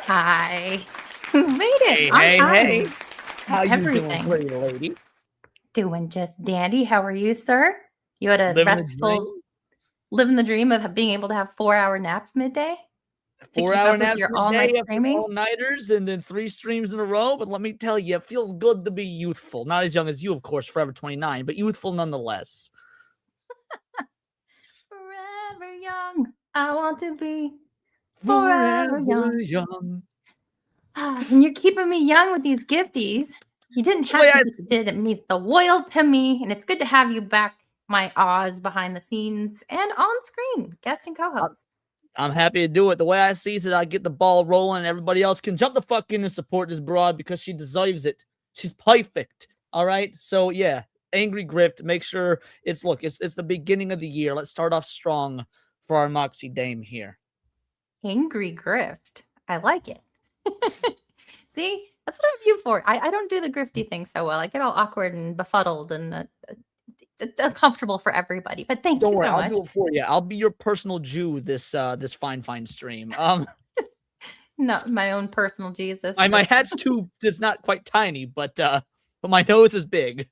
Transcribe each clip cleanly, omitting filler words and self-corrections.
Hi. Made it Hey, on hey, hey. time. How you doing, Everything. pretty lady? Doing just dandy. How are you, sir? You had a Living the dream? restful, living the dream of being able to have 4-hour naps midday to keep 4-hour up with naps your all-night midday after screaming? all-nighters and then 3 streams in a row, but let me tell you, it feels good to be youthful. Not as young as you, of course, forever 29, but youthful nonetheless. Forever young. I want to be forever Forever young. young. And you're keeping me young with these gifties. You didn't have Wait, to, but you did. It means the world to me. And it's good to have you back, my Oz behind the scenes and on screen, guest and co-host. I'm happy to do it. The way I see it, I get the ball rolling and everybody else can jump the fuck in and support this broad because she deserves it. She's perfect. All right? So, yeah, Angry Grift, make sure it's the beginning of the year. Let's start off strong for our Moxie Dame here. Angry grift. I like it. See, that's what I have you for. I don't do the grifty thing so well. I get all awkward and befuddled and it's uncomfortable for everybody. But thank Don't you worry, so I'll much. do it for you. I'll be your personal Jew this fine stream. Not my own personal Jesus. My hat's too it's not quite tiny, but my nose is big.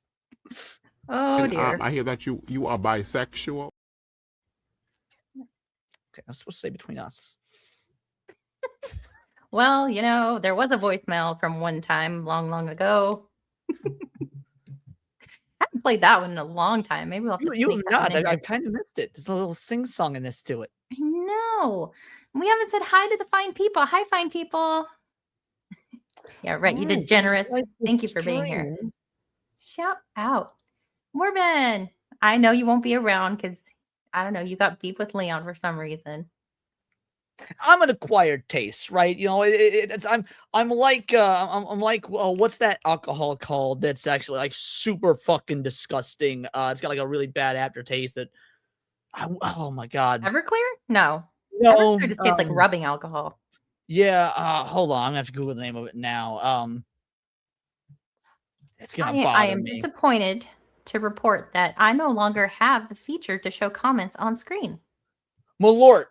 Oh dear. I hear that you are bisexual. Okay, I'm supposed to say between us. Well, there was a voicemail from one time long ago. I haven't played that one in a long time. Maybe we'll have to You sneak have that one not. in I here. kind of missed it. There's a little sing-songiness to it. I know. We haven't said hi to the fine people. Hi, fine people. Yeah, right. You degenerates. Thank you for being here. Shout out. Morbin, I know you won't be around because, I don't know, you got beef with Leon for some reason. I'm an acquired taste, right? You know, I'm like what's that alcohol called? That's actually like super fucking disgusting. It's got like a really bad aftertaste that. Oh my god. Everclear? No. No. Everclear just tastes like rubbing alcohol. Yeah. Hold on. I'm gonna have to Google the name of it now. It's gonna I bother am me. disappointed to report that I no longer have the feature to show comments on screen. Malort.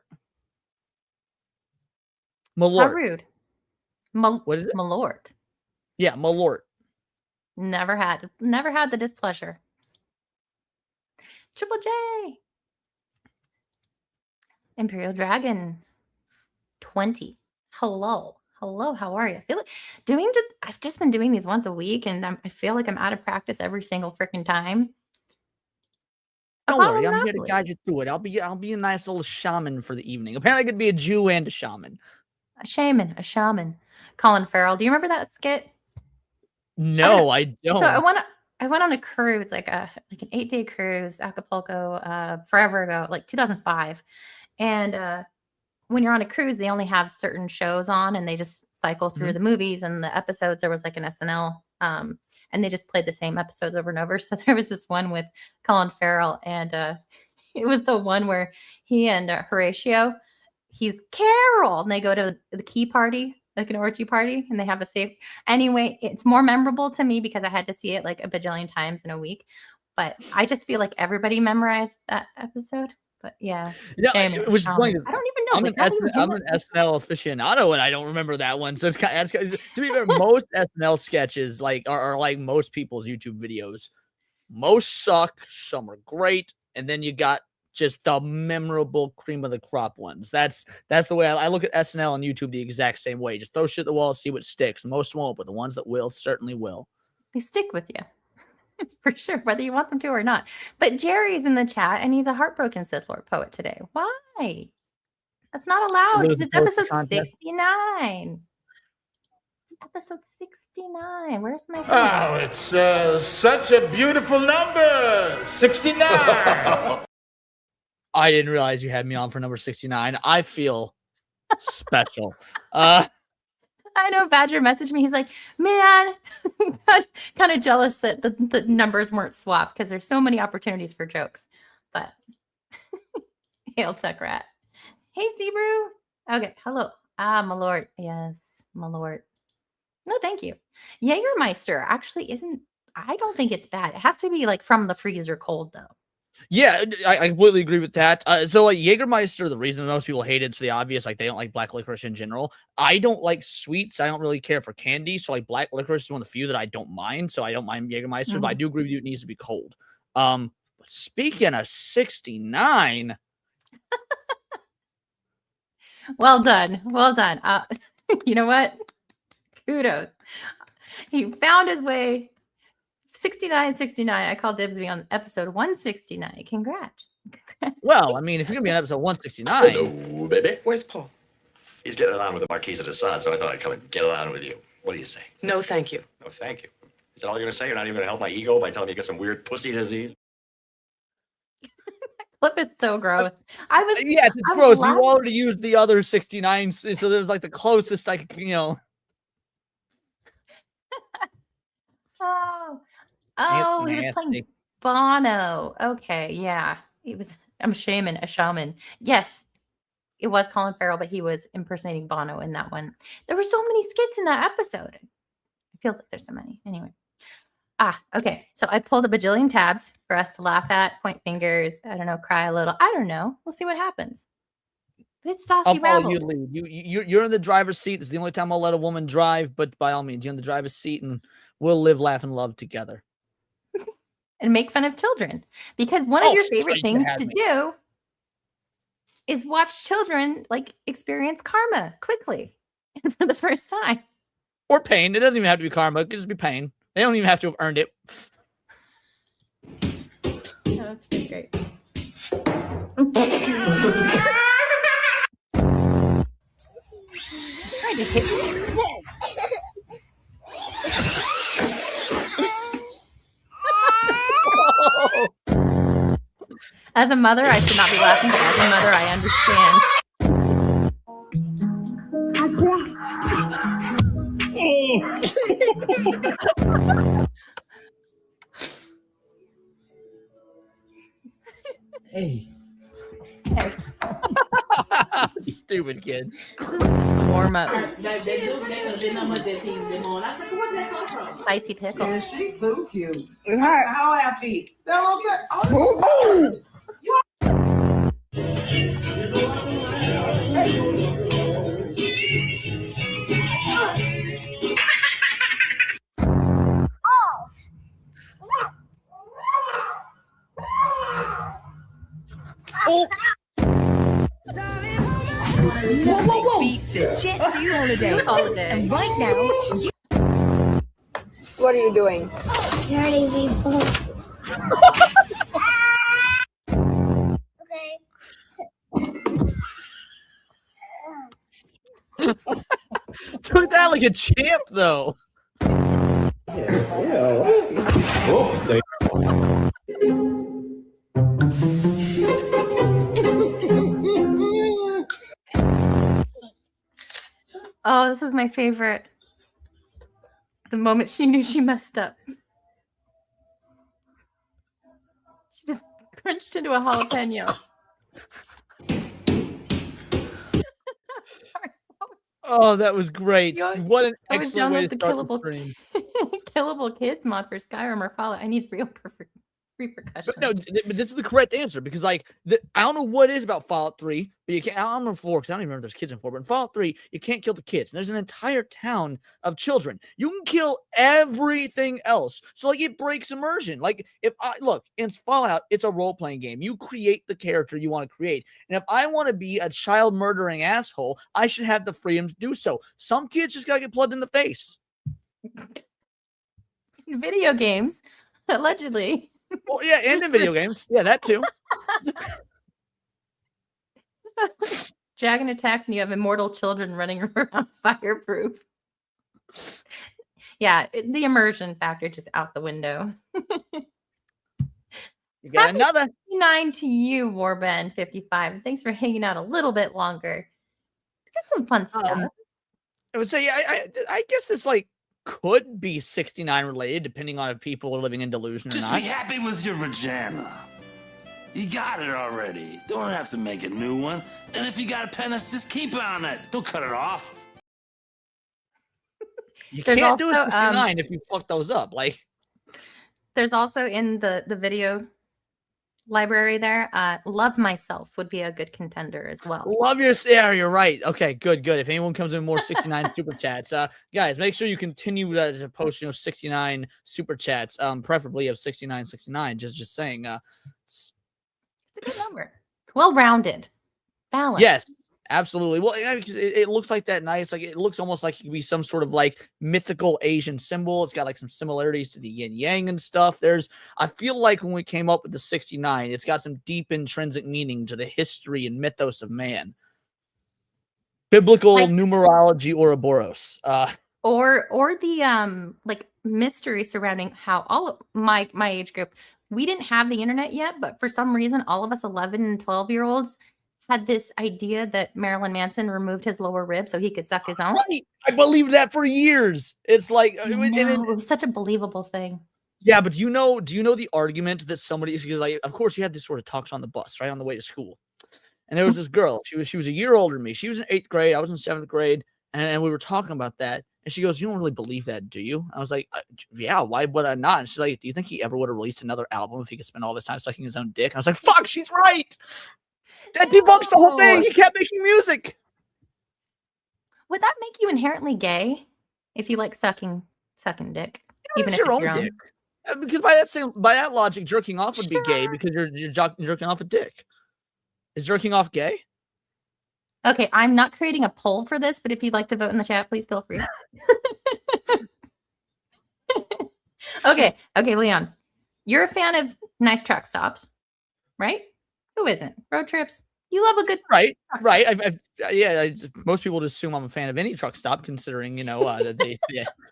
How rude. What is it? Malort. Yeah, Malort. Never had the displeasure. Triple J. Imperial Dragon. 20. Hello, how are you? I feel like I've just been doing these once a week, and I feel like I'm out of practice every single freaking time. Don't worry, I'm here to guide you through it. I'll be a nice little shaman for the evening. Apparently, I could be a Jew and a shaman. A shaman. Colin Farrell. Do you remember that skit? No, I don't. So I went on a cruise, like an 8-day cruise, Acapulco, forever ago, like 2005. And when you're on a cruise, they only have certain shows on, and they just cycle through the movies and the episodes. There was like an SNL, and they just played the same episodes over and over. So there was this one with Colin Farrell, and it was the one where he and Horatio, he's Carol, and they go to the key party, like an orgy party, and they have a safe. Anyway, it's more memorable to me because I had to see it like a bajillion times in a week. But I just feel like everybody memorized that episode. But yeah, which point is, I don't even know. I'm an SNL aficionado, and I don't remember that one. So it's kind of, to be fair, most SNL sketches are like most people's YouTube videos. Most suck, some are great, and then you got just the memorable cream of the crop ones. That's the way I look at SNL and YouTube the exact same way. Just throw shit at the wall, see what sticks. Most won't, but the ones that will certainly will. They stick with you. For sure, whether you want them to or not. But Jerry's in the chat, and he's a heartbroken Sith Lord poet today. Why? That's not allowed because it's episode 69. It's episode 69. Where's my thing? Oh, it's such a beautiful number. 69. I didn't realize you had me on for number 69. I feel special. I know Badger messaged me. He's like, man, kind of jealous that the numbers weren't swapped because there's so many opportunities for jokes. But hail Tech Rat. Hey, Sebrew. Okay, hello. Malort. Yes, Malort. No, thank you. Jägermeister actually isn't. I don't think it's bad. It has to be like from the freezer cold though. Yeah, I completely agree with that. So like Jägermeister, the reason most people hate it's the obvious, like they don't like black licorice in general. I don't like sweets. I don't really care for candy. So like black licorice is one of the few that I don't mind. So I don't mind Jägermeister, but I do agree with you. It needs to be cold. Speaking of 69, Well done. Well done. You know what? Kudos. He found his way. 69. I call Dibsby on episode 169. Congrats. well, I mean, if you're gonna be on episode 169, Hello, baby. Where's Paul? He's getting on with the Marquise of Assad, so I thought I'd come and get on with you. What do you say? No, thank you. No, thank you. Is that all you're gonna say? You're not even gonna help my ego by telling me you got some weird pussy disease? Clip is so gross. I was yeah, it's I was gross. You laughing. already used the other 69, so there's like the closest I could, Oh, he was nasty. playing Bono. Okay, yeah. He was a shaman. Yes, it was Colin Farrell, but he was impersonating Bono in that one. There were so many skits in that episode. It feels like there's so many. Anyway. Okay. So I pulled a bajillion tabs for us to laugh at, point fingers, I don't know, cry a little. I don't know. We'll see what happens. But it's Saucy I'll follow Rabble. you lead. You're in the driver's seat. It's the only time I'll let a woman drive, but by all means, you're in the driver's seat and we'll live, laugh, and love together. And make fun of children. Because one of your favorite you things had to me. do is watch children like experience karma quickly and for the first time. Or pain. It doesn't even have to be karma. It could just be pain. They don't even have to have earned it. Oh, that's pretty great. Tried to hit me. As a mother, I should not be laughing, but as a mother, I understand. Hey. Hey, Stupid kid. warm up. They do, they know what that tease them on. I said, where'd that come from? Spicy pickle. Yeah, she too cute. How I feet? That won't touch. Oh, Holiday. Right now, What are you doing? dirty people. Okay. took that like a champ, though. Oh, this is my favorite. The moment she knew she messed up. She just crunched into a jalapeno. Sorry. Oh, that was great. You know, What an I always excellent way download to the start the killable, stream. killable kids mod for Skyrim or Fallout. I need real repercussions. But no, but this is the correct answer because, like, I don't know what it is about Fallout 3, but you can't. I don't know 4 because I don't even remember if there's kids in 4. But in Fallout 3, you can't kill the kids. And there's an entire town of children. You can kill everything else. So, like, it breaks immersion. Like, if I look in Fallout, it's a role playing game. You create the character you want to create. And if I want to be a child murdering asshole, I should have the freedom to do so. Some kids just gotta get plugged in the face. Video games, allegedly. Well, yeah, and in video games. Yeah, that too. Dragon attacks and you have immortal children running around fireproof. Yeah, the immersion factor just out the window. You got another. 9 to you, Warband 55. Thanks for hanging out a little bit longer. Got some fun stuff. I would say, I guess this like could be 69 related, depending on if people are living in delusion or Just not. be happy with your vagina. You got it already. Don't have to make a new one. And if you got a penis, just keep on it. Don't cut it off. You There's can't do a also, 69 if you fuck those up. Like, There's also in the video library there. Love Myself would be a good contender as well. Love your yeah, you're right. Okay, good. If anyone comes in more 69 super chats, guys, make sure you continue to post 69 super chats, preferably of 69. Just saying. It's a good number. Well-rounded, balanced. Yes, absolutely. Well, yeah, because it looks like that nice. Like it looks almost like it could be some sort of like mythical Asian symbol. It's got like some similarities to the yin yang and stuff. I feel like when we came up with the 69, it's got some deep intrinsic meaning to the history and mythos of man. Biblical numerology Ouroboros. Or the like mystery surrounding how all of my age group, we didn't have the internet yet, but for some reason all of us 11 and 12-year-olds had this idea that Marilyn Manson removed his lower rib so he could suck his own. Right. I believed that for years. It's like it was such a believable thing. Yeah, but do you know the argument that somebody is like, of course you had this sort of talks on the bus, right? On the way to school. And there was this girl, she was a year older than me. She was in 8th grade, I was in 7th grade, and we were talking about that. And she goes, "You don't really believe that, do you?" I was like, "Yeah, why would I not?" And she's like, "Do you think he ever would have released another album if he could spend all this time sucking his own dick?" And I was like, "Fuck, she's right. That debunks the whole thing. He kept making music." Would that make you inherently gay if you like sucking dick? Even if it's your own dick. Because by that logic, jerking off would be gay because you're jerking off a dick. Is jerking off gay? Okay, I'm not creating a poll for this, but if you'd like to vote in the chat, please feel free. Okay, Leon. You're a fan of nice truck stops, right? Who isn't? Road trips. You love a good right. Most people would assume I'm a fan of any truck stop, considering the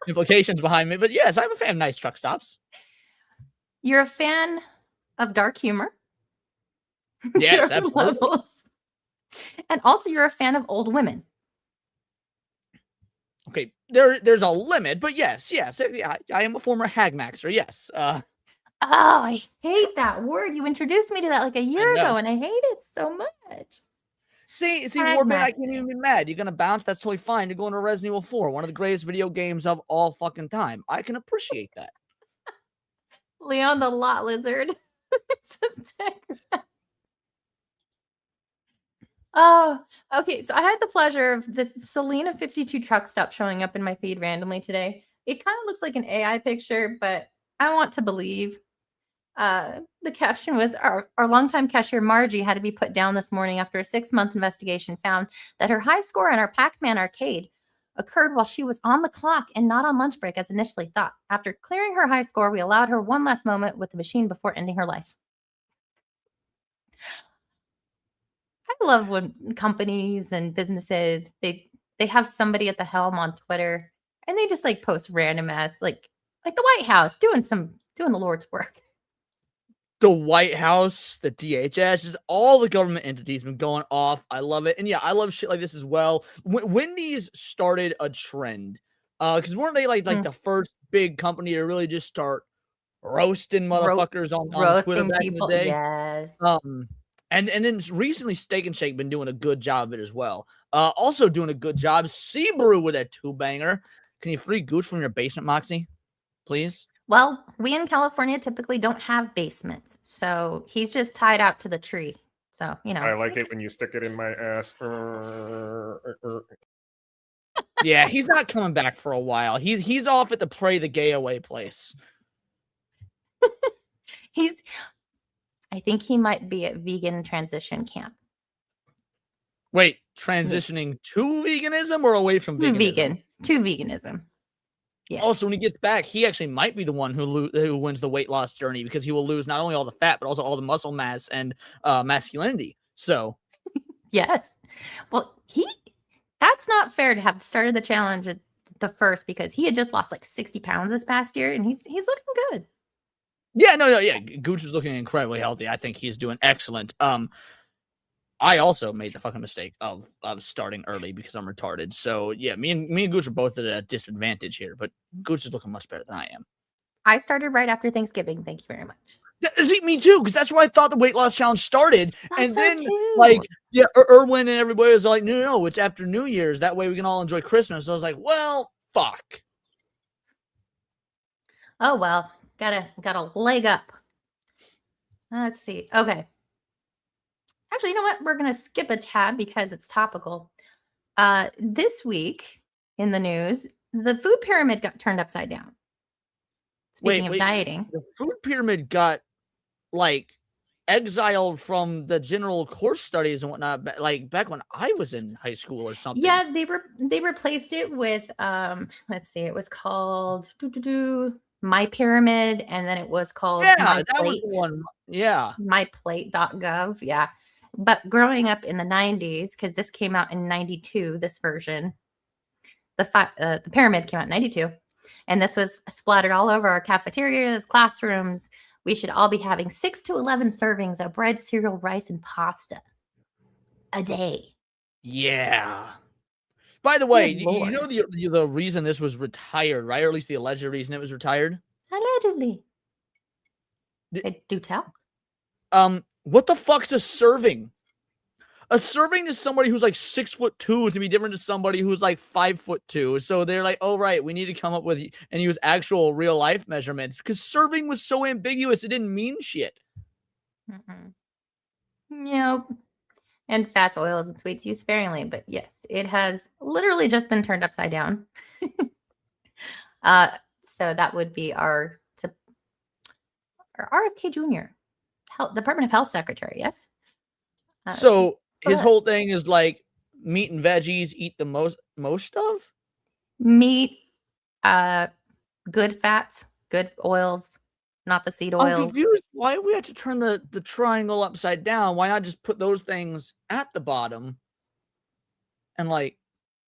implications behind me. But yes, I'm a fan of nice truck stops. You're a fan of dark humor. Yes, absolutely. And also, you're a fan of old women. Okay, there's a limit, but yes, I am a former hagmaxer. Yes. Oh, I hate that word. You introduced me to that like a year ago, and I hate it so much. See, Warbin, I can't even be mad. You're gonna bounce. That's totally fine. You're going to Resident Evil 4, one of the greatest video games of all fucking time. I can appreciate that. Leon the Lot Lizard. Oh, okay. So I had the pleasure of this Selena 52 truck stop showing up in my feed randomly today. It kind of looks like an AI picture, but I want to believe. The caption was, our longtime cashier Margie had to be put down this morning after a 6-month investigation found that her high score on our Pac-Man arcade occurred while she was on the clock and not on lunch break as initially thought. After clearing her high score, we allowed her one last moment with the machine before ending her life. I love when companies and businesses, they have somebody at the helm on Twitter and they just like post random ass like the White House doing the Lord's work. The White House, the DHS, just all the government entities been going off. I love it. And yeah, I love shit like this as well. When these started a trend, because weren't they like the first big company to really just start roasting motherfuckers on Twitter back in the day? Yes. And then recently Steak and Shake been doing a good job of it as well. Also doing a good job, Seabrew with a 2-banger. Can you free Gooch from your basement, Moxie? Please? Well, we in California typically don't have basements, so he's just tied out to the tree. So, I like it when you stick it in my ass. Yeah, he's not coming back for a while. He's off at the Pray the Gay Away place. I think he might be at vegan transition camp. Wait, transitioning to veganism or away from veganism? To veganism. Yeah. Also, when he gets back, he actually might be the one who wins the weight loss journey because he will lose not only all the fat, but also all the muscle mass and masculinity. So, yes. Well, that's not fair to have started the challenge at the first because he had just lost like 60 pounds this past year and he's looking good. Yeah, yeah. Gooch is looking incredibly healthy. I think he's doing excellent. I also made the fucking mistake of starting early because I'm retarded. So yeah, me and Gooch are both at a disadvantage here, but Gooch is looking much better than I am. I started right after Thanksgiving. Thank you very much. Me too, because that's where I thought the weight loss challenge started. And then too. Erwin and everybody was like, no, it's after New Year's. That way we can all enjoy Christmas. So I was like, well, fuck. Oh well, got a leg up. Let's see. Okay. Actually, you know what? We're going to skip a tab because it's topical. This week in the news, the food pyramid got turned upside down. Speaking of dieting. The food pyramid got like exiled from the general course studies and whatnot, like back when I was in high school or something. Yeah, they replaced it with let's see, it was called My Pyramid, and then it was called My Plate. Was the one. Yeah. MyPlate.gov. Yeah. But growing up in the 90s, because this came out in 92, this version, the pyramid came out in 92, and this was splattered all over our cafeterias, classrooms. We should all be having 6 to 11 servings of bread, cereal, rice, and pasta a day. Yeah. By the way, you know the reason this was retired, right? Or at least the alleged reason it was retired? Allegedly. Do tell. What the fuck's a serving? A serving is somebody who's like 6'2" to be different to somebody who's like 5'2". So they're like, oh right, we need to come up with and use actual real life measurements because serving was so ambiguous it didn't mean shit. Nope. And fats, oils, and sweets used sparingly, but yes, it has literally just been turned upside down. So that would be our RFK Jr. Department of Health Secretary. Yes. So his whole thing is like meat and veggies, eat the most of meat, good fats, good oils, not the seed oils. I'm confused. Why do we have to turn the triangle upside down? Why not just put those things at the bottom? And like,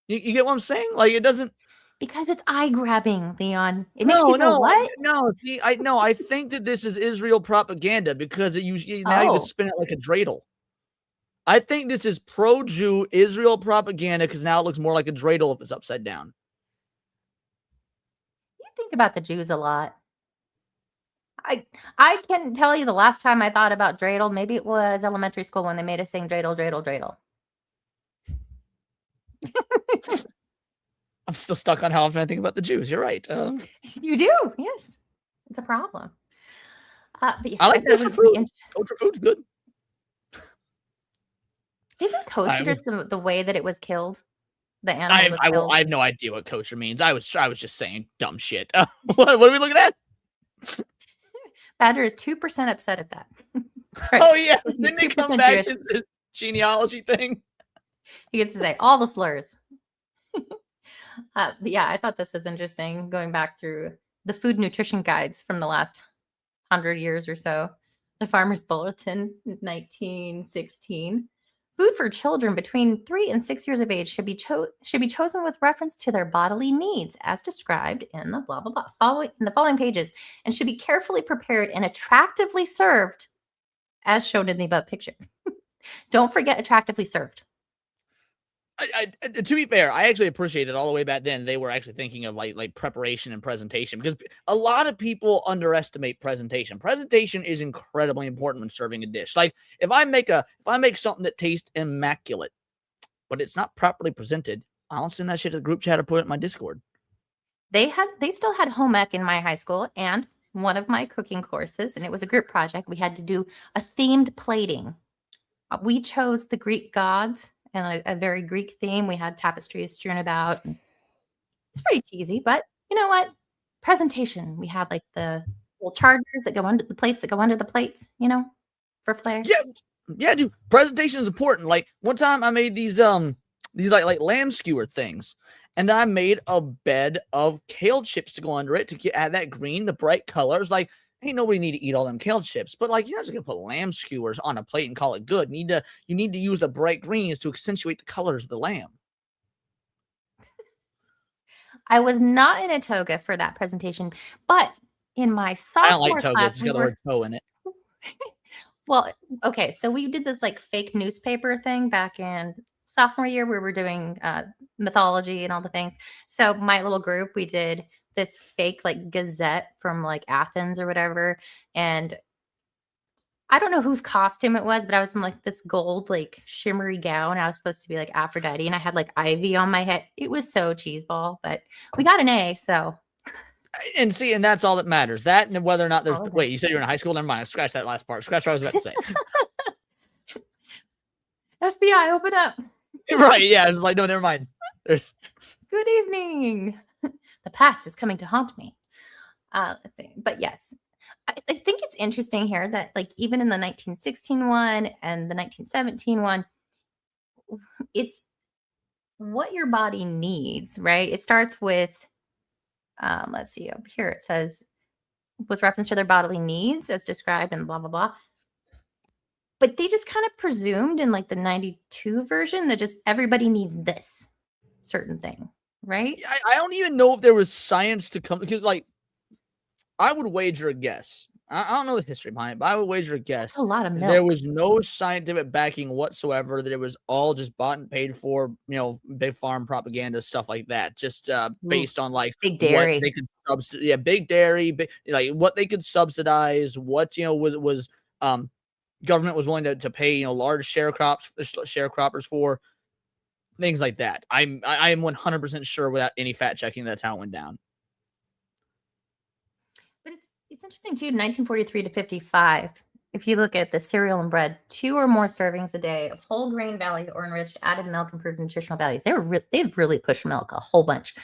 you get what I'm saying? Like, it doesn't. Because it's eye grabbing, Leon. It makes you go, what? No, see, I think that this is Israel propaganda because now you can spin it like a dreidel. I think this is pro-Jew Israel propaganda because now it looks more like a dreidel if it's upside down. You think about the Jews a lot. I can tell you the last time I thought about dreidel, maybe it was elementary school when they made us sing dreidel, dreidel, dreidel. I'm still stuck on how often I think about the Jews. You're right. You do, yes. It's a problem. But yes, I like kosher food. Kosher food's good. Isn't kosher just the way that it was killed? The animal was killed? I have no idea what kosher means. I was just saying dumb shit. What are we looking at? Badger is 2% upset at that. That's right. Oh yeah, didn't he come back to his genealogy thing? He gets to say all the slurs. But yeah, I thought this was interesting, going back through the food nutrition guides from the last 100 years or so. The Farmer's Bulletin, 1916. Food for children between 3 and 6 years of age should be chosen with reference to their bodily needs, as described in the blah blah blah in the following pages, and should be carefully prepared and attractively served, as shown in the above picture. Don't forget attractively served. To be fair, I actually appreciate that all the way back then they were actually thinking of like preparation and presentation, because a lot of people underestimate presentation. Presentation is incredibly important when serving a dish. Like if I make something that tastes immaculate, but it's not properly presented, I don't send that shit to the group chat or put it in my Discord. They still had home ec in my high school and one of my cooking courses, and it was a group project. We had to do a themed plating. We chose the Greek gods and a very Greek theme. We had tapestries strewn about. It's pretty cheesy, but you know what? Presentation. We had like the little chargers that go under the plates that go under the plates, for flair. Yeah, dude. Presentation is important. Like one time I made these like lamb skewer things, and then I made a bed of kale chips to go under it to add that green, the bright colors. Like, ain't nobody need to eat all them kale chips, but like you're not just gonna put lamb skewers on a plate and call it good. You need to use the bright greens to accentuate the colors of the lamb. I was not in a toga for that presentation, but in my sophomore I don't like togas. class, It's got the word toe in it. Well, okay, so we did this like fake newspaper thing back in sophomore year where we were doing mythology and all the things. So my little group, we did this fake like gazette from like Athens or whatever, and I don't know whose costume it was, but I was in like this gold like shimmery gown. I was supposed to be like Aphrodite, and I had like ivy on my head. It was so cheeseball, but we got an A, so And see, and that's all that matters. That and whether or not there's. All of it. Wait, you said you're in high school? Never mind. Scratch that last part. Scratch what I was about to say. FBI, open up. Right? Yeah. It's like, no, never mind. There's. Good evening. The past is coming to haunt me. Let's see. But yes, I think it's interesting here that like even in the 1916 one and the 1917 one, it's what your body needs, right? It starts with, let's see up here. It says with reference to their bodily needs as described and blah, blah, blah. But they just kind of presumed in like the 92 version that just everybody needs this certain thing, right? I don't even know if there was science to come because, like, I would wager a guess. I don't know the history behind it, but I would wager a guess. That's a lot of milk. There was no scientific backing whatsoever. That it was all just bought and paid for, big farm propaganda, stuff like that. Just based on like big dairy. What they could big dairy, like what they could subsidize, what was government was willing to pay, large sharecroppers for things like that. I am 100% sure without any fact checking that's how it went down. But it's interesting too. 1943 to 55. If you look at the cereal and bread, 2 or more servings a day of whole grain value or enriched added milk improves nutritional values. They've really pushed milk a whole bunch.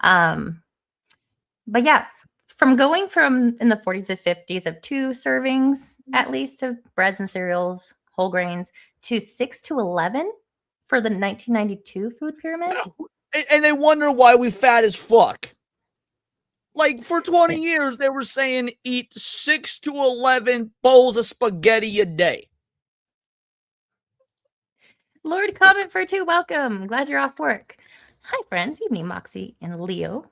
But yeah, from going from in the 40s to 50s of 2 servings at least of breads and cereals, whole grains, to 6 to 11 for the 1992 food pyramid. And they wonder why we fat as fuck. Like for 20 years, they were saying eat 6 to 11 bowls of spaghetti a day. Lord comment for 2, welcome. Glad you're off work. Hi, friends. Evening, Moxie and Leon.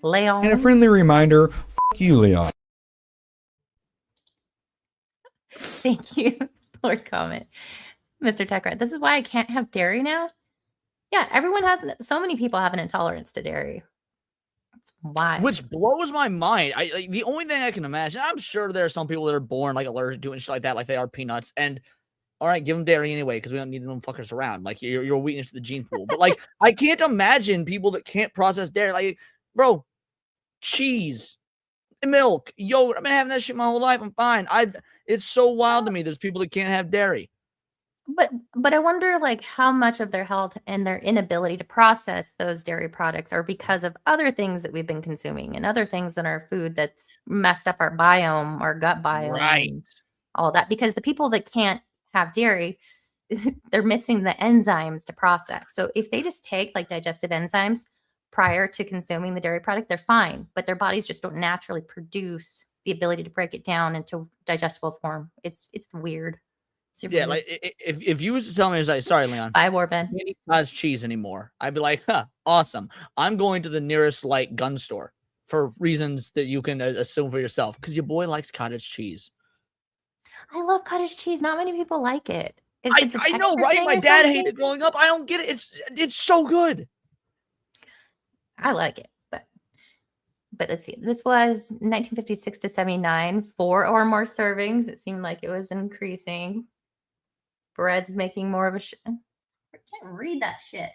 And a friendly reminder, fuck you, Leon. Thank you, Lord comment. Mr. Techrat, this is why I can't have dairy now? Yeah, everyone has, so many people have an intolerance to dairy. That's why. Which blows my mind. The only thing I can imagine, I'm sure there are some people that are born like allergic to it and shit like that, like they are peanuts. And all right, give them dairy anyway, because we don't need them fuckers around. Like you're a weakness to the gene pool. But like, I can't imagine people that can't process dairy. Like, bro, cheese, milk, yogurt. I've been having that shit my whole life. I'm fine. It's so wild to me. There's people that can't have dairy. But I wonder like how much of their health and their inability to process those dairy products are because of other things that we've been consuming and other things in our food that's messed up our biome, our gut biome, Right? All that. Because the people that can't have dairy, they're missing the enzymes to process. So if they just take like digestive enzymes prior to consuming the dairy product, they're fine. But their bodies just don't naturally produce the ability to break it down into digestible form. It's weird. Super Yeah, weird. like if you was to tell me, it's like, sorry, Leon, Bye, Warbin. I can't eat cottage cheese anymore, I'd be like, huh, awesome. I'm going to the nearest like gun store for reasons that you can assume for yourself, because your boy likes cottage cheese. I love cottage cheese. Not many people like it. I know, texture right? thing My or dad something. hated it growing up. I don't get it. It's so good. I like it, but let's see. This was 1956 to 79, 4 or more servings. It seemed like it was increasing. Bread's making more of a I can't read that shit.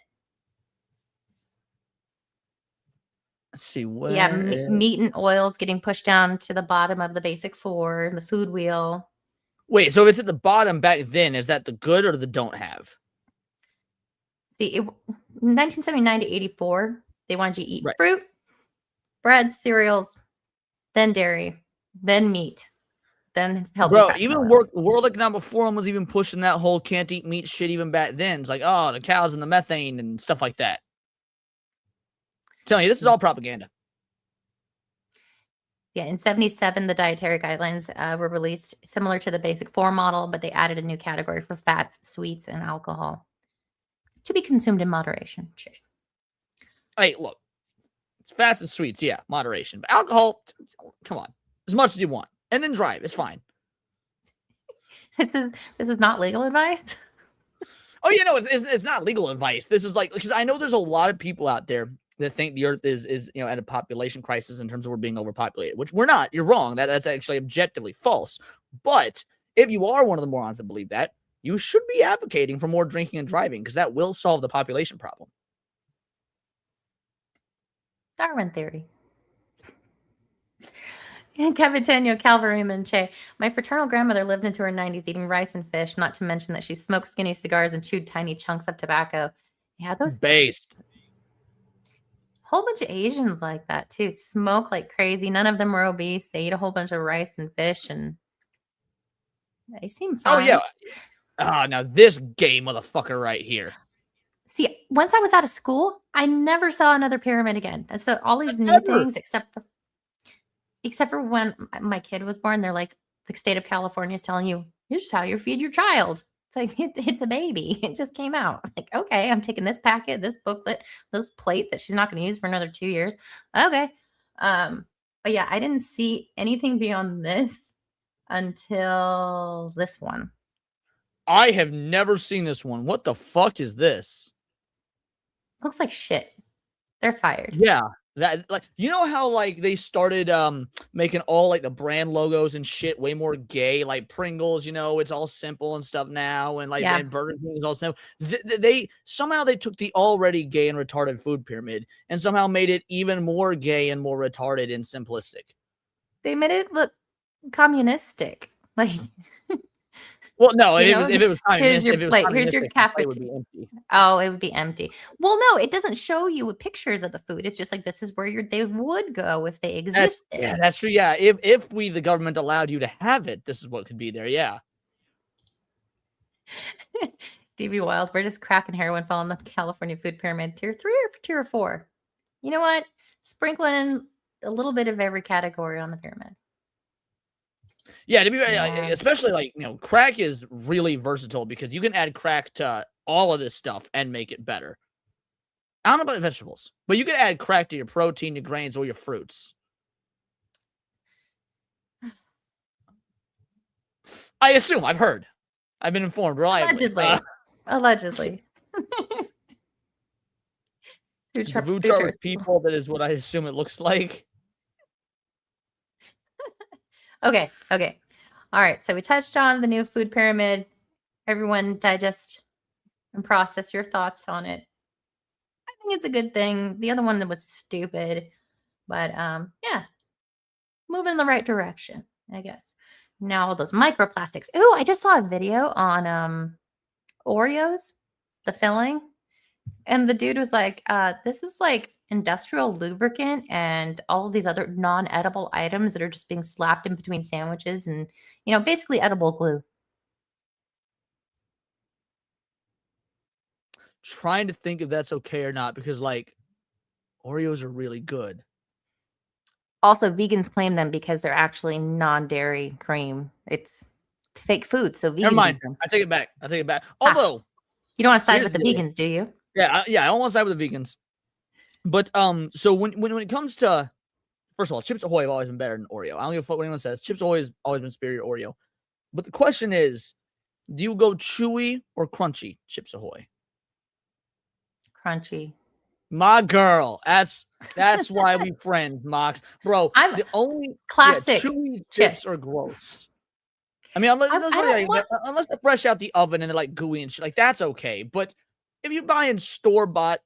Let's see what. Yeah, meat and oils getting pushed down to the bottom of the basic 4, the food wheel. Wait, so if it's at the bottom back then, is that the good or the don't have? See, 1979 to 84, they wanted you to eat Right. fruit, bread, cereals, then dairy, then meat, then healthy Bro, fats and even oils. World Economic Forum was even pushing that whole can't eat meat shit even back then. It's like, oh, the cows and the methane and stuff like that. I'm telling you, this is all propaganda. Yeah, in 77, the dietary guidelines were released similar to the basic 4 model, but they added a new category for fats, sweets, and alcohol to be consumed in moderation. Cheers. Hey, look, it's fats and sweets, yeah, moderation. But alcohol, come on, as much as you want, and then drive. It's fine. This is not legal advice. Oh, yeah, no, it's not legal advice. This is like, because I know there's a lot of people out there that think the earth is at a population crisis in terms of we're being overpopulated, which we're not. You're wrong. That's actually objectively false. But if you are one of the morons that believe that, you should be advocating for more drinking and driving, because that will solve the population problem. Darwin theory. Cavitanio Calvary Che. My fraternal grandmother lived into her 90s eating rice and fish, not to mention that she smoked skinny cigars and chewed tiny chunks of tobacco. Yeah, those Based. whole bunch of Asians like that too. Smoke like crazy. None of them were obese. They eat a whole bunch of rice and fish, and they seem fine. Oh yeah. Now this gay motherfucker right here. See, once I was out of school, I never saw another pyramid again. And so all these new Never. things, except for when my kid was born, they're like, the state of California is telling you, here's how you feed your child. It's like, it's a baby. It just came out. Like, okay, I'm taking this packet, this booklet, this plate that she's not going to use for another 2 years. Okay. But yeah, I didn't see anything beyond this until this one. I have never seen this one. What the fuck is this? Looks like shit. They're fired. Yeah. That, like, you know how like they started making all like the brand logos and shit way more gay, like Pringles, it's all simple and stuff now, and like and Burger King is all simple. They somehow they took the already gay and retarded food pyramid and somehow made it even more gay and more retarded and simplistic. They made it look communistic. Like, well, no, if it was communistic, here's your plate, here's your cafeteria. It would be empty. Oh, it would be empty. Well, no, it doesn't show you pictures of the food. It's just like, this is where they would go if they existed. That's true. Yeah, if the government allowed you to have it, this is what could be there. Yeah. DB Wild, where does crack and heroin fall in the California food pyramid? Tier 3 or tier 4? You know what? Sprinkle in a little bit of every category on the pyramid. Yeah, to be especially like, crack is really versatile because you can add crack to all of this stuff and make it better. I don't know about vegetables, but you can add crack to your protein, your grains, or your fruits. I assume. I've heard. I've been informed reliably. Allegedly. The food chart with people, that is what I assume it looks like. Okay. All right. So we touched on the new food pyramid. Everyone digest and process your thoughts on it. I think it's a good thing. The other one was stupid, but yeah, moving in the right direction, I guess. Now all those microplastics. Ooh, I just saw a video on Oreos, the filling, and the dude was like, this is like industrial lubricant and all of these other non-edible items that are just being slapped in between sandwiches and, basically edible glue. Trying to think if that's okay or not, because like Oreos are really good. Also, vegans claim them because they're actually non-dairy cream. It's fake food, so vegans. Never mind. I take it back. Although you don't want to side with the vegans, do you? Yeah, I don't want to side with the vegans. But so when it comes to, first of all, Chips Ahoy have always been better than Oreo. I don't give a fuck what anyone says. Chips Ahoy has always been superior to Oreo. But the question is, do you go chewy or crunchy Chips Ahoy? Crunchy. My girl. That's why we friends, Mox. Bro, the only classic chewy chips are gross. I mean, unless they're fresh out the oven and they're like gooey and shit, like that's okay. But if you're buying store-bought,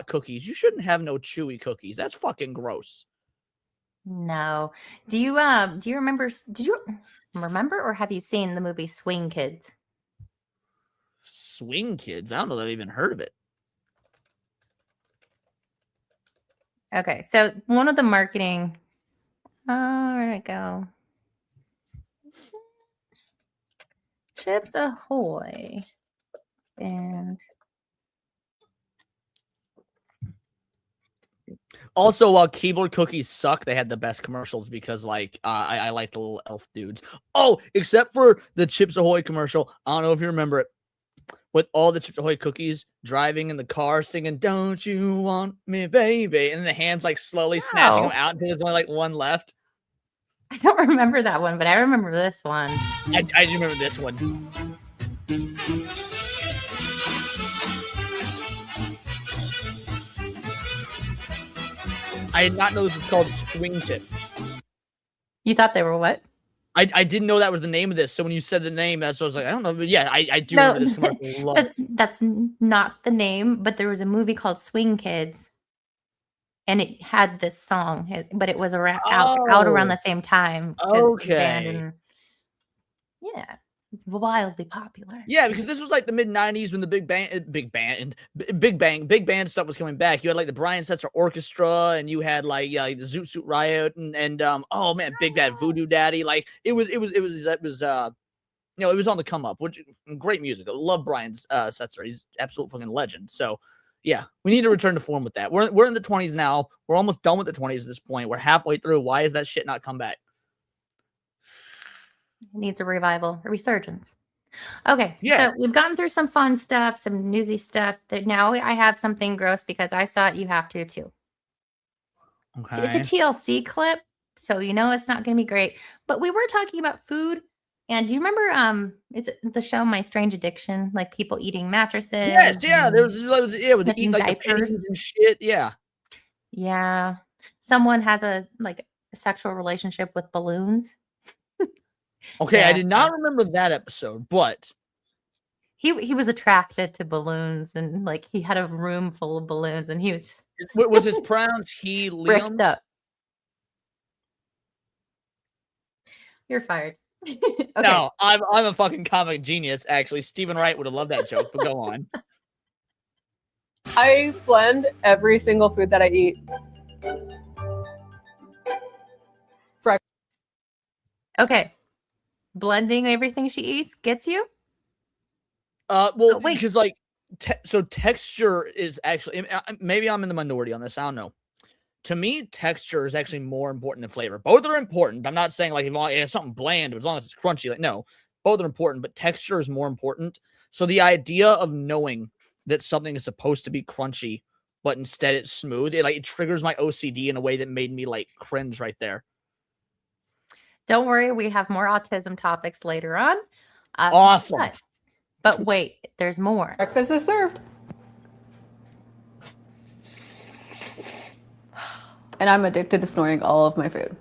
cookies, you shouldn't have no chewy cookies. That's fucking gross. No. Do you remember? Did you remember, or have you seen the movie Swing Kids? Swing Kids? I don't know that I've even heard of it. Okay, so one of the marketing. Where'd it go? Chips Ahoy. And also, while Keebler cookies suck, they had the best commercials because, like, I like the little elf dudes. Oh, except for the Chips Ahoy commercial. I don't know if you remember it. With all the Chips Ahoy cookies driving in the car singing, "Don't you want me, baby?" And the hands like slowly snatching them out until there's only like one left. I don't remember that one, but I remember this one. I do remember this one. I did not know this was called Swing Chip. You thought they were what? I didn't know that was the name of this. So when you said the name, that's what I was like, I don't know. But yeah, I do remember this commercial. That's not the name, but there was a movie called Swing Kids. and it had this song, but it was out around the same time because Big Band Okay. and yeah, it's wildly popular. Yeah, because this was like the mid '90s when the Big Bang stuff was coming back. You had like the Brian Setzer Orchestra, and you had like the Zoot Suit Riot, and oh man, Big Bad Voodoo Daddy. Like it was you know, it was on the come up. Which great music. I love Brian Setzer. He's absolute fucking legend. So yeah, we need to return to form with that. We're in the 20s now. We're almost done with the 20s at this point. We're halfway through. Why is that shit not come back? It needs a revival, a resurgence. Okay, Yeah. so we've gotten through some fun stuff, some newsy stuff. That now I have something gross because I saw it. You have to too. It's Okay. a TLC clip, so you know it's not going to be great. But we were talking about food, and do you remember it's the show My Strange Addiction, like people eating mattresses? Yes, yeah. There was with the sniffing eat like the diapers. pennies and shit. Yeah. Yeah, someone has a sexual relationship with balloons. Okay, I Yeah. did not remember that episode, but He was attracted to balloons, and like he had a room full of balloons, and he was just what was his pronouns? He, bricked Liam. up. You're fired. Okay. No, I'm a fucking comic genius. Actually, Stephen Wright would have loved that joke. But go on. I blend every single food that I eat. Okay. Blending everything she eats gets you? Well, wait. because like, so texture is actually maybe I'm in the minority on this. I don't know. To me, texture is actually more important than flavor. Both are important. I'm not saying like if it's something bland, as long as it's crunchy, like no, both are important, but texture is more important. So the idea of knowing that something is supposed to be crunchy, but instead it's smooth, it triggers my OCD in a way that made me like cringe right there. Don't worry, we have more autism topics later on. Awesome. But wait, there's more. Breakfast is served. And I'm addicted to snoring all of my food.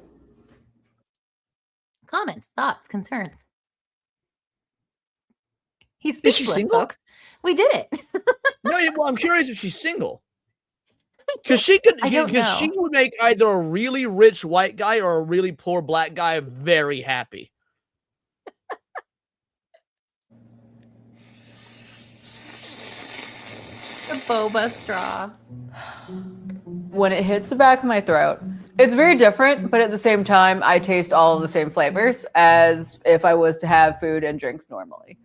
Comments, thoughts, concerns. He's Is she speechless, single? folks. We did it. No, well, I'm curious if she's single. Because she could, I don't because she know. would make either a really rich white guy or a really poor black guy very happy. The boba straw. When it hits the back of my throat, it's very different, but at the same time, I taste all of the same flavors as if I was to have food and drinks normally.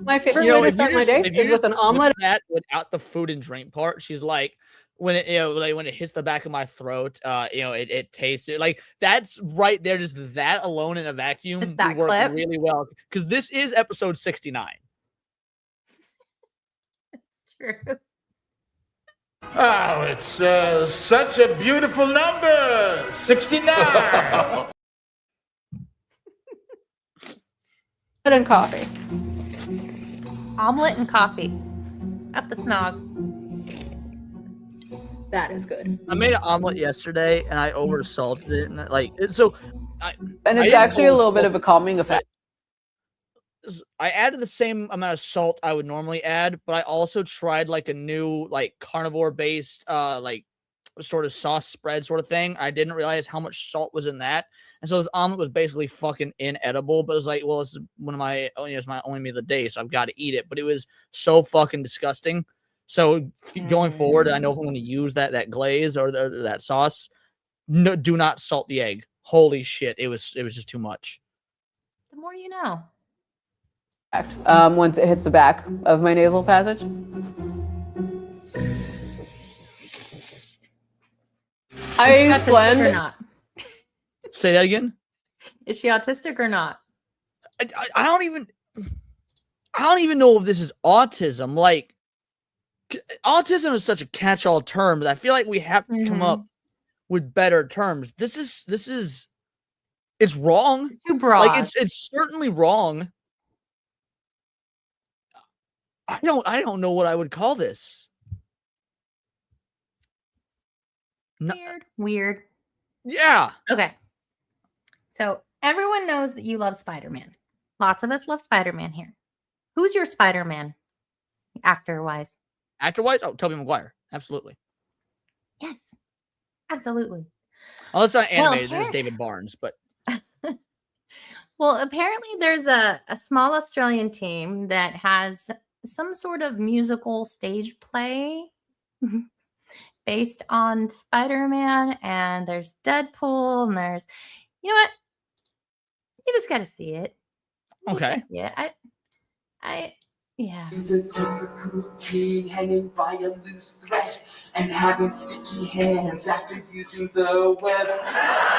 My favorite way to start my day is with an omelet. That without the food and drink part, she's like, when it when it hits the back of my throat, it tastes it like that's right there. Just that alone in a vacuum Just that would work clip? really well because this is episode 69. It's true. Oh, it's such a beautiful number. 69. And coffee. Omelet and coffee. Up the snaz. That is good. I made an omelet yesterday and I over salted it, and And it's actually a little bit of a calming effect. I added the same amount of salt I would normally add, but I also tried like a new like carnivore based like sort of sauce spread sort of thing. I didn't realize how much salt was in that. And so this omelet was basically fucking inedible, but it was like, well, this is one of my it's my only meal of the day, so I've got to eat it. But it was so fucking disgusting. So going forward, I know if I'm going to use that glaze or that sauce, no, do not salt the egg. Holy shit, it was just too much. The more you know. Once it hits the back of my nasal passage. Is she I autistic blend. or not? Say that again. Is she autistic or not? I don't even know if this is autism. Like, autism is such a catch-all term that I feel like we have to come up with better terms. This is it's wrong. It's too broad. Like it's certainly wrong. I don't know what I would call this. No, Weird. yeah. Okay. So everyone knows that you love Spider-Man. Lots of us love Spider-Man here. Who's your Spider-Man? Actor-wise. Actor-wise? Oh, Tobey Maguire. Absolutely. Yes. Absolutely. Oh, it's not Well, animated. It's David Barnes, but Well, apparently there's a small Australian team that has some sort of musical stage play based on Spider-Man, and there's Deadpool, and there's, you know what? You just got to see it. You just okay. gotta see it. Yeah. He's a typical teen hanging by a loose thread and having sticky hands after using the web.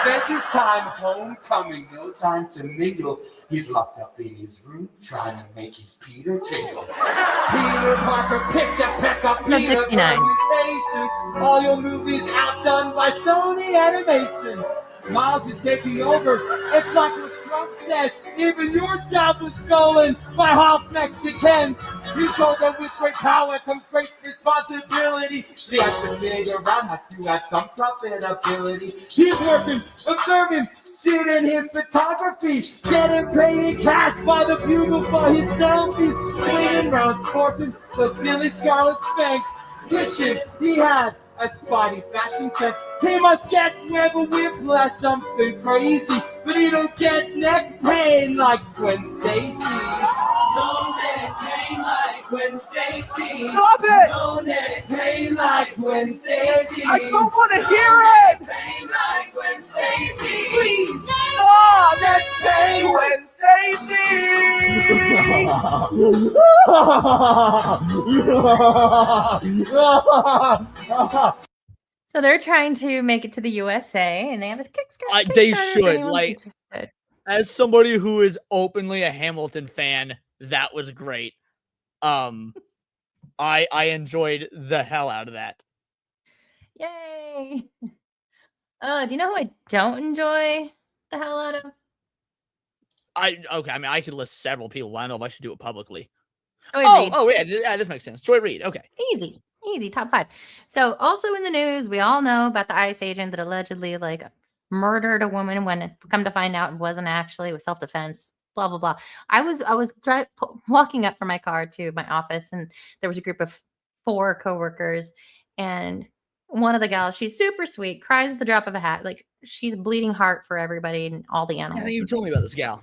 Spends his time homecoming, no time to mingle. He's locked up in his room trying to make his Peter tingle. Peter Parker picked a peck up That's Peter 69. permutations. All your movies outdone by Sony Animation. Miles is taking over. It's like what Trump says. Even your job was stolen by half Mexicans. You told them with great power comes great responsibility. The activator around had to have some profitability. He's working, observing, shooting his photography, getting paid in cash by the bugle for his selfies, swinging round fortunes, the silly Scarlet Spanx, wishing he had a Spidey fashion sense. He must get web a whiplash, something crazy, but he don't get neck pain like Gwen Stacy. No neck pain like Gwen Stacy. Stop it! No neck pain like Gwen Stacy. I don't want to hear it. Pain like Gwen Stacy. Please. Oh, neck pain. Gwen Stacy. So they're trying to make it to the USA, and they have a Kickstarter. They if should, anyone's like- interested. As somebody who is openly a Hamilton fan, that was great. I enjoyed the hell out of that. Yay! Do you know who I don't enjoy the hell out of? Okay, I mean, I could list several people. I don't know if I should do it publicly. Joy Reid. Yeah, this makes sense. Joy Reid. Okay. Easy, top 5. So also in the news, we all know about the ICE agent that allegedly like murdered a woman when it come to find out it wasn't actually, it was self-defense. Blah blah blah. I was walking up from my car to my office, and there was a group of 4 coworkers, and one of the gals, she's super sweet, cries at the drop of a hat, like she's bleeding heart for everybody and all the I animals. think you told me about this gal.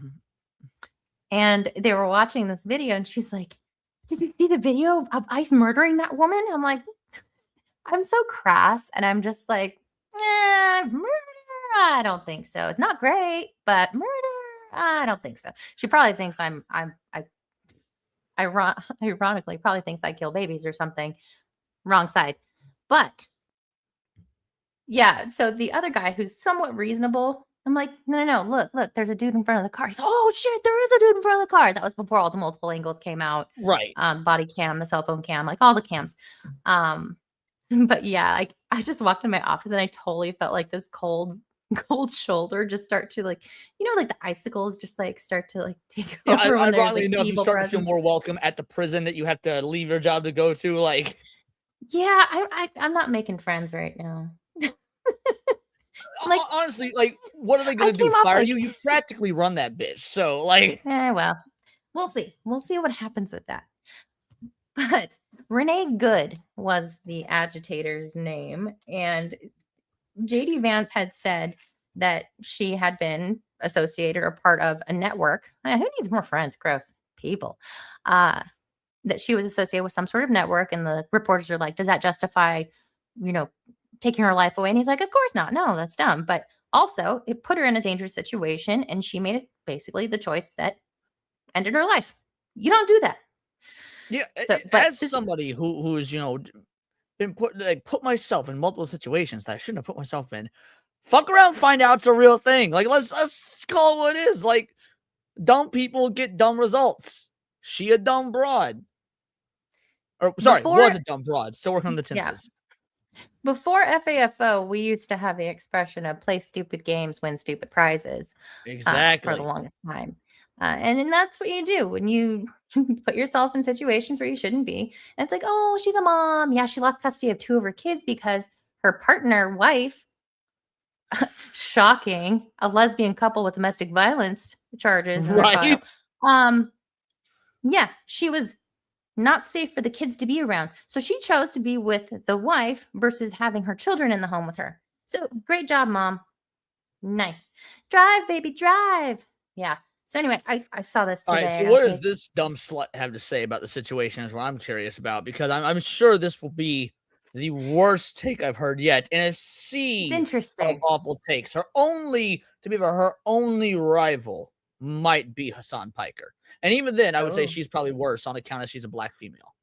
And they were watching this video, and she's like, "Did you see the video of ICE murdering that woman?" I'm like, I'm so crass, and I'm just like, murder? I don't think so. It's not great, but murder? I don't think so. She probably thinks ironically, probably thinks I kill babies or something. Wrong side. But yeah, so the other guy who's somewhat reasonable, I'm like, no, look, there's a dude in front of the car. He's, oh shit, there is a dude in front of the car. That was before all the multiple angles came out. Right. Body cam, the cell phone cam, like all the cams. But yeah, like I just walked in my office and I totally felt like this cold shoulder just start to like, like the icicles just like start to like take over. When there's, Ironically like, enough, you evil start to feel presence. more welcome at the prison that you have to leave your job to go to. Like, Yeah, I'm not making friends right now. Like, honestly, like, what are they going to do? came off, Fire like- you? You practically run that bitch. So, like, well, we'll see. We'll see what happens with that. But Renee Good was the agitator's name, and JD Vance had said that she had been associated or part of a network. Who needs more friends? Gross people. That she was associated with some sort of network, and the reporters are like, does that justify, taking her life away? And he's like, of course not. No, that's dumb. But also, it put her in a dangerous situation, and she made it basically the choice that ended her life. You don't do that. yeah, So, but as this- somebody who's, been put myself in multiple situations that I shouldn't have put myself in. Fuck around, find out it's a real thing. Like, let's call it what it is. Like, dumb people get dumb results. She a dumb broad. Or sorry, was a dumb broad. Still working on the tenses. Before FAFO, we used to have the expression of play stupid games, win stupid prizes. Exactly. For the longest time. And then that's what you do when you put yourself in situations where you shouldn't be. And it's like, oh, she's a mom. Yeah, she lost custody of 2 of her kids because her partner, wife, shocking, a lesbian couple with domestic violence charges. In their Right. file. Yeah, she was not safe for the kids to be around. So she chose to be with the wife versus having her children in the home with her. So great job, Mom. Nice. Drive, baby, drive. Yeah. So anyway, I saw this All today. right, so and I what was does this dumb slut have to say about the situation is what I'm curious about, because I'm sure this will be the worst take I've heard yet, and a it's sea of interesting. awful takes. To be fair, her only rival might be Hassan Piker. And even then, I would say Oh. she's probably worse on account of she's a black female.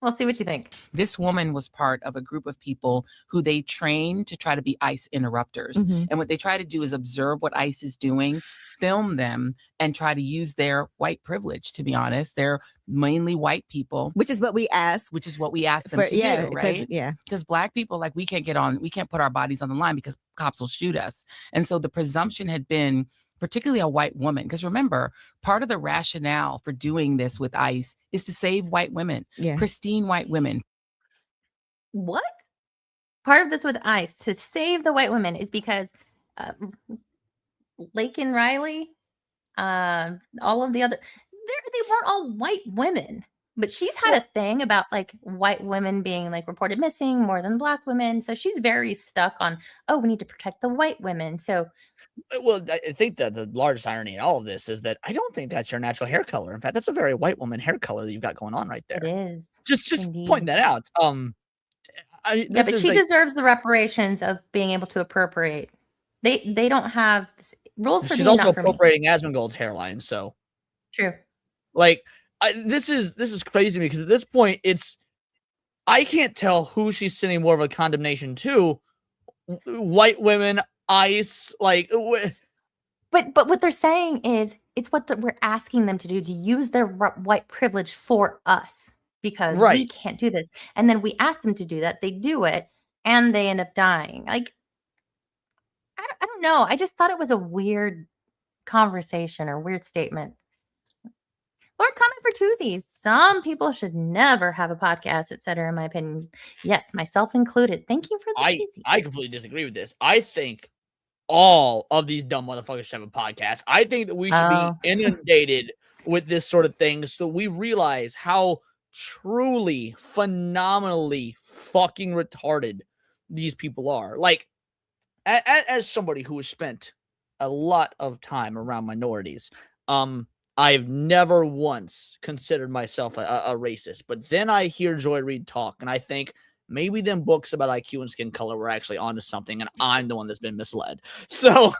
We'll see what you think. This woman was part of a group of people who they trained to try to be ICE interrupters. Mhm. And what they try to do is observe what ICE is doing, film them, and try to use their white privilege, to be honest. They're mainly white people. Which is what we ask. Which is what we ask them to do, right? Because black people, like, we can't put our bodies on the line because cops will shoot us. And so the presumption had been, particularly a white woman, because remember, part of the rationale for doing this with ICE is to save white women, pristine white women. What? Part of this with ICE to save the white women is because Lake and Riley, all of the other, they weren't all white women, but she's had a thing about like white women being like reported missing more than black women. So she's very stuck on, oh, we need to protect the white women. So well, I think that the largest irony in all of this is that I don't think that's your natural hair color. In fact, that's a very white woman hair color that you've got going on right there. it is. Just point that out. Yeah, but she deserves the reparations of being able to appropriate. They don't have rules for she's me, also not for me. appropriating Asmongold's hairline. So True. like this is crazy to me because at this point I can't tell who she's sending more of a condemnation to. White women, ICE, like. But what they're saying is it's what we're asking them to do, to use their white privilege for us, because we can't do this. And then we ask them to do that. They do it, and they end up dying. Like, I don't know. I just thought it was a weird conversation or weird statement. Lord, comment for twosies. Some people should never have a podcast, etc. In my opinion, yes, myself included. Thank you for the twoosie. I completely disagree with this. I think all of these dumb motherfuckers should have a podcast. I think that we should be inundated with this sort of thing so we realize how truly, phenomenally fucking retarded these people are. Like, as somebody who has spent a lot of time around minorities, I've never once considered myself a racist, but then I hear Joy Reid talk, and I think maybe them books about IQ and skin color were actually onto something, and I'm the one that's been misled. So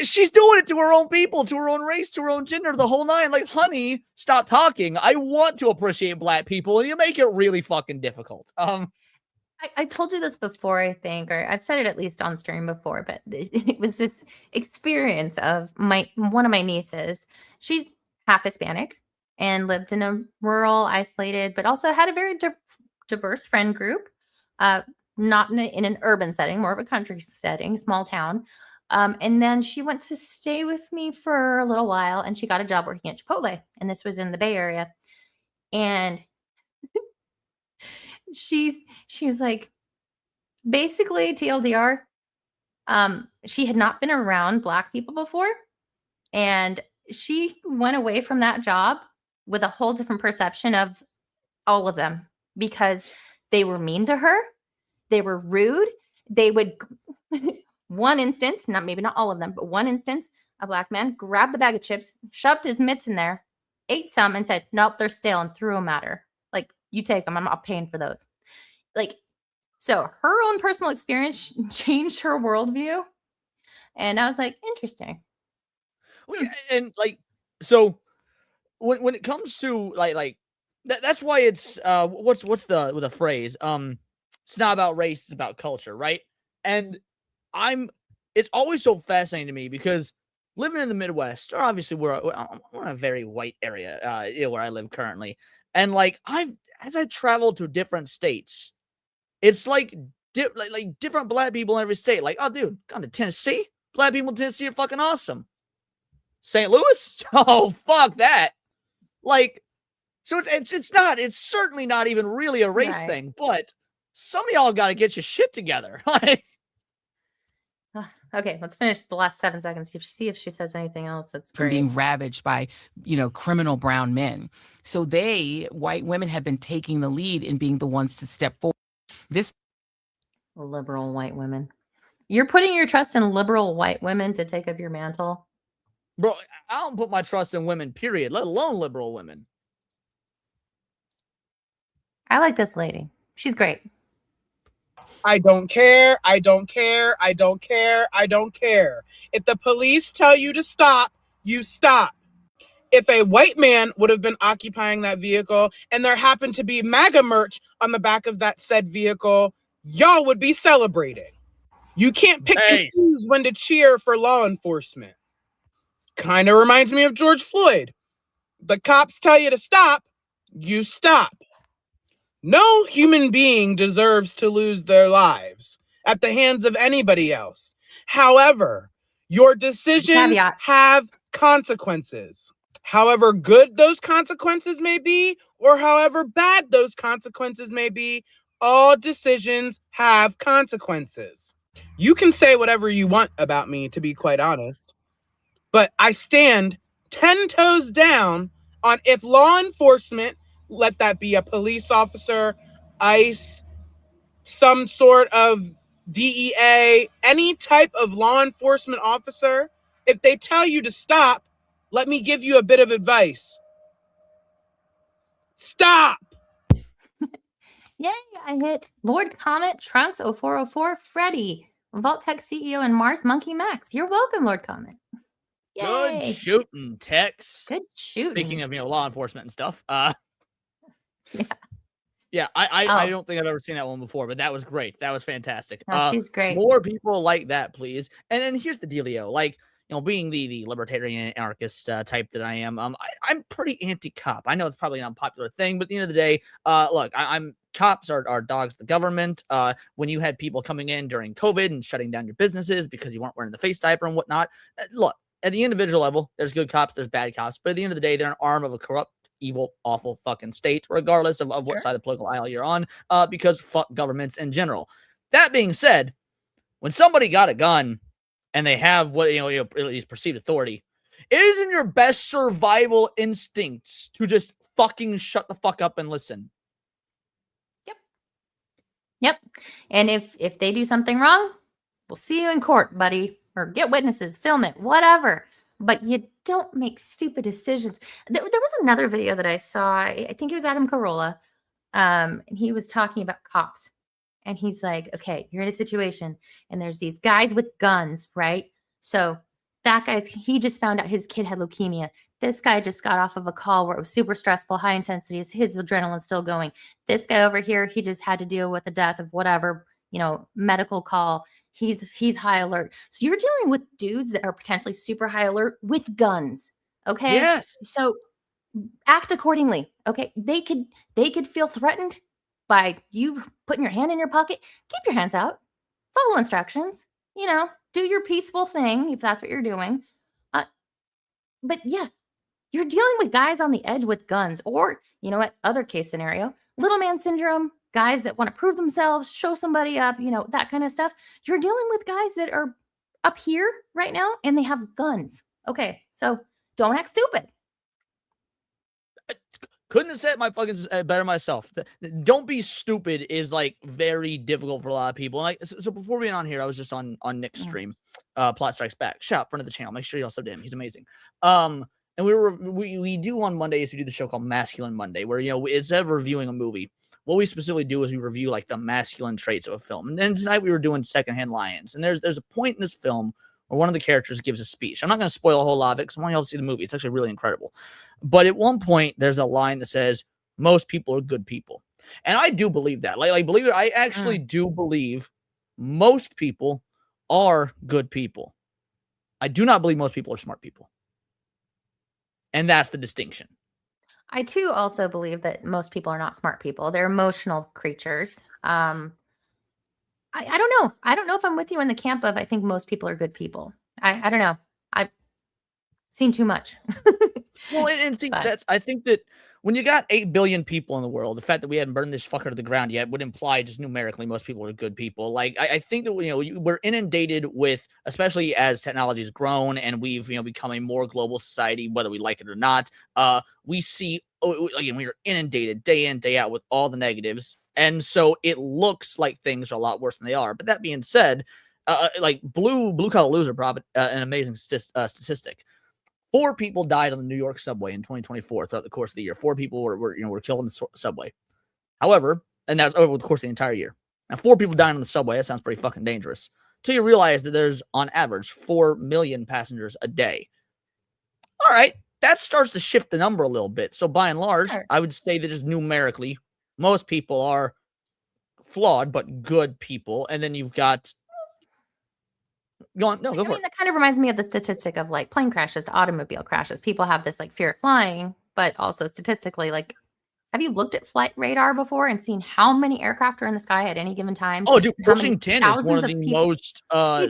she's doing it to her own people, to her own race, to her own gender, the whole nine. Like, honey, stop talking. I want to appreciate black people, and you make it really fucking difficult. I told you this before, I think, or I've said it at least on stream before, but it was this experience of one of my nieces. She's half Hispanic and lived in a rural, isolated, but also had a very diverse friend group. Not in an urban setting, more of a country setting, small town. And then she went to stay with me for a little while, and she got a job working at Chipotle, and this was in the Bay Area. And she's like, basically TLDR, she had not been around black people before, and she went away from that job with a whole different perception of all of them, because they were mean to her, they were rude, they would one instance, maybe not all of them, but one instance, a black man grabbed the bag of chips, shoved his mitts in there, ate some, and said, nope, they're stale, and threw them at her. Like, you take them, I'm not paying for those. Like, so her own personal experience changed her worldview. And I was like, interesting. Well, yeah, and like, so when it comes to like that's why it's what's the phrase? It's not about race, it's about culture, right? And it's always so fascinating to me because living in the Midwest, or obviously we're in a very white area, where I live currently, and like as I traveled to different states, it's like different black people in every state. Like, oh, dude, gone to Tennessee. Black people in Tennessee are fucking awesome. St. Louis? Oh, fuck that. Like, so it's certainly not even really a race thing, but some of y'all got to get your shit together. Okay, let's finish the last 7 seconds. See if she says anything else. That's from great. Being ravaged by, criminal brown men. So white women have been taking the lead in being the ones to step forward. This liberal white women. You're putting your trust in liberal white women to take up your mantle? Bro, I don't put my trust in women, period, let alone liberal women. I like this lady. She's great. I don't care. I don't care. I don't care. I don't care. If the police tell you to stop, you stop. If a white man would have been occupying that vehicle and there happened to be MAGA merch on the back of that said vehicle, y'all would be celebrating. You can't pick and choose when to cheer for law enforcement. Kind of reminds me of George Floyd. The cops tell you to stop, you stop. No human being deserves to lose their lives at the hands of anybody else. However, your decisions have consequences. However good those consequences may be, or however bad those consequences may be, all decisions have consequences. You can say whatever you want about me, to be quite honest, but I stand 10 toes down on if law enforcement, let that be a police officer, ICE, some sort of DEA, any type of law enforcement officer, if they tell you to stop, let me give you a bit of advice. Stop! Yay, I hit Lord Comet, Trunks 0404, Freddy, Vault Tech CEO, and Mars Monkey Max. You're welcome, Lord Comet. Yay. Good shooting, Tex. Good shooting. Speaking of, law enforcement and stuff. Yeah, I don't think I've ever seen that one before, but that was great. That was fantastic. No, she's great. More people like that, please. And then here's the dealio. Like, being the libertarian anarchist type that I am, I'm pretty anti-cop. I know it's probably an unpopular thing, but at the end of the day, look, I'm cops are dogs of the government. When you had people coming in during COVID and shutting down your businesses because you weren't wearing the face diaper and whatnot, look, at the individual level, there's good cops, there's bad cops, but at the end of the day, they're an arm of a corrupt, evil, awful fucking state, regardless of what side of the political aisle you're on, because fuck governments in general. That being said, when somebody got a gun and they have what, at least perceived authority, it is in your best survival instincts to just fucking shut the fuck up and listen. Yep. And if they do something wrong, we'll see you in court, buddy, or get witnesses, film it, whatever. But you don't make stupid decisions. There was another video that I saw. I think it was Adam Carolla. And he was talking about cops. And he's like, okay, you're in a situation and there's these guys with guns, right? So that he just found out his kid had leukemia. This guy just got off of a call where it was super stressful, high intensity. His adrenaline's still going. This guy over here, he just had to deal with the death of whatever, medical call. He's high alert. So you're dealing with dudes that are potentially super high alert with guns. Okay. Yes. So act accordingly. Okay. They could feel threatened by you putting your hand in your pocket. Keep your hands out. Follow instructions. Do your peaceful thing if that's what you're doing. But yeah, you're dealing with guys on the edge with guns, or other case scenario, little man syndrome. Guys that want to prove themselves, show somebody up, that kind of stuff. You're dealing with guys that are up here right now and they have guns. Okay, so don't act stupid. Couldn't have said my fucking better myself. Don't be stupid is like very difficult for a lot of people. And so before we went on here, I was just on Nick's stream, Plot Strikes Back. Shout out, friend of the channel. Make sure you all sub to him. He's amazing. And we do on Mondays, we do the show called Masculine Monday, where instead of reviewing a movie, what we specifically do is we review like the masculine traits of a film. And then tonight we were doing Secondhand Lions. And there's a point in this film where one of the characters gives a speech. I'm not going to spoil a whole lot of it because I want y'all to see the movie. It's actually really incredible. But at one point, there's a line that says, most people are good people. And I do believe that. Like believe it, I actually do believe most people are good people. I do not believe most people are smart people. And that's the distinction. I too also believe that most people are not smart people. They're emotional creatures. I don't know. I don't know if I'm with you in the camp of I think most people are good people. I don't know. I've seen too much. Well, and see, I think that when you got 8 billion people in the world, the fact that we haven't burned this fucker to the ground yet would imply just numerically most people are good people. Like, I think that, we're inundated with, especially as technology has grown and we've, become a more global society, whether we like it or not, we see, again, we are inundated day in, day out with all the negatives. And so it looks like things are a lot worse than they are. But that being said, like blue collar loser, an amazing statistic. 4 people died on the New York subway in 2024 throughout the course of the year. 4 people were killed on the subway. However, and that's over the course of the entire year. Now, 4 people dying on the subway, that sounds pretty fucking dangerous. Till you realize that there's, on average, 4 million passengers a day. All right, that starts to shift the number a little bit. So by and large, I would say that just numerically, most people are flawed but good people. And then you've got... Go on. No, go for it. That kind of reminds me of the statistic of like plane crashes to automobile crashes. People have this like fear of flying, but also statistically, like, have you looked at flight radar before and seen how many aircraft are in the sky at any given time? Oh, dude, pushing 10 is one of the most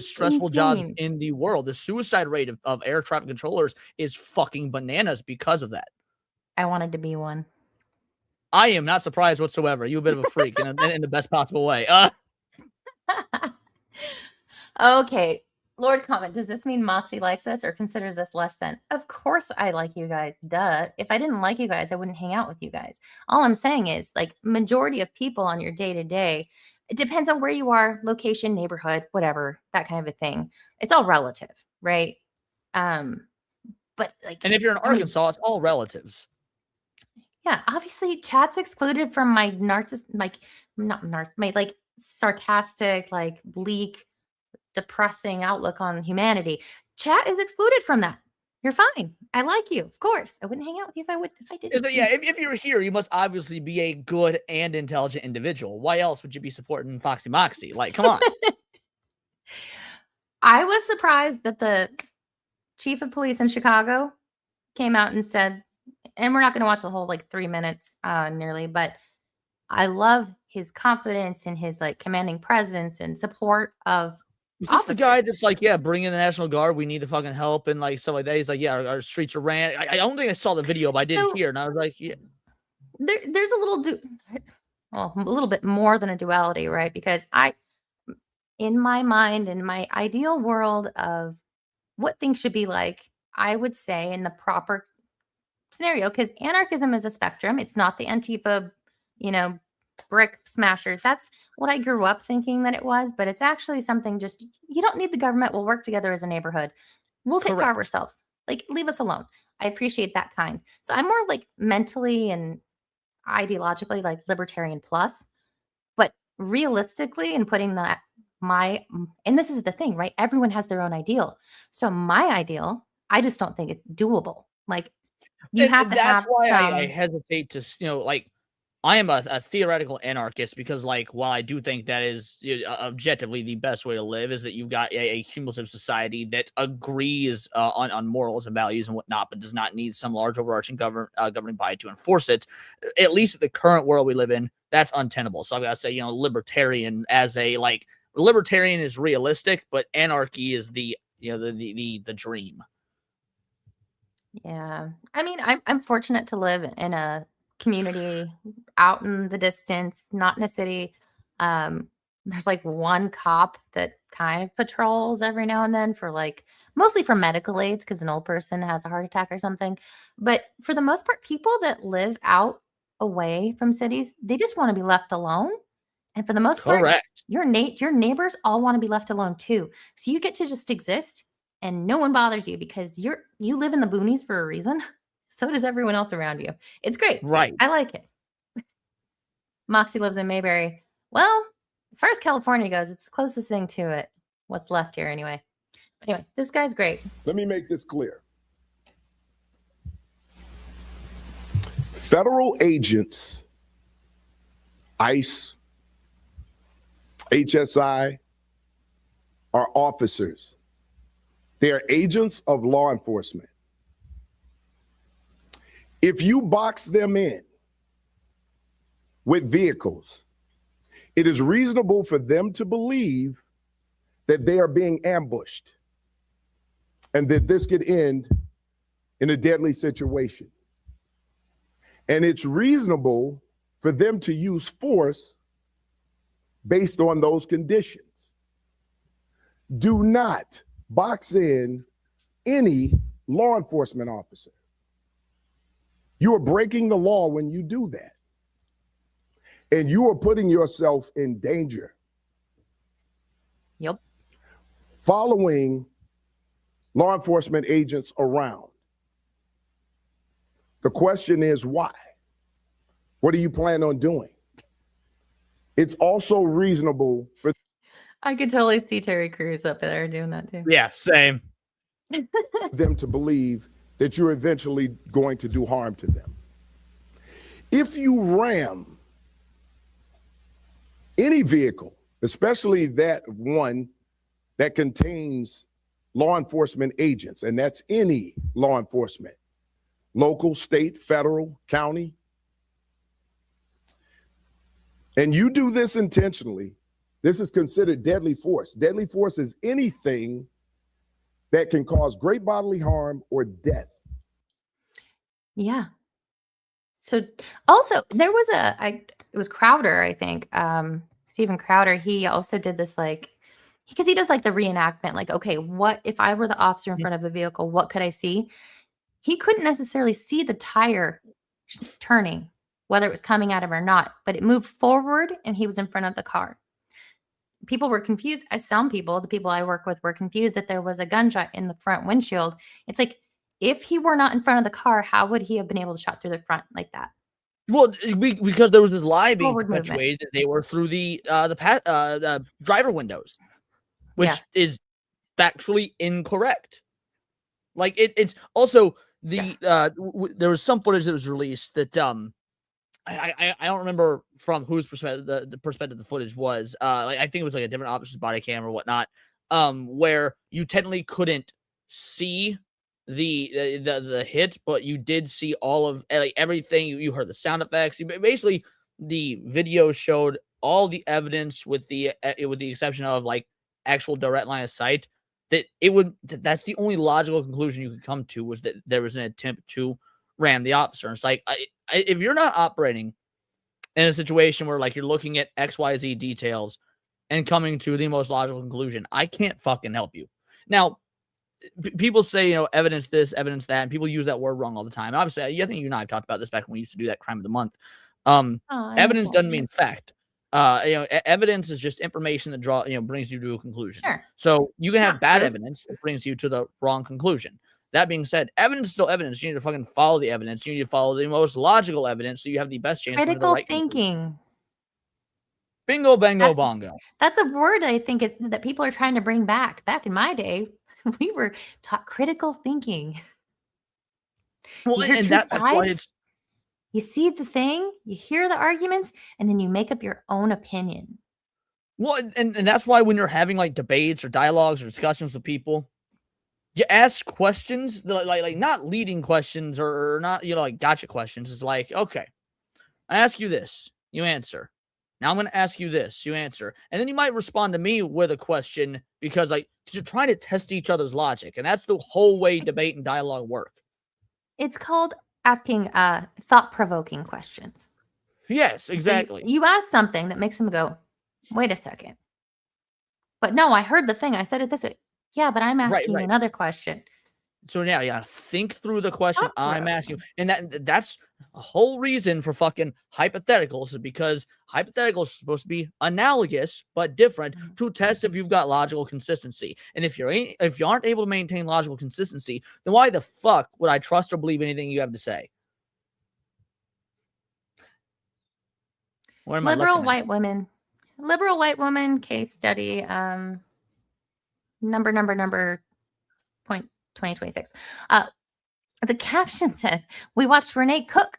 stressful jobs in the world. The suicide rate of air traffic controllers is fucking bananas because of that. I wanted to be one. I am not surprised whatsoever. You're a bit of a freak in the best possible way. Okay. Lord comment, does this mean Moxie likes us or considers us less than? Of course I like you guys. Duh. If I didn't like you guys, I wouldn't hang out with you guys. All I'm saying is, like, majority of people on your day-to-day, it depends on where you are, location, neighborhood, whatever, that kind of a thing. It's all relative, right? But like, and if you're in Arkansas, it's all relatives. Yeah, obviously chat's excluded from my my sarcastic, like bleak, depressing outlook on humanity. Chat is excluded from that. You're fine. I like you, of course. I wouldn't hang out with you if I didn't. Yeah, if you're here, you must obviously be a good and intelligent individual. Why else would you be supporting Foxy Moxie? Like, come on. I was surprised that the chief of police in Chicago came out and said, and we're not going to watch the whole like 3 minutes nearly, but I love his confidence and his like commanding presence and support of Is this the guy that's like, yeah, bring in the National Guard, we need the fucking help and like stuff like that? He's like, yeah, our streets are ran. I don't think I saw the video, but I did hear, and I was like, yeah. There's a little bit more than a duality, right? Because in my mind, in my ideal world of what things should be like, I would say in the proper scenario, because anarchism is a spectrum. It's not the Antifa, brick smashers. That's what I grew up thinking that it was, but it's actually something just, you don't need the government. We'll work together as a neighborhood. We'll take care of ourselves. Like, leave us alone. I appreciate that kind. So I'm more like mentally and ideologically like libertarian plus, but realistically and putting that and this is the thing, right? Everyone has their own ideal. So my ideal, I just don't think it's doable. Like, you have to have why some... I hesitate to, like, I am a theoretical anarchist because, like, while I do think that is objectively the best way to live, is that you've got a cumulative society that agrees on morals and values and whatnot, but does not need some large overarching governing body to enforce it. At least in the current world we live in, that's untenable. So I've got to say, libertarian as a, like, libertarian is realistic, but anarchy is the dream. Yeah. I mean, I'm fortunate to live in a community out in the distance, not in a city. There's like one cop that kind of patrols every now and then for like, mostly for medical aids because an old person has a heart attack or something. But for the most part, people that live out away from cities, they just want to be left alone. And for the most part, your neighbors all want to be left alone too. So you get to just exist and no one bothers you because you live in the boonies for a reason. So does everyone else around you. It's great. Right. I like it. Moxie lives in Mayberry. Well, as far as California goes, it's the closest thing to it. What's left here anyway. But anyway, this guy's great. Let me make this clear. Federal agents, ICE, HSI, are officers. They are agents of law enforcement. If you box them in with vehicles, it is reasonable for them to believe that they are being ambushed and that this could end in a deadly situation. And it's reasonable for them to use force based on those conditions. Do not box in any law enforcement officer. You are breaking the law when you do that. And you are putting yourself in danger. Yep. Following law enforcement agents around. The question is why? What do you plan on doing? It's also reasonable for I could totally see Terry Crews up there doing that too. Yeah, same. them to believe that you're eventually going to do harm to them. If you ram any vehicle, especially that one that contains law enforcement agents, and that's any law enforcement, local, state, federal, county, and you do this intentionally, this is considered deadly force. Deadly force is anything that can cause great bodily harm or death. Yeah. So also there was it was Crowder, I think. Steven Crowder, he also did this because he does the reenactment, okay, what if I were the officer in front of a vehicle, what could I see? He couldn't necessarily see the tire turning, whether it was coming at him or not, but it moved forward and he was in front of the car. People were confused. Some people, the people I work with, were confused that there was a gunshot in the front windshield. It's if he were not in front of the car, how would he have been able to shot through the front like that? Well, because there was this lie being Forward movement. perpetuated that they were through the driver windows, which is factually incorrect. It's also there was some footage that was released that I don't remember from whose perspective the perspective the footage was. I think it was a different officer's body cam or whatnot, where you technically couldn't see the hit, but you did see all of everything. You heard the sound effects. Basically, the video showed all the evidence with the exception of actual direct line of sight. That's the only logical conclusion you could come to, was that there was an attempt to ram the officer. And it's if you're not operating in a situation where you're looking at XYZ details and coming to the most logical conclusion, I can't fucking help you. Now, people say, evidence this, evidence that, and people use that word wrong all the time. Obviously, I think you and I have talked about this back when we used to do that crime of the month. Evidence doesn't mean fact. Evidence is just information that brings you to a conclusion. Sure. So you can have bad evidence that brings you to the wrong conclusion. That being said, evidence is still evidence. You need to fucking follow the evidence. You need to follow the most logical evidence so you have the best chance. Critical thinking. Bingo, bango, bongo. That's a word I think that people are trying to bring back. Back in my day, we were taught critical thinking. Well, and that's why it's. You see the thing, you hear the arguments, and then you make up your own opinion. Well, and that's why when you're having debates or dialogues or discussions with people, you ask questions like not leading questions or not gotcha questions. It's okay, I ask you this, you answer. Now I'm going to ask you this, you answer, and then you might respond to me with a question because you're trying to test each other's logic, and that's the whole way debate and dialogue work. It's called asking thought-provoking questions. Yes, exactly. So you ask something that makes them go, wait a second. But no, I heard the thing. I said it this way. Yeah, but I'm asking you another question. So now you gotta think through the question I'm asking you. And that's a whole reason for fucking hypotheticals, is because hypotheticals are supposed to be analogous but different to test if you've got logical consistency. And if you aren't able to maintain logical consistency, then why the fuck would I trust or believe anything you have to say? Liberal white women case study, number point 2026. The caption says, we watched Renee Cook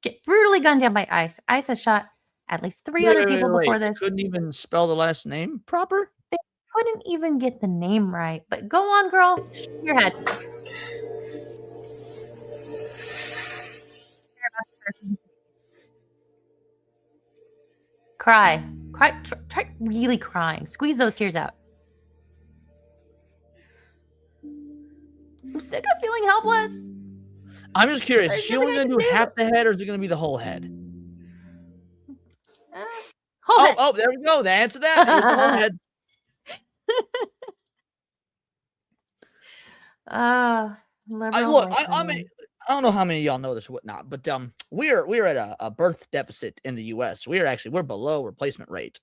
get brutally gunned down by ICE. ICE has shot at least three other people before this. Couldn't even spell the last name proper? They couldn't even get the name right. But go on, girl. Shake your head. Cry. Try really crying. Squeeze those tears out. I'm sick of feeling feeling helpless? I'm just curious. Is There's she only nothing I going to can do half the head, or is it going to be the whole head? Whole head. Oh, there we go. The answer to that is the whole head. I don't know how many of y'all know this or whatnot, but we're at a birth deficit in the U.S. We're below replacement rate,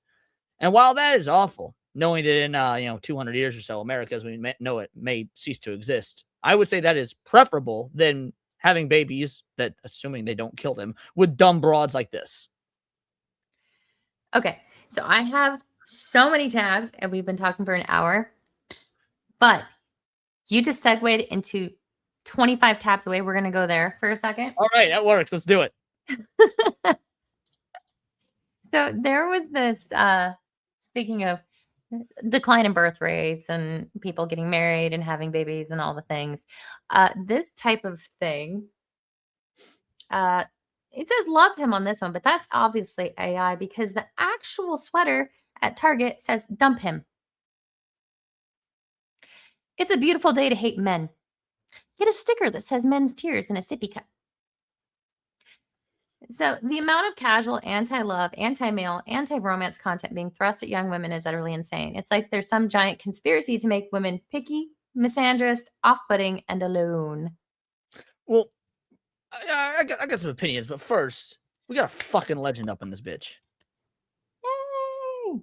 and while that is awful, knowing that in 200 years or so, America as we know it may cease to exist, I would say that is preferable than having babies that, assuming they don't kill them, with dumb broads like this. Okay, so I have so many tabs, and we've been talking for an hour, but you just segued into 25 tabs away. We're going to go there for a second. All right, that works. Let's do it. So there was this, speaking of decline in birth rates and people getting married and having babies and all the things, this type of thing, it says love him on this one, but that's obviously AI because the actual sweater at Target says dump him. It's a beautiful day to hate men. Get a sticker that says men's tears in a sippy cup. So the amount of casual, anti-love, anti-male, anti-romance content being thrust at young women is utterly insane. It's like there's some giant conspiracy to make women picky, misandrist, off-putting, and alone. Well, I got some opinions, but first, we got a fucking legend up in this bitch. Yay!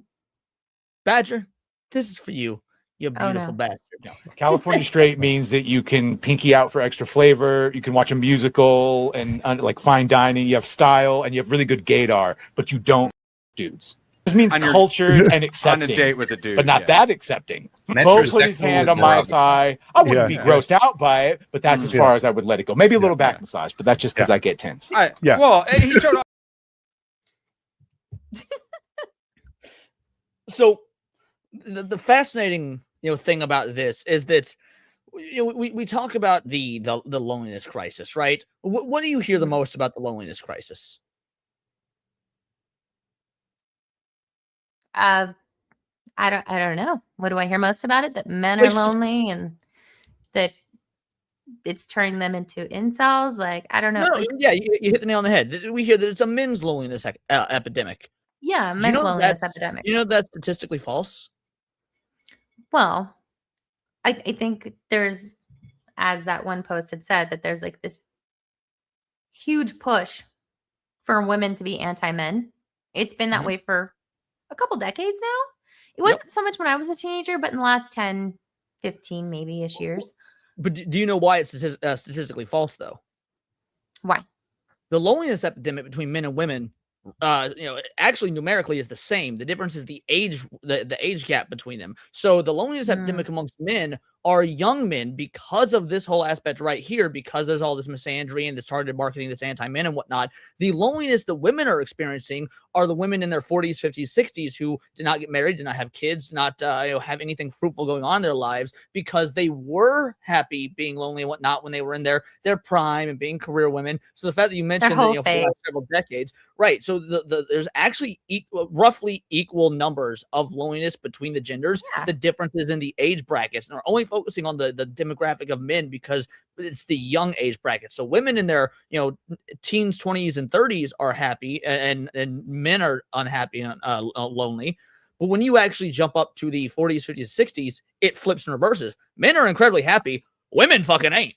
Badger, this is for you. You beautiful bastard. No. California straight means that you can pinky out for extra flavor. You can watch a musical and like fine dining. You have style and you have really good gaydar, but you don't dudes. This means culture and accepting. On a date with a dude, but not that accepting. Bo put his hand on my thigh. I wouldn't be grossed out by it, but that's as far as I would let it go. Maybe a little back massage, but that's just because I get tense. Well, he showed up. So the fascinating thing about this is that we talk about the loneliness crisis, right? What do you hear the most about the loneliness crisis? I don't know. What do I hear most about it? That men are lonely and that it's turning them into incels. Like, I don't know. No, yeah, you hit the nail on the head. We hear that it's a men's loneliness epidemic. Yeah, men's loneliness epidemic. You know that's statistically false? Well, I think there's, as that one post had said, that there's like this huge push for women to be anti-men. It's been that way for a couple decades now. It wasn't so much when I was a teenager, but in the last 10, 15 maybe-ish years. But do you know why it's statistically false, though? Why? The loneliness epidemic between men and women, actually numerically is the same. The difference is the age gap between them. So the loneliness epidemic amongst men are young men because of this whole aspect right here, because there's all this misandry and this targeted marketing that's anti-men and whatnot. The loneliness that women are experiencing are the women in their 40s, 50s, 60s who did not get married, did not have kids, did not have anything fruitful going on in their lives because they were happy being lonely and whatnot when they were in their prime and being career women. So the fact that you mentioned that for the last several decades, right? So there's actually roughly equal numbers of loneliness between the genders. Yeah. The difference is in the age brackets, and we're only focusing on the demographic of men because it's the young age bracket. So women in their teens, 20s, and 30s are happy, and men are unhappy and lonely. But when you actually jump up to the 40s, 50s, 60s, it flips and reverses. Men are incredibly happy. Women fucking ain't.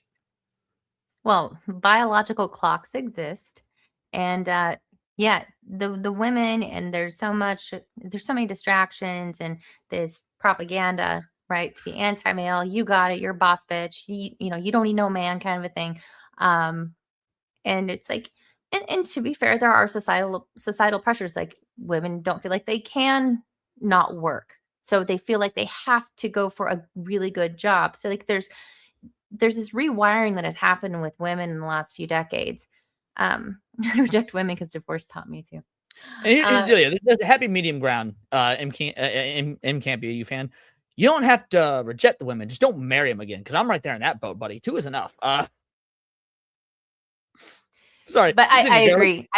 Well, biological clocks exist, and the women, and there's so many distractions and this propaganda, right, to be anti-male. You got it, you're a boss bitch. You don't need no man, kind of a thing. And it's like, and to be fair, there are societal pressures. Like, women don't feel like they can not work, so they feel like they have to go for a really good job. So like there's this rewiring that has happened with women in the last few decades. I reject women because divorce taught me to. And here's the happy medium ground. M can't be a U fan. You don't have to reject the women. Just don't marry them again, because I'm right there in that boat, buddy. 2 is enough. Sorry. But I agree.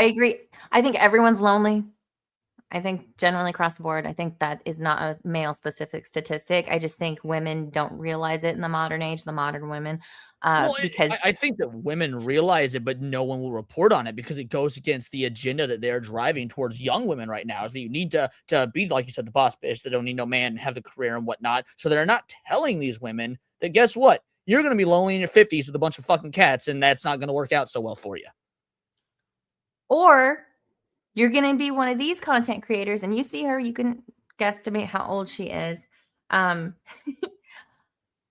I think everyone's lonely. I think generally across the board, I think that is not a male specific statistic. I just think women don't realize it in the modern age, the modern women, because I think that women realize it, but no one will report on it because it goes against the agenda that they're driving towards young women right now. Is that you need to be, like you said, the boss bitch. They don't need no man and have the career and whatnot. So they're not telling these women that, guess what? You're going to be lonely in your 50s with a bunch of fucking cats, and that's not going to work out so well for you. or you're going to be one of these content creators and you see her, you can guesstimate how old she is.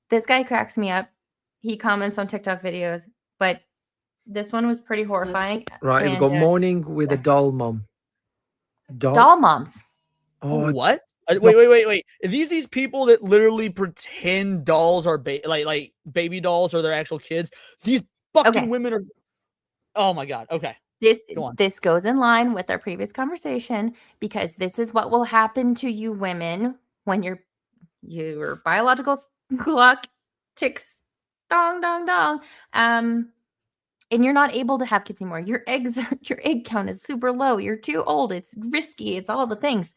This guy cracks me up. He comments on TikTok videos, but this one was pretty horrifying. Right, we've got morning with a doll mom. Doll moms. Oh, What? Wait. Are these people that literally pretend dolls are like baby dolls or their actual kids? These fucking women are. Oh my god. Okay. This goes in line with our previous conversation because this is what will happen to you women when your biological clock ticks dong dong dong, and you're not able to have kids anymore. Your egg count is super low. You're too old. It's risky. It's all the things.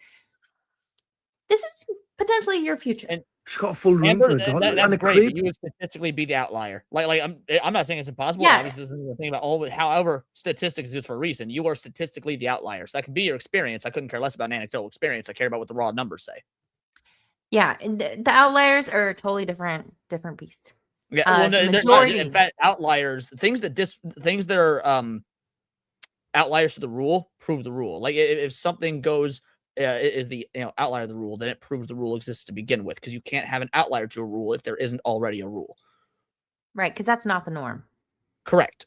This is potentially your future. And she's got a full room Amber, for a doll. that's and a great. crib. But you would statistically be the outlier. Like I'm not saying it's impossible. Yeah. Obviously, this isn't the thing about all. However, statistics exist for a reason. You are statistically the outlier. So that could be your experience. I couldn't care less about an anecdotal experience. I care about what the raw numbers say. Yeah, and the outliers are a totally different beast. Yeah, well, no, The they're not. majority. In fact, outliers, things that are outliers to the rule prove the rule. Like if something goes is the outlier of the rule, then it proves the rule exists to begin with, because you can't have an outlier to a rule if there isn't already a rule. Right, because that's not the norm Correct.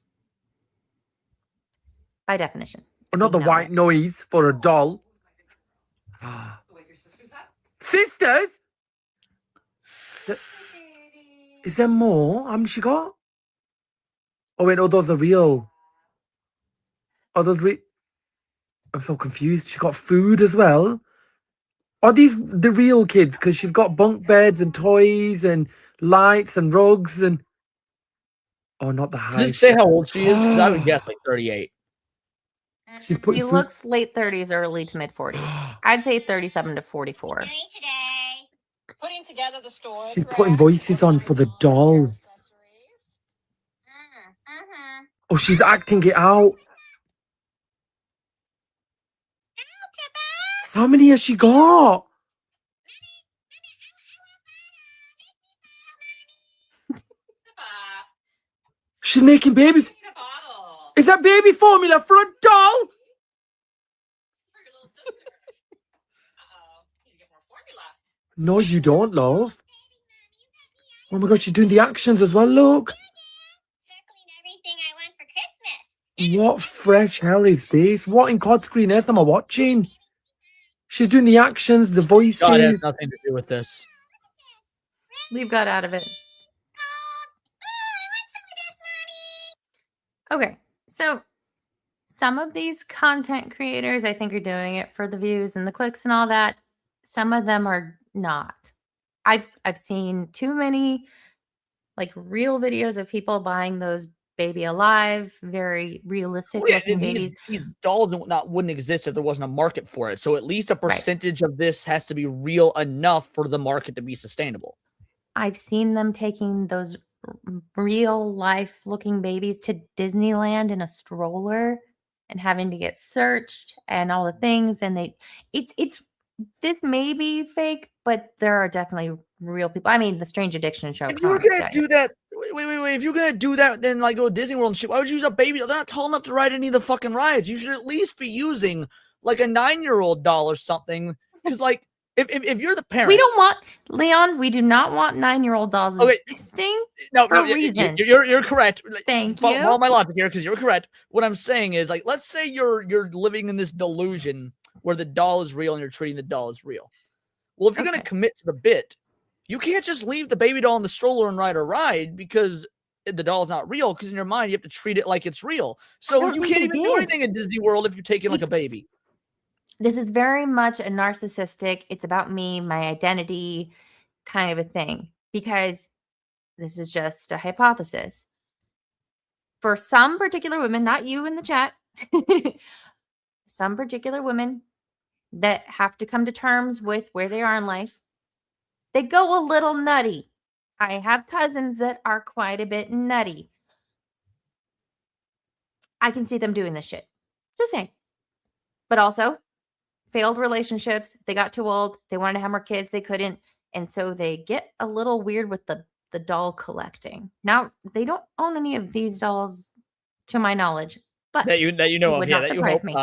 by definition. Another white noise for a doll. Sisters? Is there more? How many she got? Oh wait, no, those are real. Are those real? I'm so confused. She got food as well. Are these the real kids? Because she's got bunk beds and toys and lights and rugs and. Oh, not the height. Does it say how old she is? Because I would guess like 38. She's putting He food. looks late 30s, early to mid 40s. I'd say 37 to 44. Putting together the store. She's putting voices on for the doll. Oh, she's acting it out. How many has she got? She's making babies. Is that baby formula for a doll? No, you don't, love. Oh my god, she's doing the actions as well, look. What fresh hell is this? What in God's green earth am I watching? She's doing the actions, the voices. God has nothing to do with this. Leave God out of it. Okay, so some of these content creators, I think, are doing it for the views and the clicks and all that. Some of them are not. I've seen too many like real videos of people buying those baby alive, very realistic looking babies. These dolls wouldn't exist if there wasn't a market for it. So at least a percentage of this has to be real enough for the market to be sustainable. I've seen them taking those real life looking babies to Disneyland in a stroller and having to get searched and all the things. And it's this may be fake, but there are definitely real people. I mean, the Strange Addiction show. If you were gonna do that, wait. If you're gonna do that, then like go to Disney World and shit. Why would you use a baby doll? They're not tall enough to ride any of the fucking rides. You should at least be using like a 9-year-old doll or something. Because like, if you're the parent, we don't want Leon. We do not want 9-year-old dolls existing. No, for a reason. You're correct. Thank you. Follow my logic here, because you're correct. What I'm saying is, like, let's say you're living in this delusion where the doll is real and you're treating the doll as real. Well, if you're gonna commit to the bit, you can't just leave the baby doll in the stroller and ride a ride because the doll is not real. Because in your mind, you have to treat it like it's real. So you can't even do anything in Disney World if you're taking like a baby. This is very much a narcissistic, it's about me, my identity kind of a thing, because this is just a hypothesis. For some particular women, not you in the chat, some particular women, that have to come to terms with where they are in life, they go a little nutty. I have cousins that are quite a bit nutty. I can see them doing this shit. Just saying. But also, failed relationships. They got too old. They wanted to have more kids. They couldn't. And so they get a little weird with the doll collecting. Now, they don't own any of these dolls, to my knowledge. But that you know it of, would yeah, not that you surprise hope. me.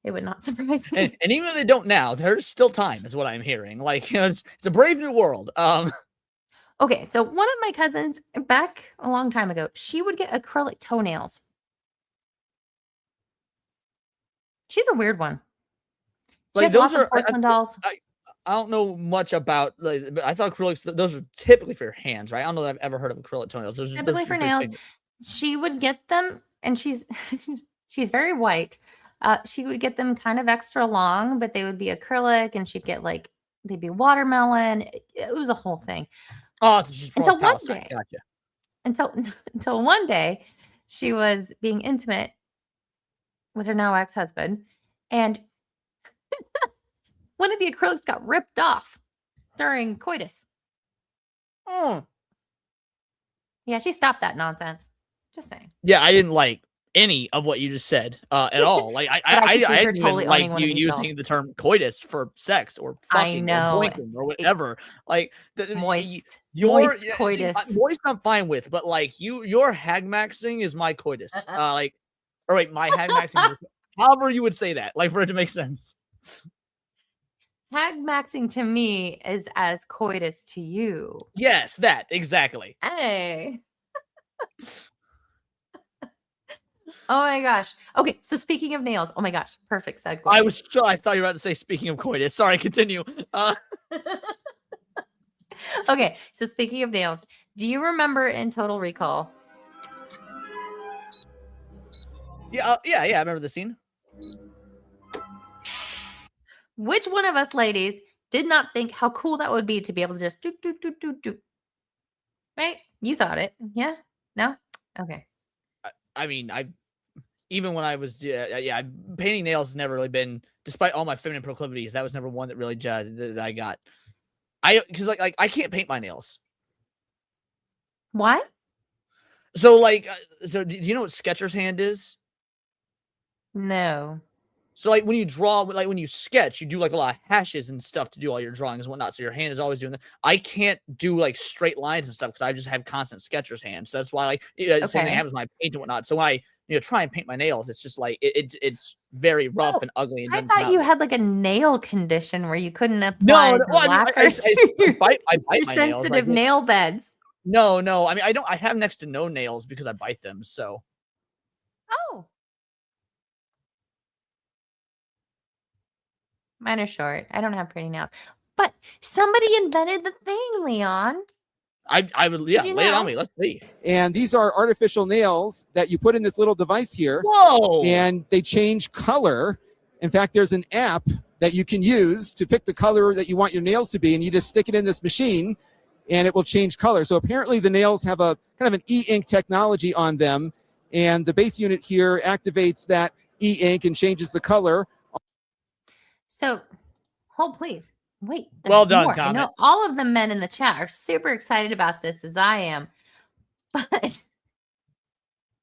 It would not surprise me. And even though they don't now, there's still time, is what I'm hearing. Like, it's a brave new world. Okay, so one of my cousins back a long time ago, she would get acrylic toenails. She's a weird one. She has lots of porcelain dolls. I don't know much about, like, but I thought acrylics, those are typically for your hands, right? I don't know that I've ever heard of acrylic toenails. Those are Typically for nails. She would get them, and she's she's very white. She would get them kind of extra long, but they would be acrylic, and she'd get like they'd be watermelon. It was a whole thing. Oh, so she's until one Palestine. day. Gotcha. Until one day, she was being intimate with her now ex-husband, and one of the acrylics got ripped off during coitus. Oh. Yeah, she stopped that nonsense. Just saying. Yeah, I didn't like any of what you just said at all. Like I didn't even like you using the term coitus for sex or fucking or boinking or whatever. Like moist coitus. See, moist I'm fine with, but like your hag maxing is my coitus. My hag maxing. However you would say that, like for it to make sense. Hag maxing to me is as coitus to you. Yes, that exactly. Hey. Oh my gosh. Okay, so speaking of nails, oh my gosh, perfect segue. I thought you were about to say speaking of coitus. Sorry, continue. Okay, so speaking of nails, do you remember in Total Recall? Yeah, I remember the scene. Which one of us ladies did not think how cool that would be to be able to just do? Right? You thought it. Yeah? No? Okay. I mean, even when I was painting nails has never really been, despite all my feminine proclivities, that was never one that really that I got. Because like I can't paint my nails. Why? So do you know what Sketcher's hand is? No. So like when you draw, like when you sketch, you do like a lot of hashes and stuff to do all your drawings and whatnot. So your hand is always doing that. I can't do like straight lines and stuff because I just have constant Sketcher's hand. So that's why like same thing happens when I paint and whatnot. So when I try and paint my nails, it's just like it's very rough and ugly. And I thought you had like a nail condition where you couldn't apply I bite my nails. Sensitive nail beds. No. I mean, I have next to no nails because I bite them. So. Oh. Mine are short. I don't have pretty nails. But somebody invented the thing, Leon. I would, lay it on me. Let's see. And these are artificial nails that you put in this little device here. Whoa! And they change color. In fact, there's an app that you can use to pick the color that you want your nails to be, and you just stick it in this machine, and it will change color. So apparently the nails have a kind of an e-ink technology on them, and the base unit here activates that e-ink and changes the color. So, hold please. Wait. Well done, more. Comet. I know all of the men in the chat are super excited about this as I am. But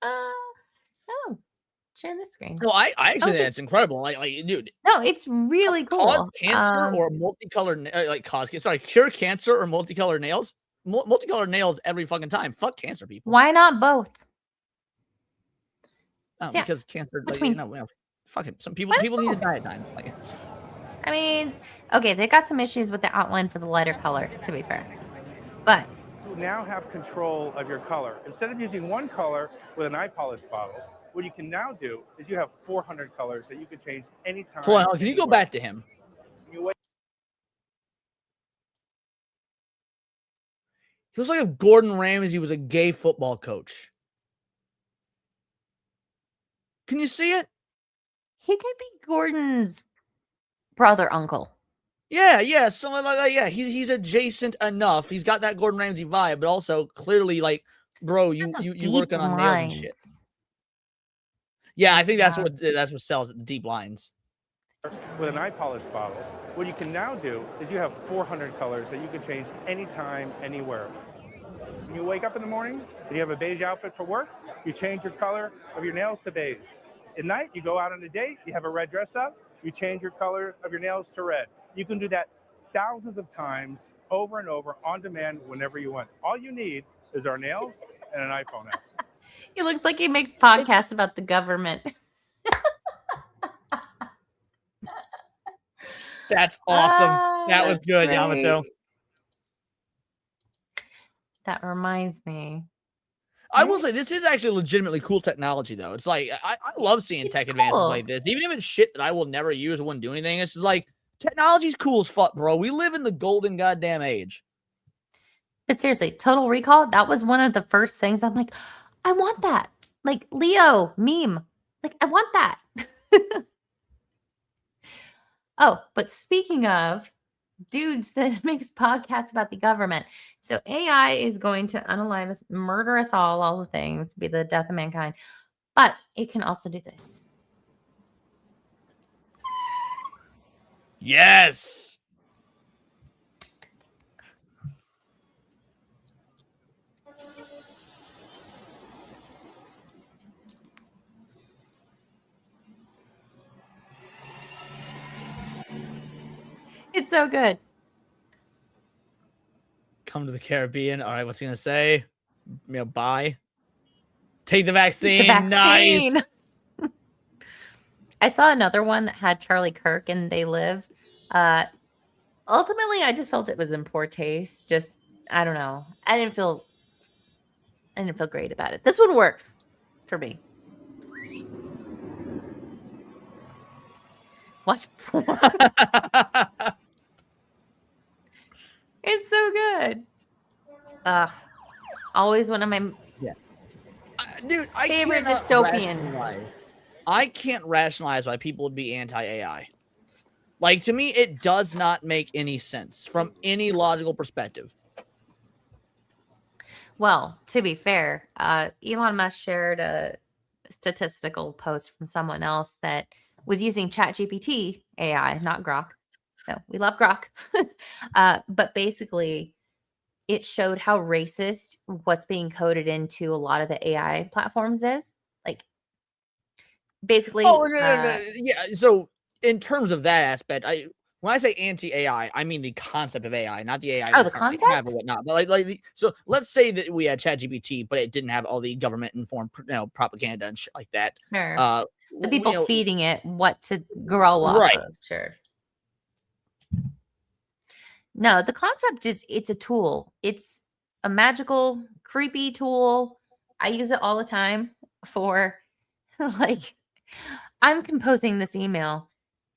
no. Share the screen. No, I actually think it's incredible. Like, dude. No, it's really cool. Cause cancer or multicolored, cure cancer or multicolored nails. Multicolored nails every fucking time. Fuck cancer, people. Why not both? Oh, Yeah, because cancer. Fuck it. Some people need to die at times. Like, I mean, okay, they got some issues with the outline for the lighter color, to be fair. But you now have control of your color. Instead of using one color with an eye polish bottle, what you can now do is you have 400 colors that you can change anytime. hold on, can you go back to him? He looks like if Gordon Ramsay was a gay football coach. Can you see it? he could be Gordon's brother, uncle. Yeah, someone like that. Yeah, he's adjacent enough. He's got that Gordon Ramsay vibe, but also clearly like, bro, you working on nails and shit. Yeah, I think that's what sells it, the deep lines. with an eye polish bottle, what you can now do is you have 400 colors that you can change anytime, anywhere. When you wake up in the morning and you have a beige outfit for work, you change your color of your nails to beige. At night, you go out on a date, you have a red dress up, you change your color of your nails to red. You can do that thousands of times over and over on demand whenever you want. All you need is our nails and an iPhone app. He looks like he makes podcasts about the government. That's awesome. That was That's good, great. Yamato. That reminds me. I will say this is actually legitimately cool technology, though. It's like I love seeing tech advances cool. like this, even if it's shit that I will never use or wouldn't do anything. It's just like technology's cool as fuck, bro. We live in the golden goddamn age. But seriously, Total Recall, that was one of the first things I'm like, I want that. Like Leo meme. Like, I want that. Oh, but speaking of dudes that makes podcasts about the government. So AI is going to unalive us, murder us all the things, be the death of mankind. But it can also do this. Yes. It's so good. Come to the Caribbean. All right, what's he gonna say? Bye. Take the vaccine. Nice. I saw another one that had Charlie Kirk and They Live. Ultimately, I just felt it was in poor taste. Just, I don't know. I didn't feel great about it. This one works for me. Watch porn. It's so good. Always one of my dude, favorite cannot dystopian. I can't rationalize why people would be anti-AI. Like, to me, it does not make any sense from any logical perspective. Well, to be fair, Elon Musk shared a statistical post from someone else that was using ChatGPT AI, not Grok. So we love Grok. But basically, it showed how racist what's being coded into a lot of the AI platforms is. Like, basically. Oh, no. Yeah, so in terms of that aspect, when I say anti-AI, I mean the concept of AI, not the AI. Oh, the concept? Have or whatnot. But so let's say that we had ChatGPT, but it didn't have all the government-informed, propaganda and shit like that. Sure. The people feeding it what to grow off of. Sure. No, the concept is it's a tool. It's a magical, creepy tool. I use it all the time for like, I'm composing this email.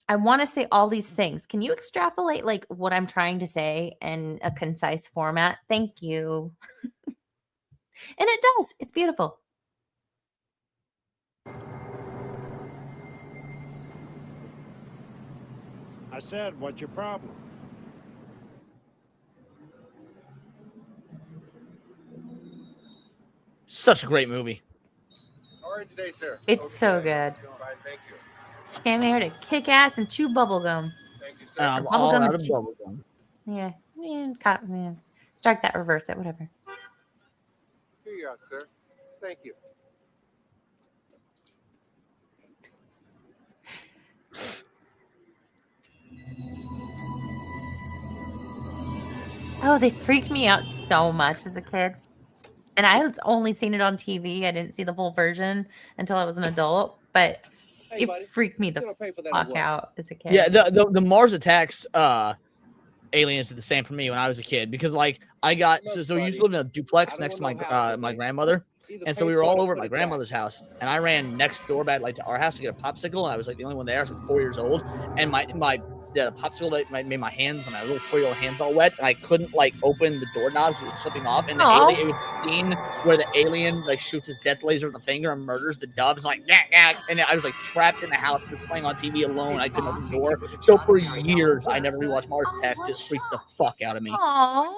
I want to say all these things. Can you extrapolate like what I'm trying to say in a concise format? Thank you. And it does. It's beautiful. I said, what's your problem? Such a great movie. How are you today, sir? It's so good. Fine, thank you. Came here to kick ass and chew bubblegum. Thank you, sir. I'm all out of bubblegum. Yeah. Man. Strike that, reverse it, whatever. Here you are, sir. Thank you. Oh, they freaked me out so much as a kid. And I had only seen it on TV. I didn't see the full version until I was an adult. But it freaked me the fuck out as a kid. Yeah, the Mars Attacks aliens did the same for me when I was a kid, because like I got so we used to live in a duplex next to my grandmother, and so we were all over at my grandmother's house, and I ran next door back to our house to get a popsicle, and I was like the only one there. I was like 4 years old, and the popsicle made my hands, my little 4-year-old hands all wet, and I couldn't like open the doorknobs. It was slipping off, and the alien, it was the scene where the alien like shoots his death laser with the finger and murders the doves, like and I was like trapped in the house, just playing on TV alone. I couldn't open the door. So for years, I never rewatched Mars Attacks. Just freaked the fuck out of me. Aww.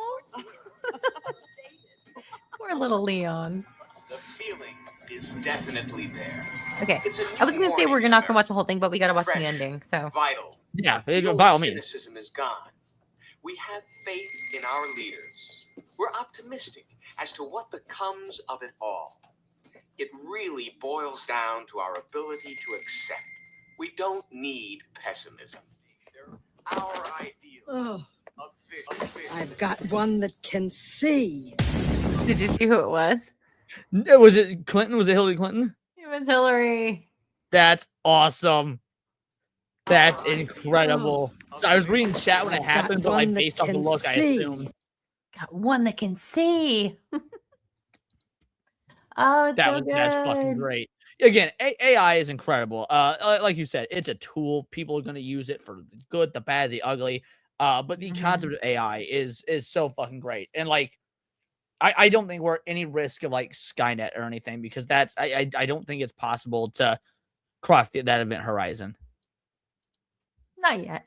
Poor little Leon. The feeling is definitely there. Okay. It's a I was new going to say we're morning not going to watch the whole thing, but we got to watch the fresh, ending. So vital. Yeah, The old by all means. cynicism is gone. We have faith in our leaders. We're optimistic as to what becomes of it all. It really boils down to our ability to accept. We don't need pessimism. They're our ideals. I've got one that can see. did you see who it was? Was it Clinton? Was it Hillary Clinton? It was Hillary. That's awesome. That's incredible. So I was reading chat when it happened, but like based off the look, I assumed. Got one that can see. Oh, it's so good. That's fucking great. Again, AI is incredible. Like you said, it's a tool. People are going to use it for the good, the bad, the ugly. But the concept of AI is so fucking great. And like, I don't think we're at any risk of like Skynet or anything, because that's I don't think it's possible to cross that event horizon. Not yet.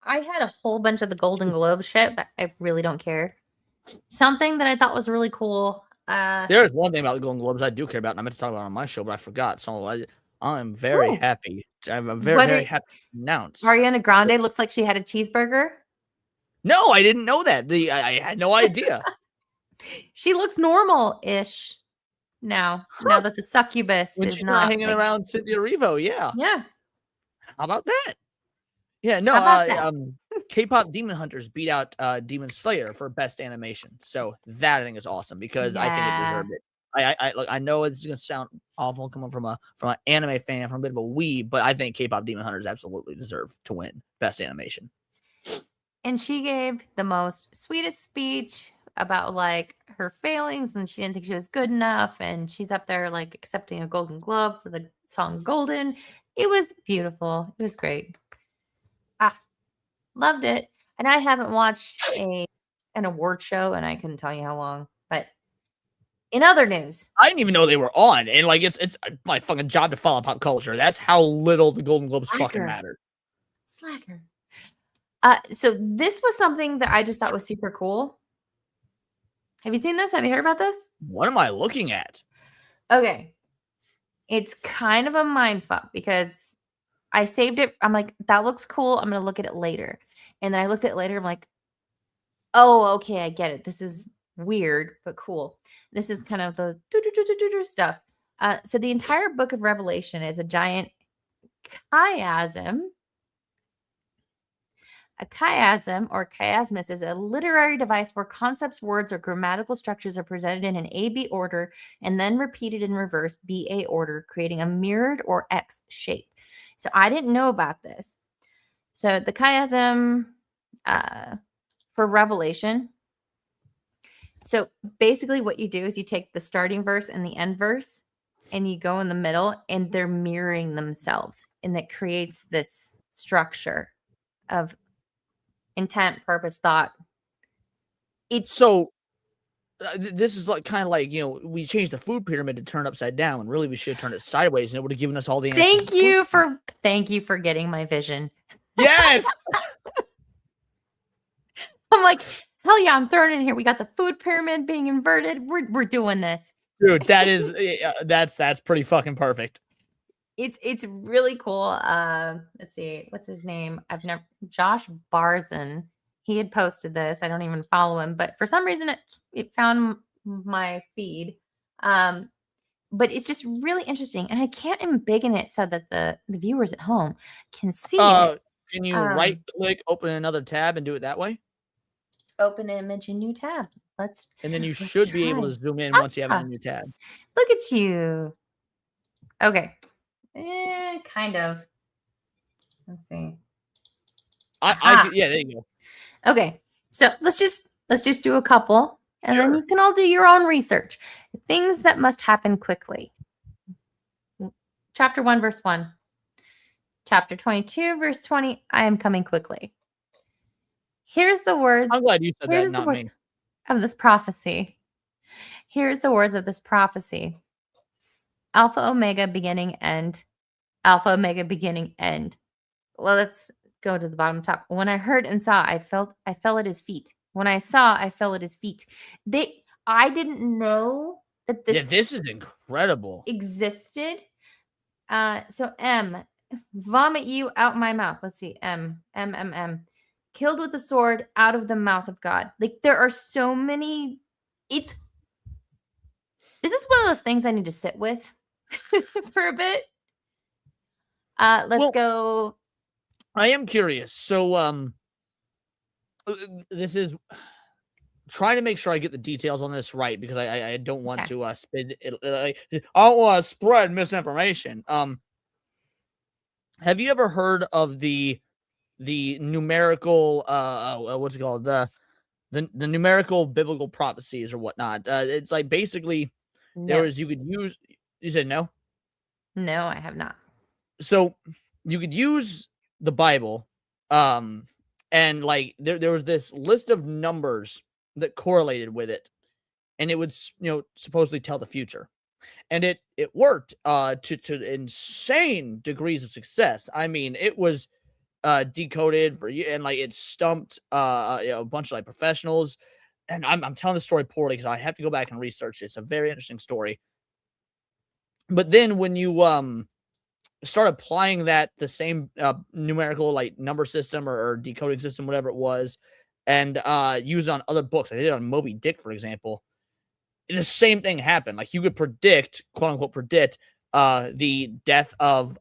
I had a whole bunch of the Golden Globe shit, but I really don't care. Something that I thought was really cool. There's one thing about the Golden Globes I do care about, and I meant to talk about it on my show, but I forgot. So I'm very happy. I'm very happy to announce. Ariana Grande looks like she had a cheeseburger. No, I didn't know that. I had no idea. She looks normal-ish now. Now that the succubus When is she's not hanging around Cynthia Erivo, yeah. Yeah. How about that? Yeah, no, How about K-pop Demon Hunters beat out Demon Slayer for best animation. So that I think is awesome, because I think it deserved it. Look, I know it's gonna sound awful coming from an anime fan, from a bit of a weeb, but I think K-pop Demon Hunters absolutely deserve to win best animation. And she gave the most sweetest speech about like her failings, and she didn't think she was good enough, and she's up there like accepting a Golden Globe for the song Golden. It was beautiful. It was great. Loved it. And I haven't watched an award show, and I couldn't tell you how long. But in other news, I didn't even know they were on, and like it's my fucking job to follow pop culture. That's how little the Golden Globes fucking matter. Slacker. So this was something that I just thought was super cool. Have you seen this? Have you heard about this? What am I looking at? Okay. It's kind of a mindfuck, because I saved it. I'm like, that looks cool. I'm going to look at it later. And then I looked at it later. I'm like, oh, okay, I get it. This is weird, but cool. This is kind of the stuff. So the entire book of Revelation is a giant chiasm. A chiasm or chiasmus is a literary device where concepts, words, or grammatical structures are presented in an A-B order and then repeated in reverse B-A order, creating a mirrored or X shape. So I didn't know about this. So the chiasm for Revelation. So basically what you do is you take the starting verse and the end verse, and you go in the middle, and they're mirroring themselves. And that creates this structure of intent, purpose, thought. It's so this is like kind of like, we changed the food pyramid to turn upside down, when really we should turn it sideways, and it would have given us all the answers. Thank you for getting my vision. Yes. I'm like, hell yeah, I'm throwing it in here. We got the food pyramid being inverted. We're doing this. Dude, that is that's pretty fucking perfect. It's really cool. Let's see, what's his name? Josh Barzin. He had posted this. I don't even follow him, but for some reason it found my feed. But it's just really interesting, and I can't embiggen it so that the viewers at home can see it. Can you right click, open another tab, and do it that way? Open image, a new tab. And then you should be able to zoom in once you have a new tab. Look at you. Okay. Kind of. Let's see. Yeah, there you go. Okay. So let's just do a couple, and then you can all do your own research. Things that must happen quickly. Chapter 1, verse 1. Chapter 22, verse 20. I am coming quickly. Here's the words. I'm glad you said that, not me. Of this prophecy. Here's the words of this prophecy. Alpha, Omega, beginning, end. Alpha, Omega, beginning, end. Well, let's go to the bottom top. When I heard and saw, I fell at his feet. When I saw, I fell at his feet. I didn't know that Yeah, this this is incredible. existed. So M, vomit you out my mouth. Let's see. M. Killed with the sword out of the mouth of God. Like there are so many. This is one of those things I need to sit with for a bit. Let's go. I am curious. So, this is trying to make sure I get the details on this right because I don't want to spin it. I don't want to spread misinformation. Have you ever heard of the numerical what's it called, the numerical biblical prophecies or whatnot? It's like basically No. you could use. You said no? No, I have not. So you could use the Bible, and like there was this list of numbers that correlated with it, and it would supposedly tell the future, and it worked to insane degrees of success. I mean, it was decoded for you, and like it stumped a bunch of like professionals. And I'm telling the story poorly because I have to go back and research it. It's a very interesting story. But then when you start applying the same numerical like number system or decoding system, whatever it was, and use it on other books, like they did on Moby Dick, for example, the same thing happened. Like you could predict, quote unquote, the death of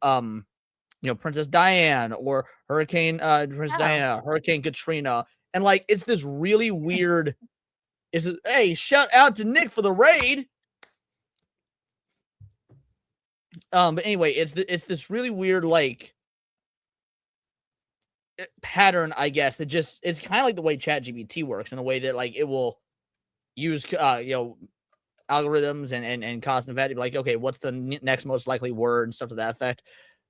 Princess Diane or Princess Diana, Hurricane Katrina, and like it's this really weird. Hey, shout out to Nick for the raid. But anyway, it's this really weird like pattern, I guess, that just it's kind of like the way ChatGPT works in a way that like it will use algorithms and cause and effect, like, okay, what's the next most likely word and stuff to that effect.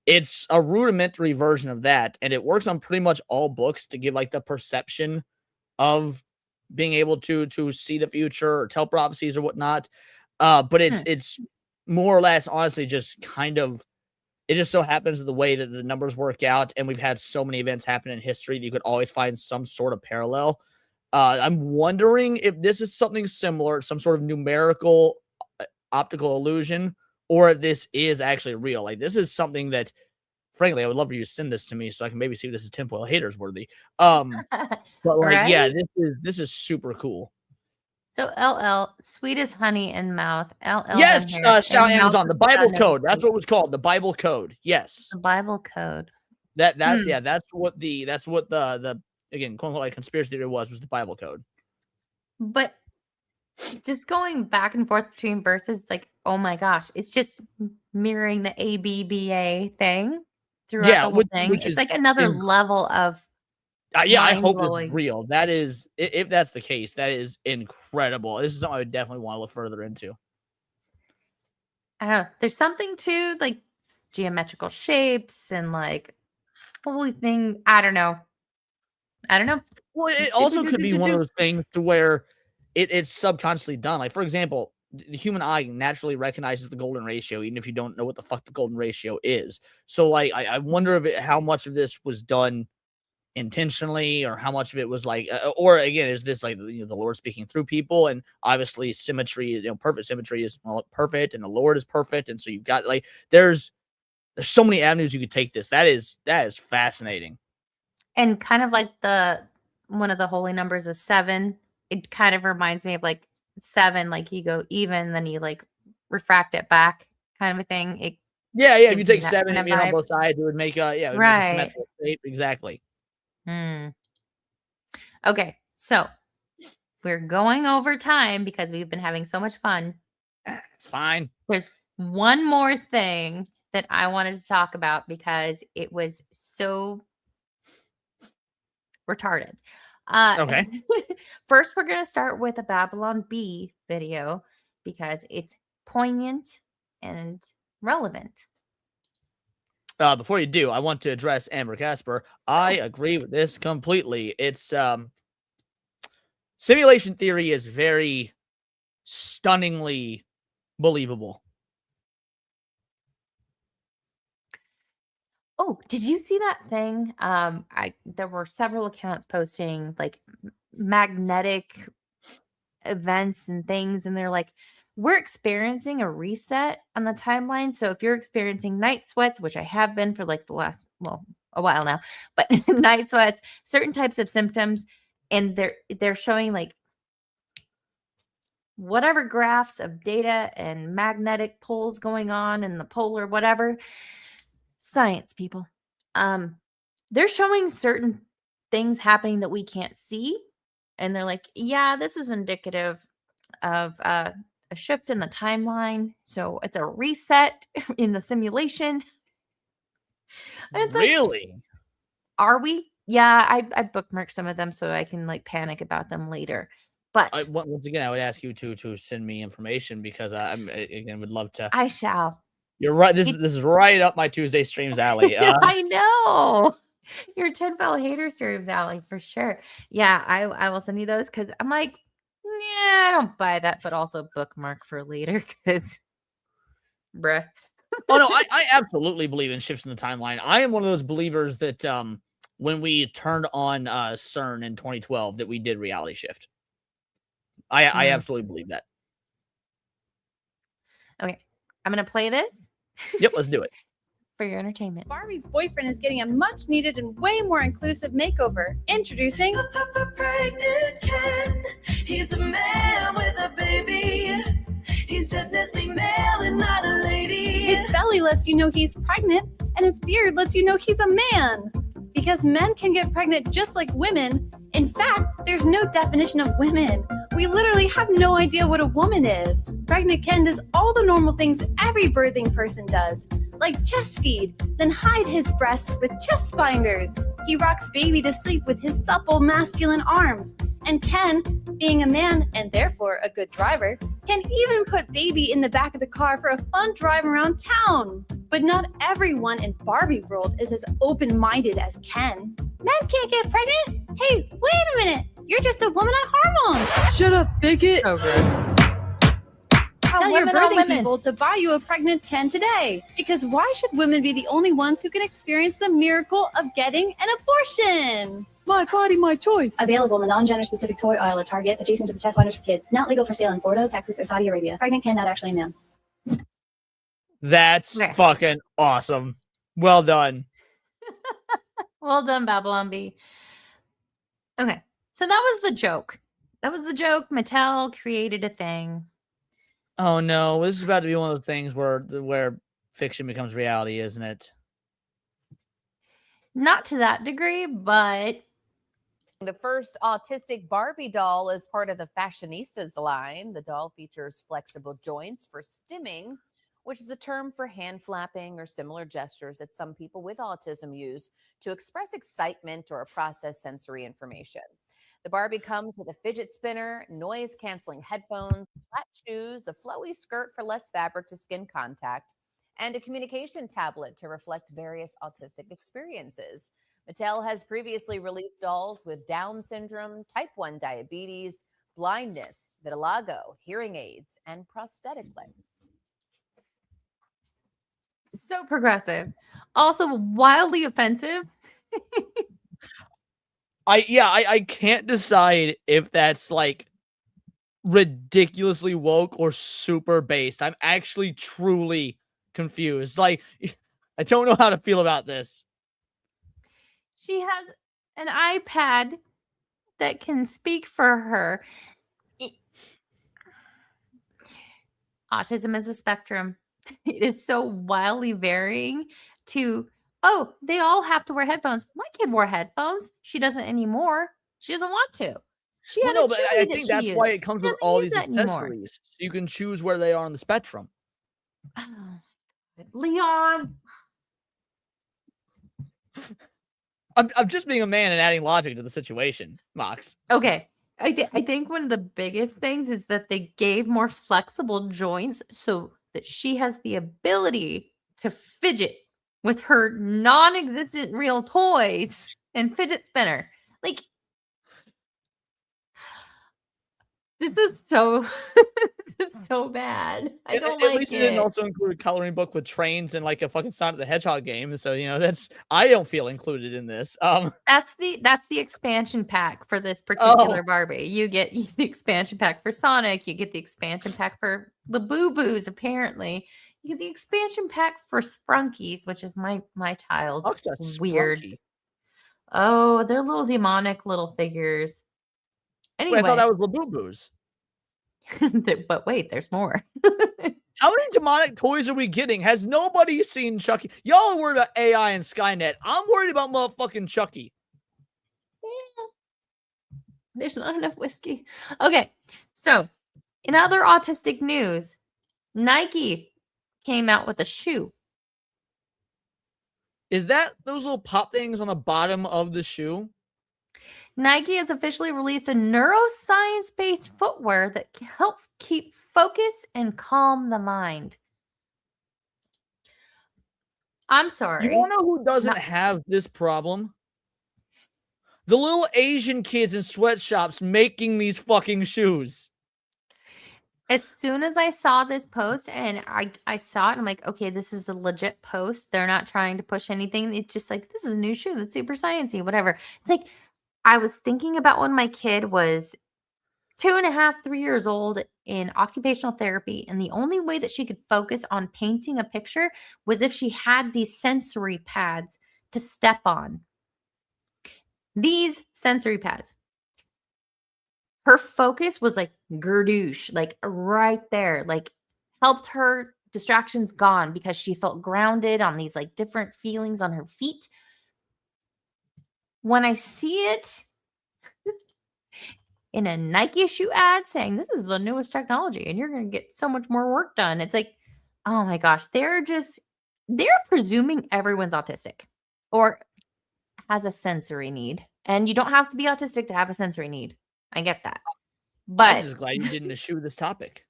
It's a rudimentary version of that, and it works on pretty much all books to give like the perception of being able to see the future or tell prophecies or whatnot. But it's more or less honestly just kind of, it just so happens the way that the numbers work out, and we've had so many events happen in history that you could always find some sort of parallel. I'm wondering if this is something similar, some sort of numerical optical illusion, or if this is actually real. Like this is something that, frankly, I would love for you to send this to me so I can maybe see if this is tinfoil haters worthy. But like, yeah, this is super cool. So LL, sweet as honey in mouth. LL. Yes, shout Amazon. The Bible Code. That's what it was called. The Bible Code. Yes. The Bible Code. Yeah, that's what the again, quote unquote, like conspiracy theory was the Bible Code. But just going back and forth between verses, like, oh my gosh, it's just mirroring the ABBA thing throughout the whole thing. It's like another level of yeah, I hope it's real. That is, if that's the case, that is incredible. This is something I would definitely want to look further into. I don't know. There's something to like geometrical shapes and like holy thing. I don't know. Well, it also could be one of those things to where it's subconsciously done. Like, for example, the human eye naturally recognizes the golden ratio, even if you don't know what the fuck the golden ratio is. So, like, I wonder how much of this was done intentionally, or how much of it was like, or again, is this like the Lord speaking through people? And obviously, symmetry, perfect symmetry is perfect, and the Lord is perfect, and so you've got like there's so many avenues you could take this. That is fascinating. And kind of like one of the holy numbers is 7. It kind of reminds me of like 7, like you go even, then you like refract it back, kind of a thing. Yeah. If you take 7 and on both sides, it would make make a symmetrical shape. Exactly. Okay, so we're going over time because we've been having so much fun. It's fine. There's one more thing that I wanted to talk about because it was so retarded. Okay. First, we're going to start with a Babylon Bee video because it's poignant and relevant. Before you do, I want to address Amber Casper. I agree with this completely. It's simulation theory is very stunningly believable. Oh, did you see that thing? There were several accounts posting like magnetic events and things, and they're like, we're experiencing a reset on the timeline. So if you're experiencing night sweats, which I have been for like the last, well, a while now, but night sweats, certain types of symptoms, and they're showing like whatever graphs of data and magnetic pulls going on in the polar whatever. Science, people. They're showing certain things happening that we can't see. And they're like, yeah, this is indicative of a shift in the timeline. So it's a reset in the simulation. And it's like, Really? are we? Yeah, I bookmarked some of them so I can like panic about them later. But Once again, I would ask you to send me information because I again would love to. I shall. You're right. This is right up my Tuesday streams alley. I know. Your 10 fellow haters streams alley for sure. Yeah, I will send you those because I'm like, yeah, I don't buy that, but also bookmark for later because, bruh. Oh no, I absolutely believe in shifts in the timeline. I am one of those believers that when we turned on CERN in 2012, that we did reality shift. I absolutely believe that. Okay, I'm gonna play this. Yep, let's do it. For your entertainment. Barbie's boyfriend is getting a much needed and way more inclusive makeover. Introducing Pregnant Ken. He's a man with a baby. He's definitely male and not a lady. His belly lets you know he's pregnant, and his beard lets you know he's a man. Because men can get pregnant just like women. In fact, there's no definition of women. We literally have no idea what a woman is. Pregnant Ken does all the normal things every birthing person does, like chest feed, then hide his breasts with chest binders. He rocks baby to sleep with his supple masculine arms. And Ken, being a man and therefore a good driver, can even put baby in the back of the car for a fun drive around town. But not everyone in Barbie world is as open-minded as Ken. Men can't get pregnant? Hey, wait a minute. You're just a woman on hormones. Shut up, bigot. So gross. Tell your women are birthing women. people to buy you a pregnant Ken today. Because why should women be the only ones who can experience the miracle of getting an abortion? My body, my choice. Available in the non-gender specific toy aisle at Target, adjacent to the chest binders for kids. Not legal for sale in Florida, Texas, or Saudi Arabia. Pregnant Ken, not actually a man. That's fucking awesome. Well done. Well done, Babylon B. Okay, so that was the joke. That was the joke. Mattel created a thing. Oh no, this is about to be one of those things where fiction becomes reality, isn't it? Not to that degree, but the first autistic Barbie doll is part of the Fashionistas line. The doll features flexible joints for stimming, which is a term for hand flapping or similar gestures that some people with autism use to express excitement or process sensory information. The Barbie comes with a fidget spinner, noise-canceling headphones, flat shoes, a flowy skirt for less fabric to skin contact, and a communication tablet to reflect various autistic experiences. Mattel has previously released dolls with Down syndrome, type 1 diabetes, blindness, vitiligo, hearing aids, and prosthetic legs. so progressive. Also wildly offensive. I can't decide if that's like ridiculously woke or super based. I'm actually truly confused. Like, I don't know how to feel about this. She has an iPad that can speak for her. Autism is a spectrum. It is so wildly varying to, oh, they all have to wear headphones. My kid wore headphones. She doesn't anymore. She doesn't want to. She had Well, a no, but Chewy I that think she that's used. why it comes She with doesn't all use these that anymore. accessories. So you can choose where they are on the spectrum. Oh, my God. Leon. I'm just being a man and adding logic to the situation, Mox. Okay. I think one of the biggest things is that they gave more flexible joints so that she has the ability to fidget with her non-existent real toys and fidget spinner. Like, This is so this is so bad. I don't At like least it didn't it. also include a coloring book with trains and like a fucking Sonic the Hedgehog game. So that's I don't feel included in this. That's the expansion pack for this Oh, particular Barbie. You get the expansion pack for Sonic. You get the expansion pack for the Boo Boos. Apparently, you get the expansion pack for Sprunkies, which is my child's fuck's that weird. Sprunky? Oh, they're little demonic little figures. Wait, I thought Anyway, that was Labubu's. but wait, there's more. How many demonic toys are we getting? Has nobody seen Chucky? Y'all are worried about AI and Skynet. I'm worried about motherfucking Chucky. There's not enough whiskey. Okay, so in other autistic news, Nike came out with a shoe. Is that those little pop things on the bottom of the shoe? Nike has officially released a neuroscience-based footwear that helps keep focus and calm the mind. I'm sorry. You want to know who doesn't have this problem? The little Asian kids in sweatshops making these fucking shoes. As soon as I saw this post and I saw it, I'm like, okay, this is a legit post. They're not trying to push anything. It's just like, this is a new shoe that's super sciencey, whatever. It's like, I was thinking about when my kid was 2.5, 3 years old in occupational therapy, and the only way that she could focus on painting a picture was if she had these sensory pads to step on. These sensory pads. Her focus was like gerdouche, like right there, like helped her distractions gone because she felt grounded on these like different feelings on her feet. When I see it in a Nike shoe ad saying this is the newest technology and you're going to get so much more work done, it's like, oh my gosh, they're presuming everyone's autistic or has a sensory need. And you don't have to be autistic to have a sensory need. I get that. But I'm just glad you didn't eschew this topic.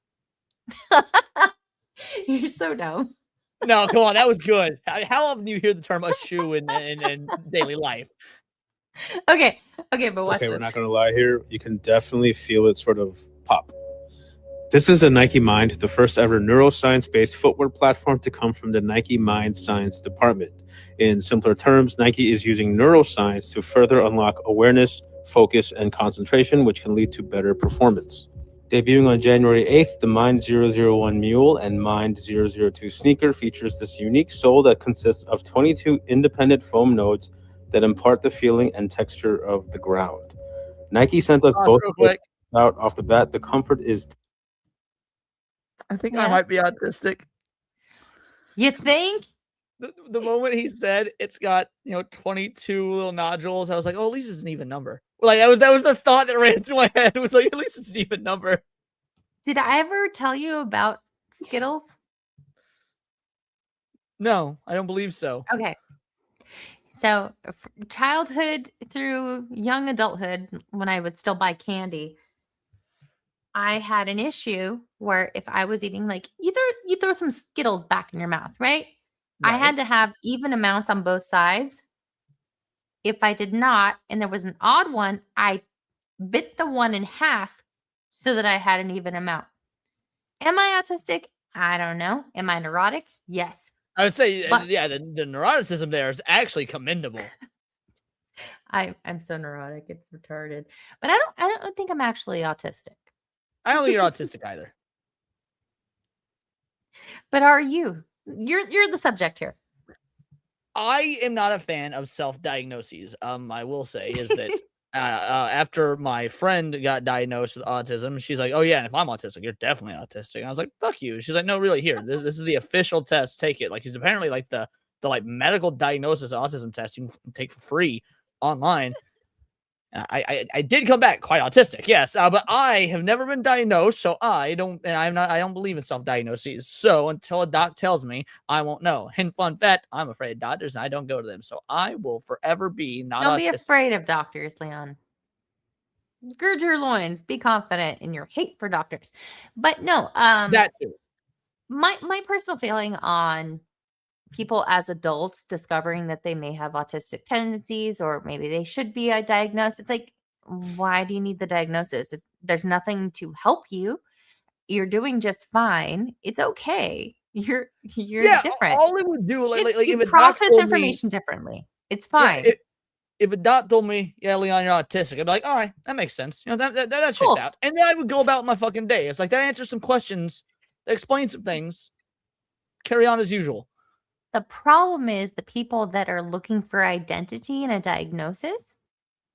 You're so dumb. No, come on, that was good. How often do you hear the term eschew in daily life? Okay, but watch Okay, this. we're not going to lie here. You can definitely feel it sort of pop. This is the Nike Mind, the first ever neuroscience-based footwear platform to come from the Nike Mind Science Department. In simpler terms, Nike is using neuroscience to further unlock awareness, focus, and concentration, which can lead to better performance. Debuting on January 8th, the Mind 001 Mule and Mind 002 sneaker features this unique sole that consists of 22 independent foam nodes that impart the feeling and texture of the ground. Nike sent us both out off the bat. The comfort is... I think I might be autistic. You think? The moment he said it's got 22 little nodules, I was like, oh, at least it's an even number. Like that was the thought that ran through my head. It was like, at least it's an even number. Did I ever tell you about Skittles? No, I don't believe so. Okay. So childhood through young adulthood, when I would still buy candy, I had an issue where if I was eating, like you throw some Skittles back in your mouth, right? I had to have even amounts on both sides. If I did not, and there was an odd one, I bit the one in half so that I had an even amount. Am I autistic? I don't know. Am I neurotic? Yes. I would say, But- yeah, the neuroticism there is actually commendable. I'm so neurotic, it's retarded. But I don't think I'm actually autistic. I don't think you're autistic either. But are you? You're the subject here. I am not a fan of self-diagnoses. I will say is that after my friend got diagnosed with autism, she's like, "Oh yeah, and if I'm autistic, you're definitely autistic." And I was like, "Fuck you." She's like, "No, really, here. This is the official test. Take it." Like, it's apparently like the like medical diagnosis autism test you can take for free online. I did come back quite autistic, yes, but I have never been diagnosed, so I don't believe in self-diagnoses. So until a doc tells me, I won't know. And fun fact, I'm afraid of doctors, and I don't go to them. So I will forever be not Don't autistic. be afraid of doctors, Leon. Gird your loins. Be confident in your hate for doctors. But no, That too. My personal feeling on people as adults discovering that they may have autistic tendencies or maybe they should be diagnosed. It's like, why do you need the diagnosis? There's nothing to help you. You're doing just fine. It's okay. You're Yeah, different. all it would do, like You if a doc process told me, information differently. It's yeah, fine. if a doc told me, yeah, Leon, you're autistic, I'd be like, all right, that makes sense. You know, that checks Cool. out. And then I would go about my fucking day. It's like that answers some questions, that explains some things, carry on as usual. The problem is the people that are looking for identity in a diagnosis,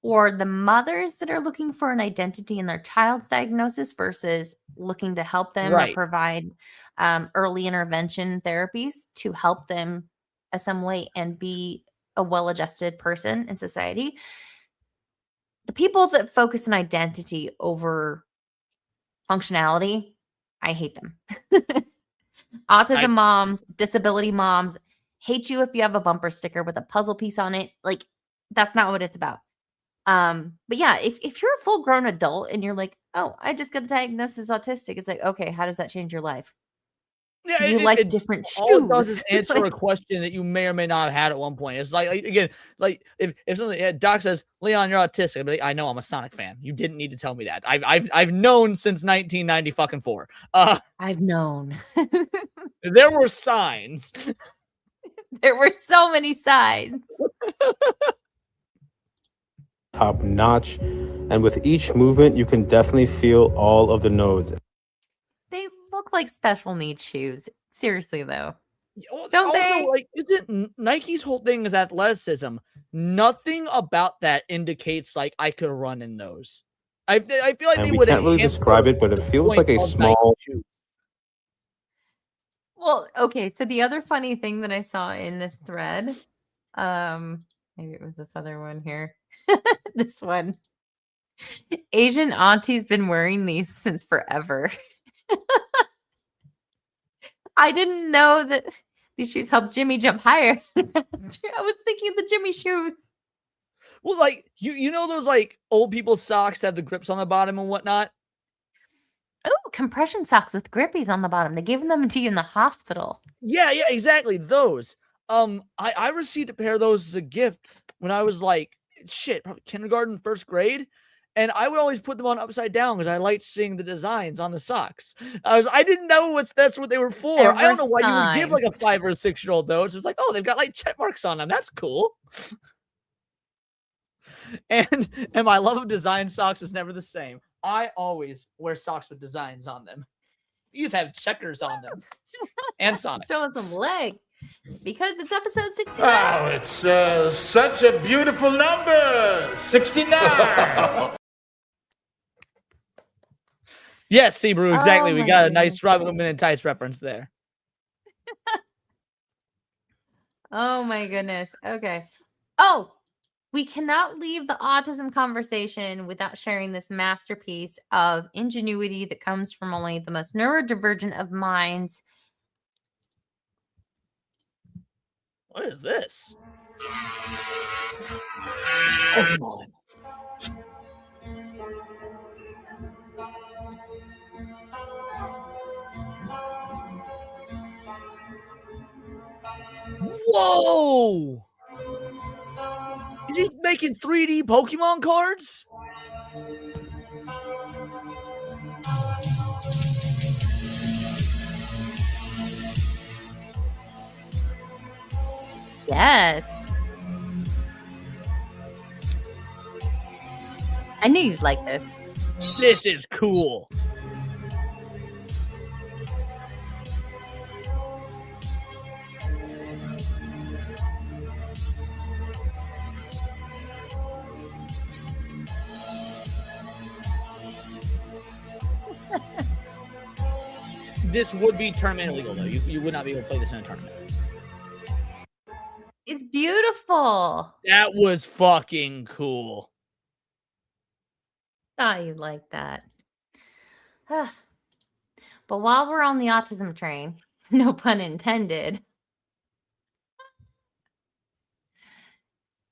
or the mothers that are looking for an identity in their child's diagnosis versus looking to help them or Right. provide early intervention therapies to help them assimilate and be a well-adjusted person in society. The people that focus on identity over functionality, I hate them. Autism moms, disability moms hate you if you have a bumper sticker with a puzzle piece on it. Like, that's not what it's about. But yeah, if you're a full-grown adult and you're like, oh, I just got a diagnosis autistic, it's like, okay, how does that change your life? Yeah, You like different all it does is shoes. answer Like, a question that you may or may not have had at one point. It's like again, like if something doc says, Leon, you're autistic, I'd be like, I know, I'm a Sonic fan. You didn't need to tell me that. I've known since 1990 fucking 4. I've known. There were signs. There were so many signs. Top notch. And with each movement, you can definitely feel all of the nodes. They look like special needs shoes. Seriously, though. Don't they? Like, isn't Nike's whole thing is athleticism? Nothing about that indicates like I could run in those. I feel like And they we would can't really describe it, but it feels like a small. Well, okay, so the other funny thing that I saw in this thread, maybe it was this other one here. This one. Asian auntie's been wearing these since forever. I didn't know that these shoes help Jimmy jump higher. I was thinking of the Jimmy shoes. Well, like you know those like old people's socks that have the grips on the bottom and whatnot. Oh, compression socks with grippies on the bottom. They gave them to you in the hospital. Yeah, exactly. Those. I received a pair of those as a gift when I was like, probably kindergarten, first grade. And I would always put them on upside down because I liked seeing the designs on the socks. I didn't know that's what they were for. I don't know why you would give like a 5 or 6-year-old those. It's like, oh, they've got like check marks on them. That's cool. And my love of design socks was never the same. I always wear socks with designs on them. These have checkers on them. And Sonic. Showing some leg. Because it's episode 69. Oh, it's such a beautiful number. 69. Yes, Sebrew, exactly. Oh We my got a goodness. nice Robin Hood Men in Tights reference there. Oh my goodness. Okay. Oh, we cannot leave the autism conversation without sharing this masterpiece of ingenuity that comes from only the most neurodivergent of minds. What is this? Oh, come on. Whoa! Is he making 3D Pokemon cards? Yes. I knew you'd like this. This is cool. This would be tournament illegal, though. You would not be able to play this in a tournament. It's beautiful. That was fucking cool. Thought you'd like that. But while we're on the autism train, no pun intended.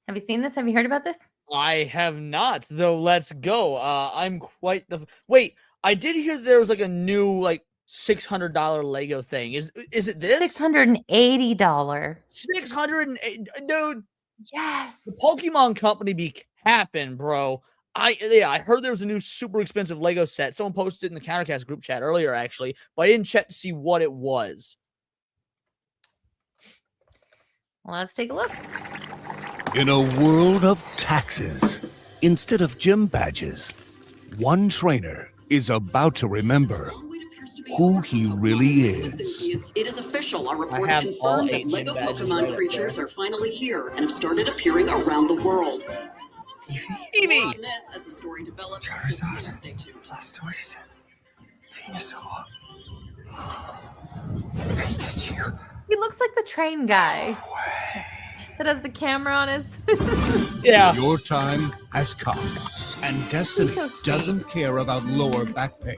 Have you seen this? Have you heard about this? I have not, though. Let's go. I'm quite the wait. I did hear there was like a new like $600 Lego thing. Is it this? $680. $608, dude. Yes. The Pokemon company be capping, bro. I heard there was a new super expensive Lego set. Someone posted it in the Countercast group chat earlier, actually, but I didn't check to see what it was. Let's take a look. In a world of taxes, instead of gym badges, one trainer is about to remember who he really is. It is official. Our I reports have all confirm that 8 Lego gym badges Pokemon right up creatures there. are finally here and have started appearing around the world. Eevee! More on this as the story develops. So please stay tuned. Blastoise, Venusaur, He looks like the train guy that has the camera on his. Yeah. Your time has come, and Destiny so sweet. doesn't care about lower back pain.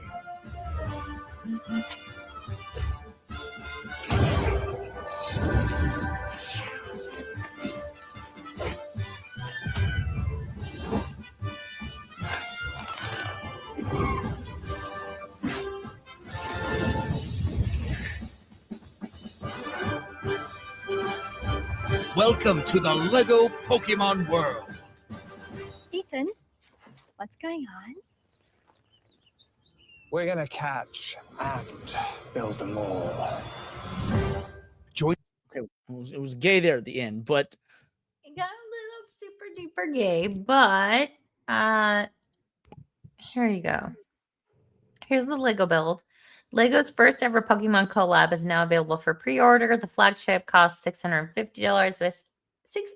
Welcome to the Lego Pokemon world. Ethan, what's going on? We're gonna catch and build them all. Okay, it was gay there at the end, but It got a little super duper gay, but here you go. Here's the Lego build. Lego's first ever Pokemon collab is now available for pre-order. The flagship costs $650 with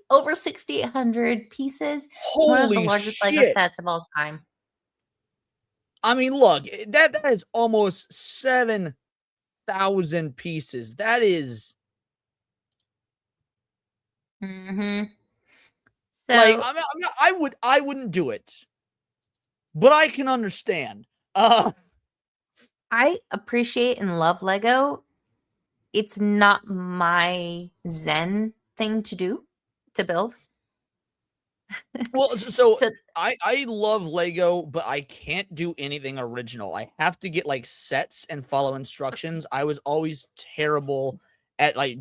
over 6,800 pieces. One of the Holy largest Lego shit. sets of all time. I mean, look, that is almost 7,000 pieces. That is Mm-hmm. So like I wouldn't do it, but I can understand. I appreciate and love Lego. It's not my zen thing to do, to build. Well, so I love Lego, but I can't do anything original. I have to get like sets and follow instructions. I was always terrible at like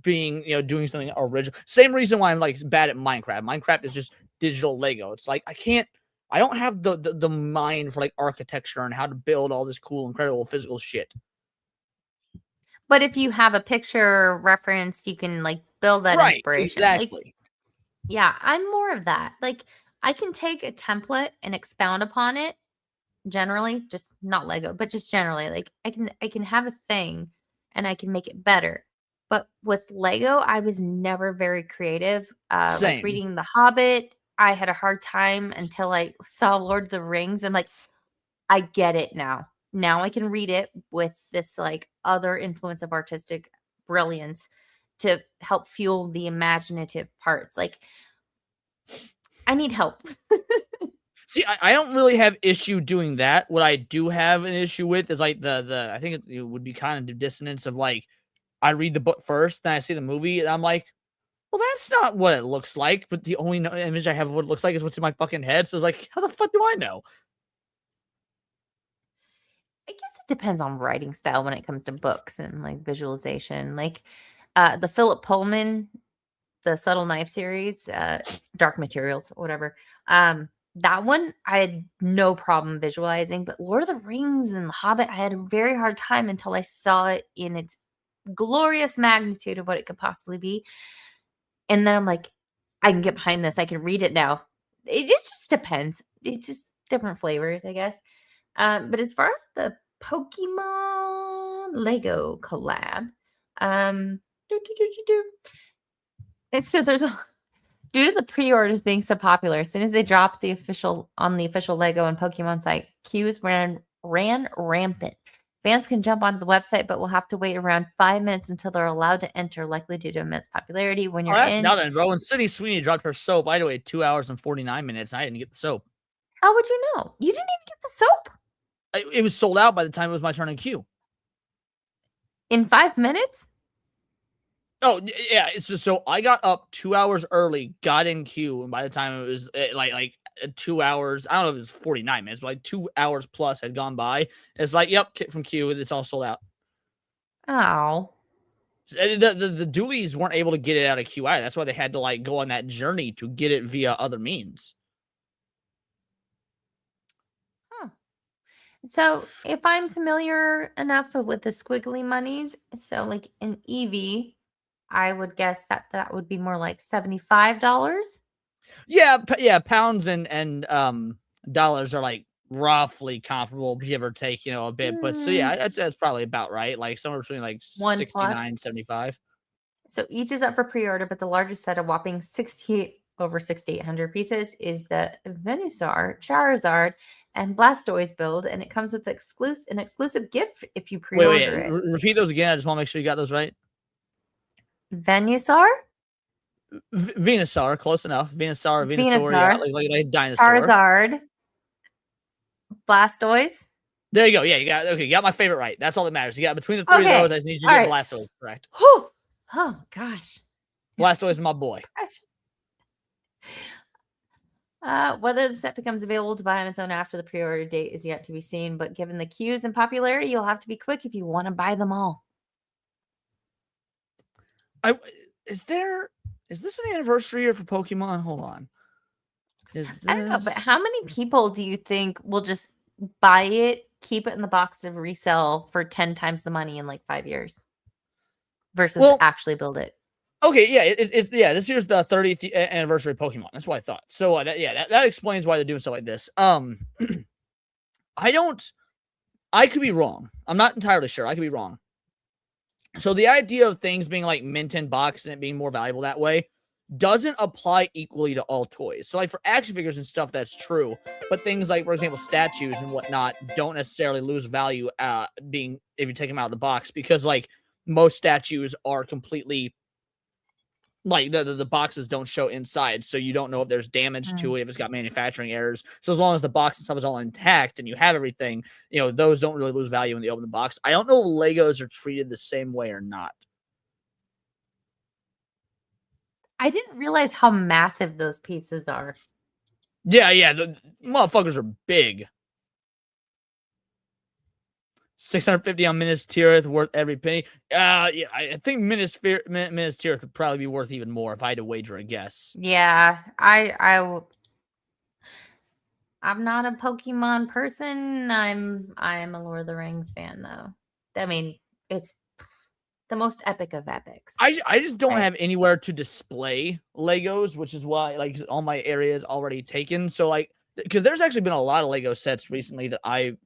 being, doing something original. Same reason why I'm like bad at Minecraft. Minecraft is just digital Lego. It's like I don't have the mind for like architecture and how to build all this cool, incredible physical shit. But if you have a picture reference, you can like build that Right, inspiration. Like, exactly. yeah, I'm more of that. Like, I can take a template and expound upon it generally, just not Lego, but just generally. Like, I can have a thing and I can make it better. But with Lego, I was never very creative. Like Same. reading The Hobbit, I had a hard time until I saw Lord of the Rings. I'm like, I get it now. Now I can read it with this like other influence of artistic brilliance to help fuel the imaginative parts. Like, I need help. See, I don't really have issue doing that. What I do have an issue with is like I think it would be kind of the dissonance of like I read the book first, then I see the movie, and I'm like, well, that's not what it looks like. But the only image I have of what it looks like is what's in my fucking head. So it's like, how the fuck do I know? I guess it depends on writing style when it comes to books and like visualization. Like the Philip Pullman, the Subtle Knife series, Dark Materials, whatever. That one I had no problem visualizing, but Lord of the Rings and The Hobbit, I had a very hard time until I saw it in its glorious magnitude of what it could possibly be. And then I'm like, I can get behind this. I can read it now. It just depends. It's just different flavors, I guess. But as far as the Pokemon Lego collab, and so there's due to the pre-orders being so popular, as soon as they dropped the official Lego and Pokemon site, queues ran rampant. Fans can jump onto the website, but will have to wait around 5 minutes until they're allowed to enter, likely due to immense popularity. When you're That's in, now then, bro. When Sydney Sweeney dropped her soap, I had to wait 2 hours and 49 minutes, and I didn't get the soap. how would you know? You didn't even get the soap It was sold out by the time it was my turn in queue. in 5 minutes. Oh, yeah. It's just so I got up 2 hours early, got in queue, and by the time it was like 2 hours, I don't know if it was 49 minutes, but like 2 hours plus had gone by. It's like, yep, kick from queue, it's all sold out. Oh, The Doolies weren't able to get it out of queue either. That's why they had to like go on that journey to get it via other means. So if I'm familiar enough with the squiggly monies, so like in EV, I would guess that that would be more like $75. Yeah, yeah, pounds and dollars are like roughly comparable, give or take, a bit. But so yeah, I'd say that's probably about right. Like somewhere between like 1 plus. 69, 75. So each is up for pre-order, but the largest set, a whopping 6,800 pieces, is the Venusaur, Charizard, and Blastoise build, and it comes with an exclusive gift if you Wait, pre-order it. repeat those again. I just want to make sure you got those right. Venusaur, Venusaur, close enough. Venusaur, yeah, Venusaur, like a dinosaur. Charizard, Blastoise. There you go. Yeah, you got my favorite right. That's all that matters. You got between the three of those. I just need you to get Blastoise correct. Whew. Oh gosh. Blastoise is my boy. Whether the set becomes available to buy on its own after the pre-order date is yet to be seen, but given the queues and popularity, you'll have to be quick if you want to buy them all. Is this an anniversary year for Pokemon? Hold on. I don't know, but how many people do you think will just buy it, keep it in the box to resell for 10 times the money in like 5 years versus actually build it? Okay, yeah, this year's the 30th anniversary of Pokemon. That's what I thought. So that explains why they're doing stuff like this. I could be wrong. I'm not entirely sure. I could be wrong. So the idea of things being like mint in box and it being more valuable that way doesn't apply equally to all toys. So like for action figures and stuff, that's true. But things like, for example, statues and whatnot don't necessarily lose value if you take them out of the box, because like most statues are completely like the boxes don't show inside, so you don't know if there's damage to it, if it's got manufacturing errors. So as long as the box and stuff is all intact and you have everything, those don't really lose value when they open the box. I don't know if Legos are treated the same way or not. I didn't realize how massive those pieces are. Yeah, the motherfuckers are big. 650 on Minas Tirith, worth every penny. Yeah, I think Minas Tirith would probably be worth even more if I had to wager a guess. Yeah, I'm not a Pokemon person. I'm a Lord of the Rings fan, though. I mean, it's the most epic of epics. I just don't have anywhere to display Legos, which is why like all my area is already taken. So like, because there's actually been a lot of Lego sets recently that I've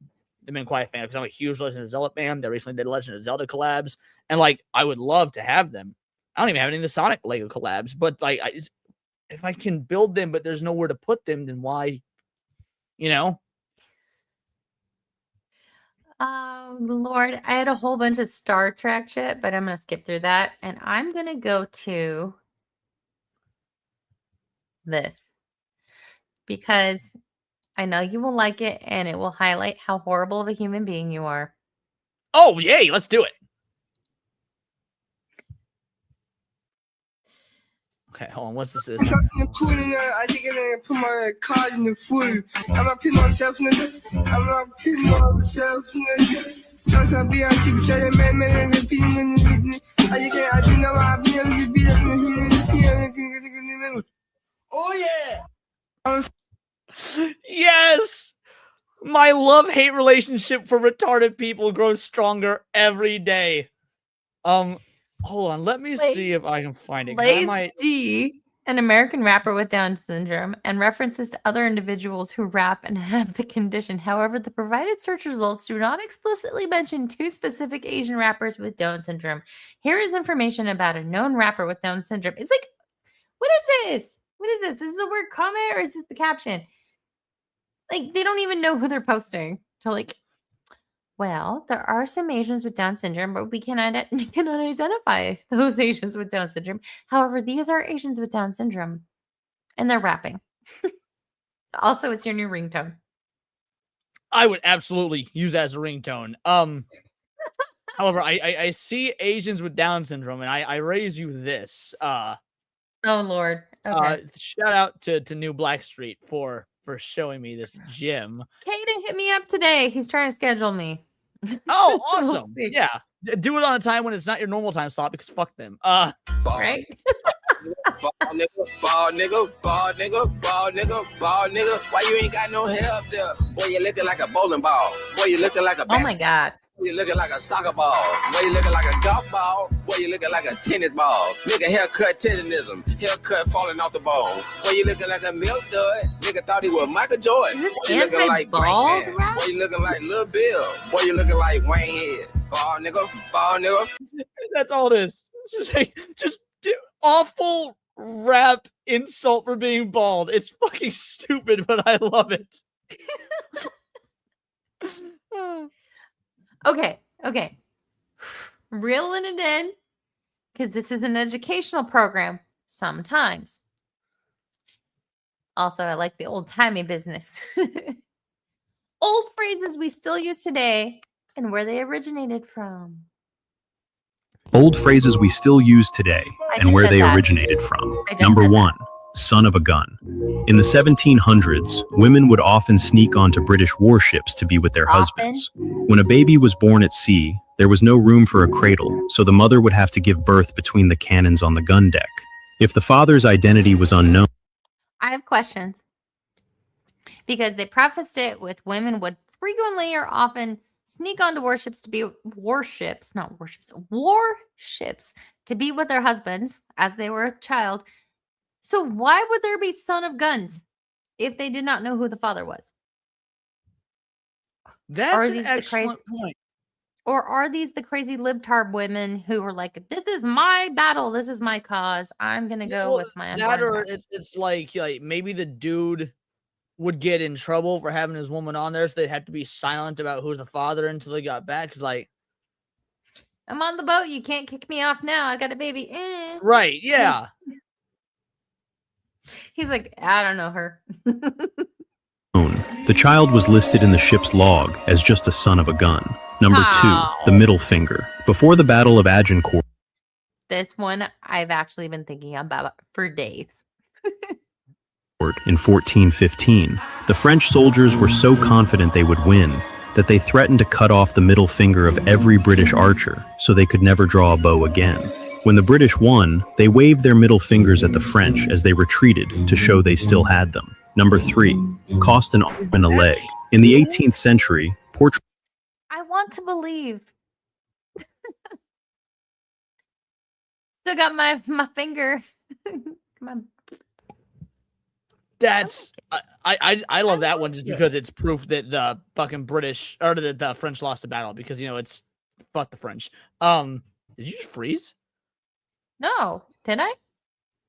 been quite a fan of, because I'm a huge Legend of Zelda fan. They recently did Legend of Zelda collabs, and like I would love to have them. I don't even have any of the Sonic Lego collabs, but like if I can build them, but there's nowhere to put them, then why? Lord, I had a whole bunch of Star Trek shit, but I'm gonna skip through that, and I'm gonna go to this because I know you will like it, and it will highlight how horrible of a human being you are. Oh, yay, let's do it. Okay, hold on, what's this? I think I'm gonna put my card in the food. I'm not putting myself in the I'm not putting myself in the I'm gonna be on TV show, man, I do know I've never beat up in Oh, yeah. Yes! My love-hate relationship for retarded people grows stronger every day. Hold on, let me see if I can find it. Lace D, an American rapper with Down syndrome, and references to other individuals who rap and have the condition. However, the provided search results do not explicitly mention two specific Asian rappers with Down syndrome. Here is information about a known rapper with Down syndrome. It's like, what is this? What is this? Is this the word comment or is this the caption? Like, they don't even know who they're posting. So, like, well, there are some Asians with Down syndrome, but we cannot identify those Asians with Down syndrome. However, these are Asians with Down syndrome, and they're rapping. Also, it's your new ringtone. I would absolutely use that as a ringtone. However, I see Asians with Down syndrome, and I raise you this. Oh, Lord. Okay. Shout out to New Blackstreet for showing me this gym. Caden hit me up today. He's trying to schedule me. Oh, awesome. Yeah. Do it on a time when it's not your normal time slot, because fuck them. Right? Ball nigga, ball nigga, ball nigga, ball nigga, ball nigga. Why you ain't got no hair up there? Boy, you looking like a bowling ball. Boy, you looking like a Oh my God. Boy, you looking like a soccer ball. Boy, you looking like a golf ball. Boy, you looking like a tennis ball. Nigga, haircut tennisism. Haircut falling off the ball. Boy, you looking like a milk dud. Nigga thought he was Michael Jordan. Is Boy, this you looking like anti-bald Frank rap? Boy, you looking like Lil Bill. Boy, you looking like Wayne Head. Ball nigga, ball nigga. That's all it is. Just awful rap insult for being bald. It's fucking stupid, but I love it. Okay. Reeling it in, because this is an educational program sometimes. Also, I like the old-timey business. Old phrases we still use today and where they originated from. Old phrases we still use today I and just where said they that. originated from. I just Number said that. 1, son of a gun. In the 1700s, women would often sneak onto British warships to be with their husbands. When a baby was born at sea, there was no room for a cradle, so the mother would have to give birth between the cannons on the gun deck. If the father's identity was unknown, I have questions. Because they prefaced it with women would frequently or often sneak onto warships to be warships to be with their husbands as they were a child. So why would there be son of guns if they did not know who the father was? That's an excellent point. Or are these the crazy libtard women who are like, this is my battle, this is my cause, I'm gonna go with my That, unborn or child." it's like maybe the dude would get in trouble for having his woman on there, so they'd have to be silent about who's the father until they got back. Cause I'm on the boat, you can't kick me off now, I got a baby. right, yeah. He's like, I don't know her. the child was listed in the ship's log as just a son of a gun. Number 2, the middle finger. Before the Battle of Agincourt, This one I've actually been thinking about for days. in 1415, the French soldiers were so confident they would win that they threatened to cut off the middle finger of every British archer so they could never draw a bow again. When the British won, they waved their middle fingers at the French as they retreated to show they still had them. Number 3, cost an arm and a leg. In the 18th century, portraits I want to believe. Still got my finger. Come on. That's I love that one just because it's proof that the fucking British or the French lost the battle because it's fuck the French. Did you just freeze? No, did I?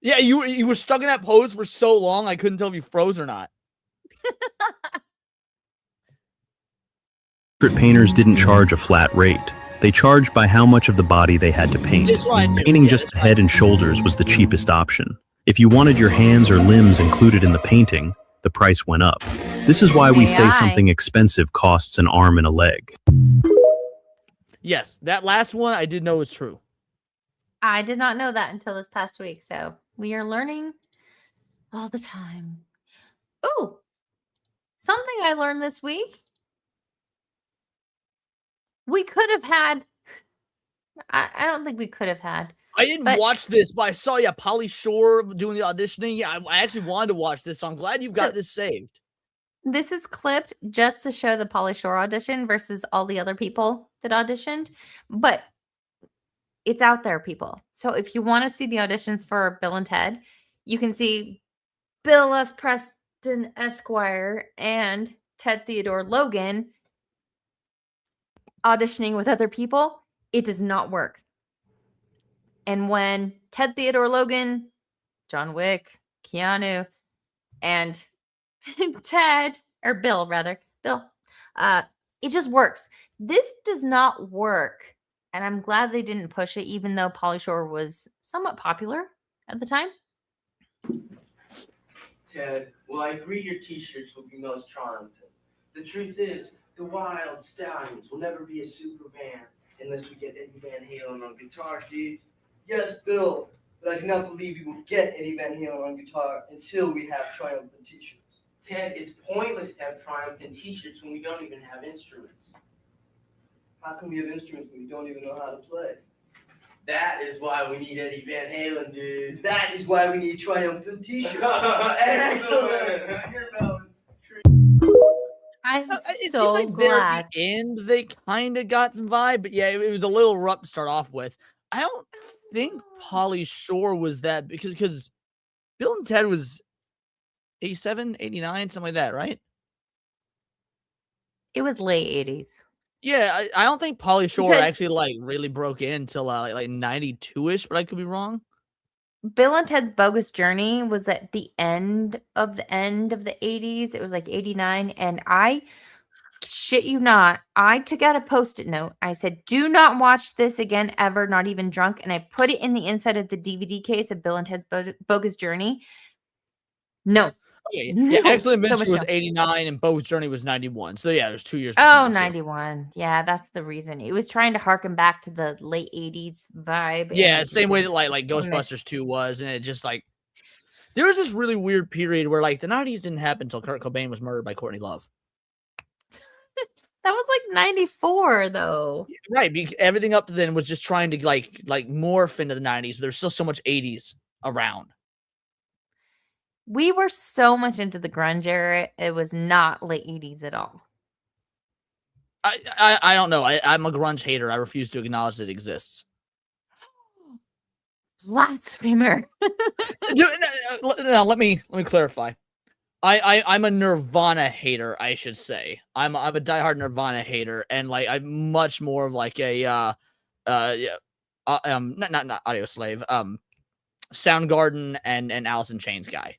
Yeah, you were stuck in that pose for so long I couldn't tell if you froze or not. painters didn't charge a flat rate. They charged by how much of the body they had to paint. That's what I do. Painting Yeah, just the head and shoulders was the cheapest option. If you wanted your hands or limbs included in the painting, the price went up. This is why we say AI. something expensive costs an arm and a leg. Yes, that last one I did know was true. I did not know that until this past week. So we are learning all the time. Ooh, something I learned this week. We could have had. I don't think we could have had. I didn't watch this, but I saw Pauly Shore doing the auditioning. Yeah, I actually wanted to watch this, so I'm glad you've got this saved. This is clipped just to show the Pauly Shore audition versus all the other people that auditioned, but it's out there, people. So if you want to see the auditions for Bill and Ted, you can see Bill S. Preston Esquire and Ted Theodore Logan auditioning with other people. It does not work. And when Ted Theodore Logan, John Wick, Keanu, and Ted, or Bill rather, Bill, it just works. This does not work. And I'm glad they didn't push it, even though Pauly Shore was somewhat popular at the time. Ted, well, I agree your t-shirts will be most charmed. The truth is, the Wild Stallions will never be a super band unless we get Eddie Van Halen on guitar, dude. Yes, Bill, but I cannot believe we will get Eddie Van Halen on guitar until we have triumphant t-shirts. Ted, it's pointless to have triumphant t-shirts when we don't even have instruments. How can we have instruments when we don't even know how to play? That is why we need Eddie Van Halen, dude. That is why we need triumphant t-shirts. Excellent. I'm It seems so like there at glad. the end they kind of got some vibe, but yeah, it was a little rough to start off with. I don't think Pauly Shore was that because Bill and Ted was 87, 89, something like that, right? It was late 80s. Yeah, I don't think Pauly Shore Because actually like really broke in until like 92-ish, but I could be wrong. Bill and Ted's Bogus Journey was at the end of the 80s. It was like 89. And I shit you not, I took out a Post-it note. I said, do not watch this again ever, not even drunk. And I put it in the inside of the DVD case of Bill and Ted's Bogus Journey. No. Okay, No. yeah, Excellent So Adventure much was no. 89 and Bogus Journey was 91. So yeah, there's 2 years. Oh, between the two. 91. Yeah, that's the reason. It was trying to harken back to the late 80s vibe. and Yeah, it just same way that didn't. like I missed. Ghostbusters 2 was, and it just like there was this really weird period where like the 90s didn't happen until Kurt Cobain was murdered by Courtney Love. That was like 94 though. Right, everything up to then was just trying to like morph into the 90s. There's still so much 80s around. We were so much into the grunge era. It was not late 80s at all. I don't know. I'm a grunge hater. I refuse to acknowledge that it exists. Blasphemer. No, let me clarify. I'm a Nirvana hater, I should say. I'm a diehard Nirvana hater, and like I'm much more of like a not Audio Slave, Soundgarden and Alice in Chains guy.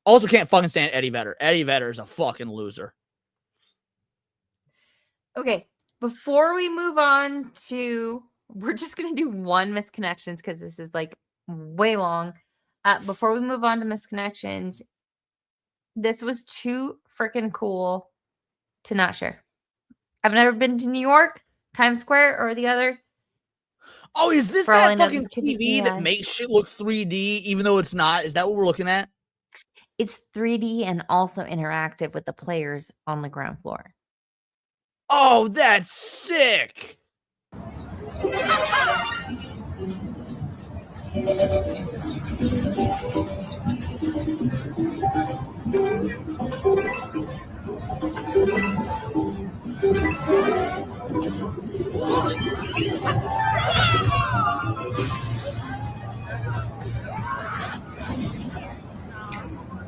Also can't fucking stand Eddie Vedder. Eddie Vedder is a fucking loser. Okay, before we move on to, we're just gonna do one misconnections because this is like way long. Before we move on to misconnections, this was too freaking cool to not share. I've never been to New York, Times Square, or the other. Oh, is this For all I that know, fucking this could be TV that AI. makes shit look 3D even though it's not? Is that what we're looking at? It's 3D and also interactive with the players on the ground floor. Oh, that's sick.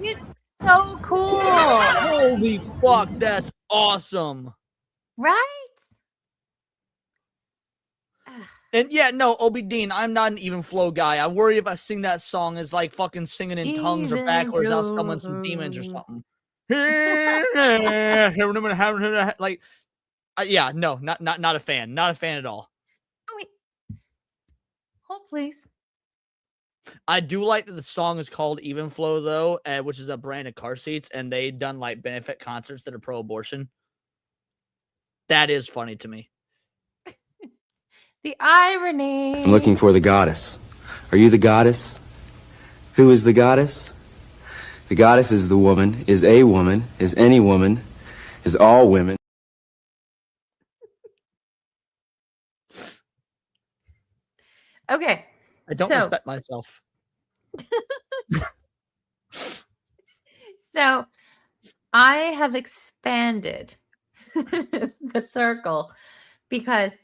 It's so cool. Holy fuck, that's awesome. Right? And yeah, no, Obi Dean, I'm not an even flow guy. I worry if I sing that song as like fucking singing in tongues or backwards, I'll summon some demons or something. Like, yeah, no, not a fan. Not a fan at all. Oh, wait. Hold, please. I do like that the song is called Even Flow, though, which is a brand of car seats, and they done like benefit concerts that are pro-abortion. That is funny to me. The irony. I'm looking for the goddess. Are you the goddess? Who is the goddess? The goddess is the woman, is a woman, is any woman, is all women. Okay. I don't respect myself. So I have expanded the circle because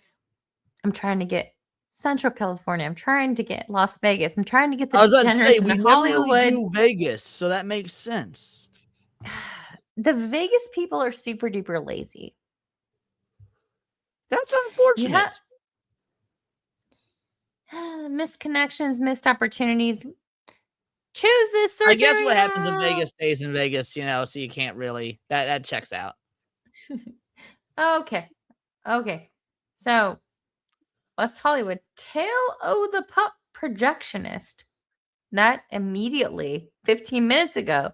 I'm trying to get Central California. I'm trying to get Las Vegas. I'm trying to get the I was about to say, degenerates we in never Hollywood. really do Vegas, so that makes sense. The Vegas people are super duper lazy. That's unfortunate. Yeah. Missed connections, missed opportunities. Choose this surgery. I guess what happens in Vegas stays in Vegas, you know, so you can't really, that checks out. Okay. So, West Hollywood, Tale O' the Pup projectionist. That immediately, 15 minutes ago,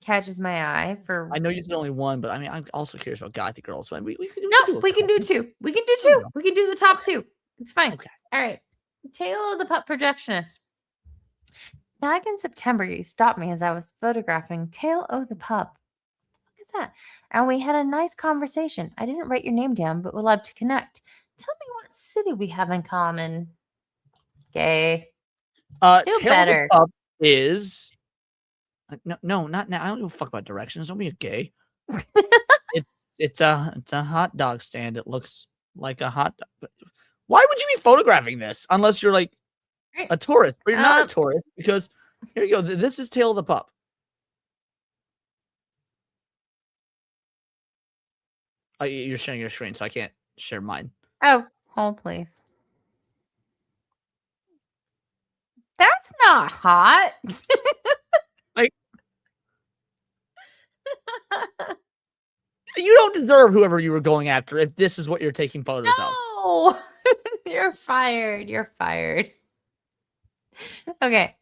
catches my eye for. I know you said only one, but I mean, I'm also curious about Gothic Girls. So we can do two. We can do two. We can do the top two. It's fine. Okay. All right. Tale of the Pup projectionist. Back in September, you stopped me as I was photographing Tale of the Pup. What is that? And we had a nice conversation. I didn't write your name down, but would love to connect. Tell me what city we have in common. gay. Do Tail better. of the Pup is no, not now. I don't give a fuck about directions. Don't be a gay. it's a hot dog stand. It looks like a hot dog. Why would you be photographing this unless you're like a tourist? But you're not a tourist because here you go. This is Tail of the Pup. Oh, you're sharing your screen, so I can't share mine. Oh, hold please. That's not hot. Like, you don't deserve whoever you were going after if this is what you're taking photos of. No, you're fired. You're fired. Okay.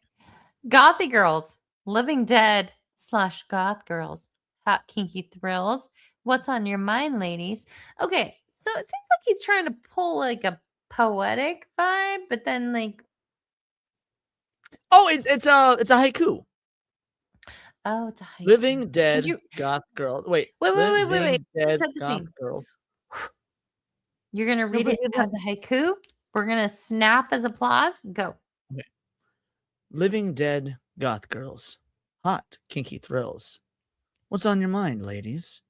Gothy girls, Living Dead / goth girls, hot kinky thrills. What's on your mind, ladies? Okay, so it seems like he's trying to pull like a poetic vibe, but then like, oh, it's a haiku. Oh, it's a haiku. Living Dead goth girl. Wait. Wait. Dead Set the goth scene. girls. You're gonna read it as a haiku. We're gonna snap as applause. Go. Okay. Living Dead goth girls, hot kinky thrills. What's on your mind, ladies?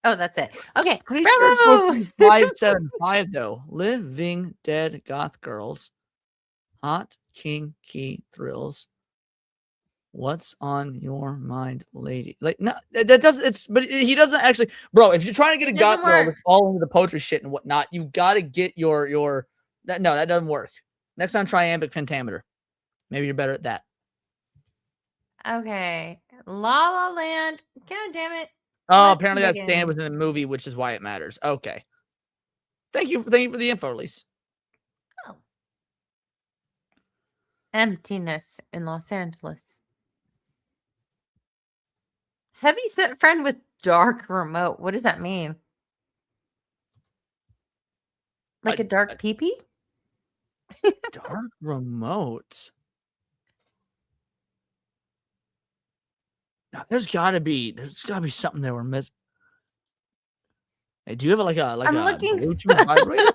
Oh, that's it. Okay. Pretty sure it's supposed to be 575 though. Living Dead goth girls, hot kinky thrills. What's on your mind, lady? Like, no, that doesn't. It's but he doesn't actually, bro. If you're trying to get a goth girl to fall into the poetry shit and whatnot, you got to get your that. No, that doesn't work. Next time, try iambic pentameter. Maybe you're better at that. Okay. La La Land. God damn it. Oh, Let's apparently that begin. stand was in the movie, which is why it matters. Okay. Thank you for the info, Elise. Oh. Emptiness in Los Angeles. Heavy set friend with dark remote. What does that mean? Like a dark peepee? Dark remote. Now, there's gotta be something that we're missing. Hey, do you have I'm looking Bluetooth vibrator?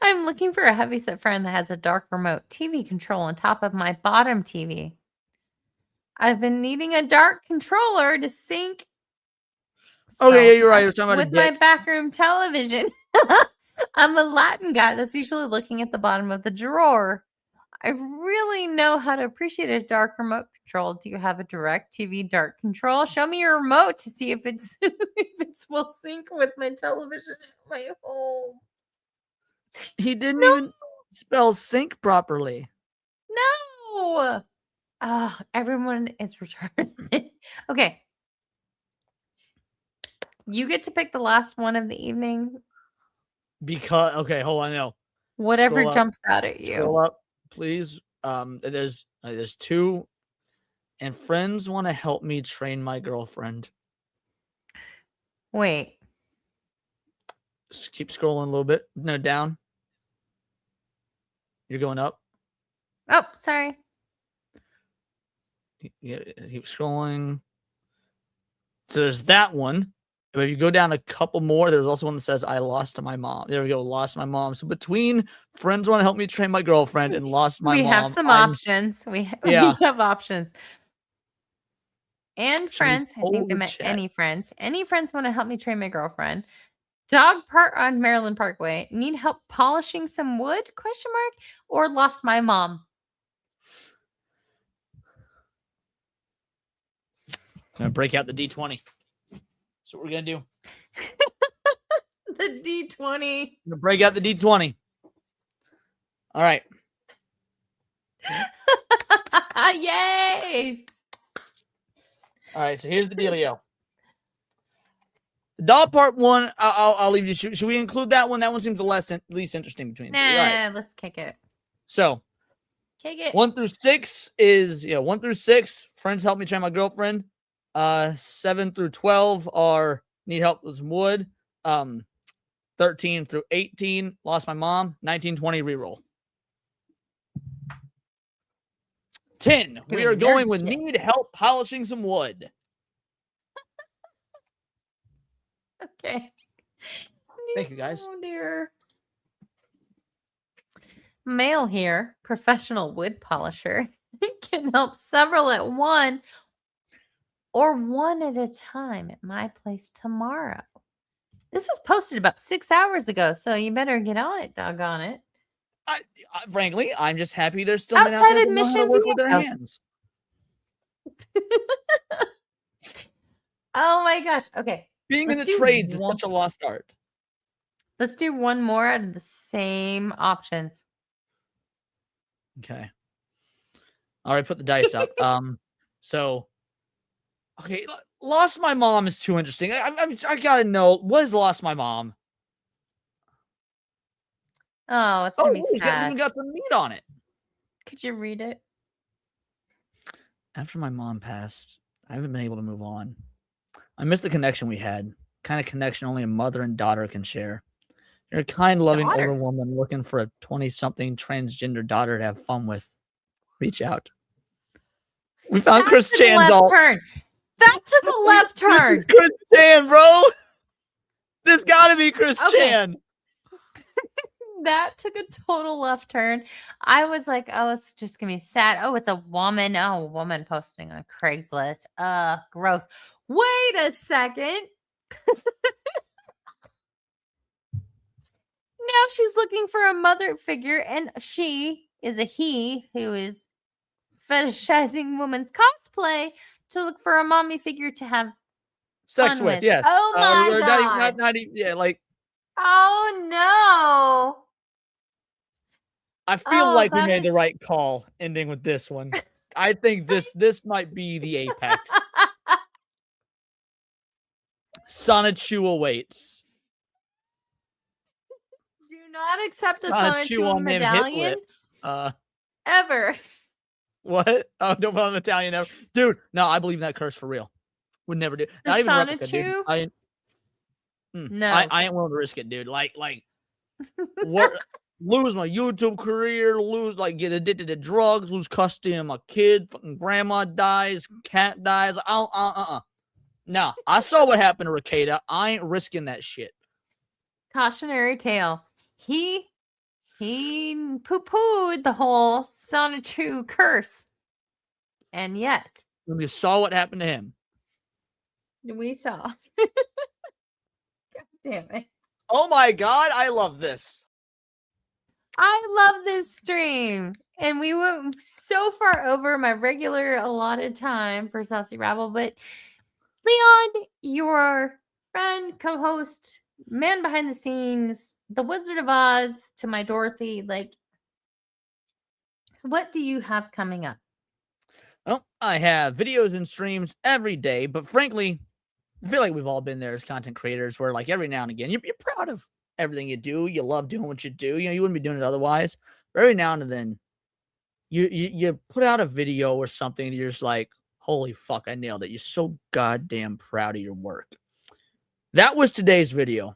I'm looking for a heavyset friend that has a dark remote TV control on top of my bottom TV. I've been needing a dark controller to sync. Okay, yeah, you're right. I was talking about with my backroom television. I'm a Latin guy that's usually looking at the bottom of the drawer. I really know how to appreciate a dark remote control. Do you have a direct TV dark control? Show me your remote to see if it's if it will sync with my television at my home. He didn't even spell sync properly. No. Oh, everyone is retarded. Okay. You get to pick the last one of the evening. Because okay, hold on, no. Whatever Scroll up. jumps out at you. Scroll up, please. There's two, and friends want to help me train my girlfriend. Wait. Just keep scrolling a little bit. No, down. You're going up. Oh, sorry. Yeah, keep scrolling. So there's that one. But if you go down a couple more, there's also one that says, I lost my mom. There we go. Lost my mom. So between friends want to help me train my girlfriend and lost my mom. We have some options. We have options. And friends. I think they meant any friends. Any friends want to help me train my girlfriend. Dog park on Maryland Parkway. Need help polishing some wood? ? Or lost my mom. I'm gonna break out the D20. That's what we're gonna do. The D20. I'm gonna break out the D20. All right. Yay! All right. So here's the dealio. The dog part one, I'll leave you. Should we include that one? That one seems the least interesting between the three. All right. Let's kick it. So, kick it. 1 through 6 is 1 through 6. Friends help me train my girlfriend. 7 through 12 are need help with some wood. 13 through 18 lost my mom. 19, 20 reroll. 10. We are going with need help polishing some wood. Okay. Thank you, guys. Oh dear. male here, professional wood polisher, can help several at one or one at a time at my place tomorrow. This was posted about 6 hours ago, so you better get on it, doggone it. Frankly, I'm just happy there's still men out Outside there that know how to admission work with their vehicle. hands. Oh my gosh. Okay. Being in let's the do trades is one- such a lost art. Let's do one more out of the same options. Okay. All right, put the dice up. So, okay, lost my mom is too interesting. I gotta know, what is lost my mom? Oh, it's gonna be This sad. one got some meat on it. Could you read it? After my mom passed, I haven't been able to move on. I miss the connection we had. Kind of connection only a mother and daughter can share. You're a kind, loving older woman looking for a 20-something transgender daughter to have fun with. Reach out. We found Chris Chan's left turn. That took a left turn. Chris Chan, bro. This gotta be Chris Chan. That took a total left turn. I was like, oh, it's just gonna be sad. Oh, it's a woman. Oh, a woman posting on Craigslist. Gross. Wait a second. Now she's looking for a mother figure, and she is a he who is fetishizing women's cosplay to look for a mommy figure to have Sex fun with, yes. Oh my or god. not even, yeah, like, Oh no. I feel like we that made the is- right call ending with this one. I think this might be the apex. Sonichu awaits. Do not accept the Sonichu Sonichu on them medallion Hitler. ever. What? Oh, don't put on the medallion ever. Dude, no, I believe in that curse for real. Would never do. The Not even replica, dude. Sonichu? No. I ain't willing to risk it, dude. Like, what? Lose my YouTube career, get addicted to drugs, lose custody of my kid, fucking grandma dies, cat dies. No, I saw what happened to Rakeda. I ain't risking that shit. Cautionary tale. He poo-pooed the whole Sonichu curse. And yet We saw what happened to him. we saw. God damn it. Oh my god, I love this. I love this stream. And we went so far over my regular allotted time for Saucy Rabble. But Leon, your friend, co-host, man behind the scenes, the Wizard of Oz to my Dorothy, like, what do you have coming up? Well, I have videos and streams every day, but frankly, I feel like we've all been there as content creators where, like, every now and again, you're proud of everything you do. You love doing what you do. You know, you wouldn't be doing it otherwise. But every now and then, you put out a video or something, and you're just like, holy fuck, I nailed it. You're so goddamn proud of your work. That was today's video.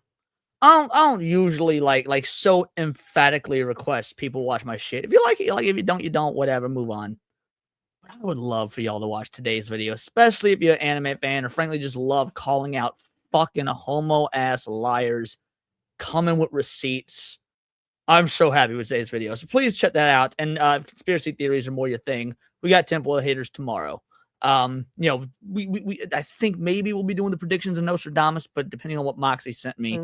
I don't usually like so emphatically request people watch my shit. If you like it, you like it. If you don't, you don't. Whatever, move on. But I would love for y'all to watch today's video, especially if you're an anime fan or frankly just love calling out fucking homo-ass liars coming with receipts. I'm so happy with today's video. So please check that out. And if conspiracy theories are more your thing, we got Temple of Haters tomorrow. You know, we I think maybe we'll be doing the predictions of Nostradamus, but depending on what Moxie sent me,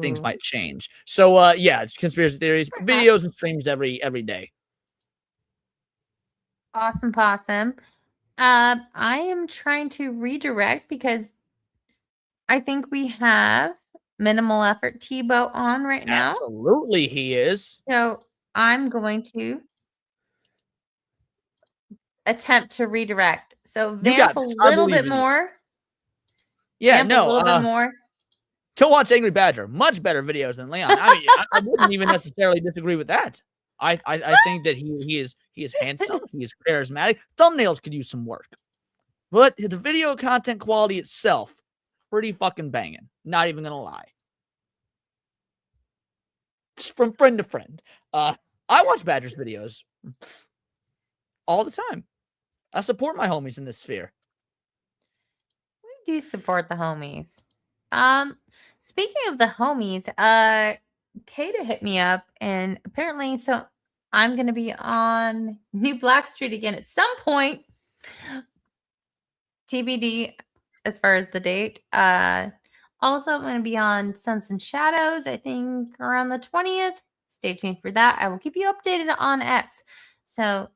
things might change. So yeah, it's conspiracy theories, videos and streams every day. Awesome possum. I am trying to redirect because I think we have minimal effort Tebow on right now. Absolutely, he is. So I'm going to attempt to redirect. So You vamp got a this. I little believe bit in you. more. Yeah, Vamp a no. little bit more. Go watch Angry Badger. Much better videos than Leon. I mean, I wouldn't even necessarily disagree with that. I think that he is handsome. He is charismatic. Thumbnails could use some work, but the video content quality itself, pretty fucking banging. Not even gonna lie. Just from friend to friend. I watch Badger's videos all the time. I support my homies in this sphere. We do support the homies. Speaking of the homies, Kata hit me up and apparently, so I'm going to be on New Black Street again at some point. TBD as far as the date. Also, I'm going to be on Sons and Shadows, I think around the 20th. Stay tuned for that. I will keep you updated on X. So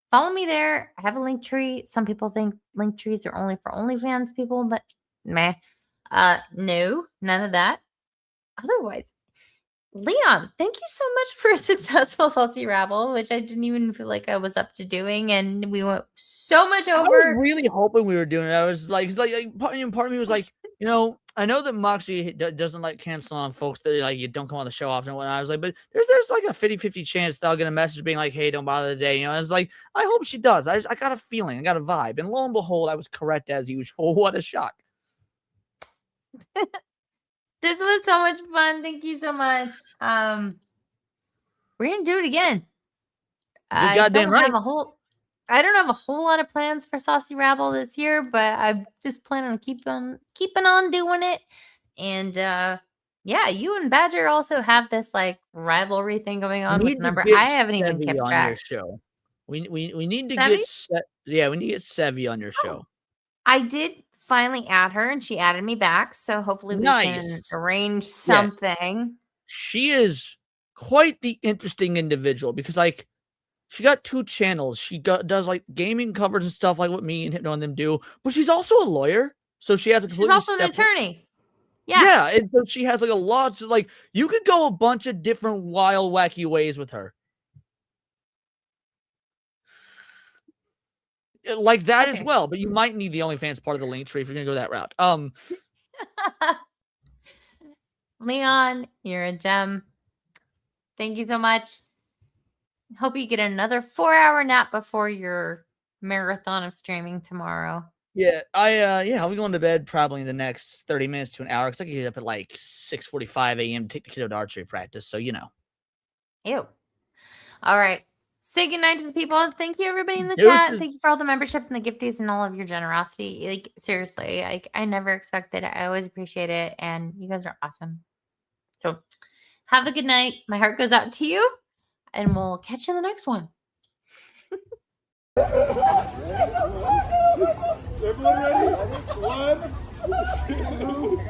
follow me there. I have a link tree. Some people think link trees are only for OnlyFans people, but meh. No, none of that. Otherwise, Leon, thank you so much for a successful Saucy Rabble, which I didn't even feel like I was up to doing, and we went so much over. I was really hoping we were doing it. I was like, part of me was like, I know that Moxie doesn't like cancel on folks that like you don't come on the show often. When I was like, but there's like a 50-50 chance that I'll get a message being like, hey, don't bother today. I was like, I hope she does. I got a feeling, I got a vibe, and lo and behold, I was correct as usual. What a shock! This was so much fun. Thank you so much. We're gonna do it again. I don't have a whole lot of plans for Saucy Rabble this year, but I just plan on keeping on doing it. And yeah, you and Badger also have this like rivalry thing going on with the number. I haven't even kept track. On your show. We need to get we need to get Sevy on your show. I did finally add her, and she added me back. So hopefully we can arrange something. Yeah. She is quite the interesting individual because like she got 2 channels. She does like gaming covers and stuff like what me and Hypno and them do, but she's also a lawyer. So she has a completely she's also an attorney. Yeah. Yeah. And so she has like a lot. So like you could go a bunch of different wild, wacky ways with her. Like that as well, but you might need the OnlyFans part of the link tree if you're gonna go that route. Leon, you're a gem. Thank you so much. Hope you get another 4-hour nap before your marathon of streaming tomorrow. Yeah, I'll be going to bed probably in the next 30 minutes to an hour because I get up at like 6:45 a.m. to take the kiddo to archery practice. So Ew. All right. Say goodnight to the people. Thank you, everybody in the chat. Thank you for all the membership and the gifties and all of your generosity. Like, seriously, I never expected it. I always appreciate it. And you guys are awesome. So have a good night. My heart goes out to you. And we'll catch you in the next one. Everyone ready? 1, 2.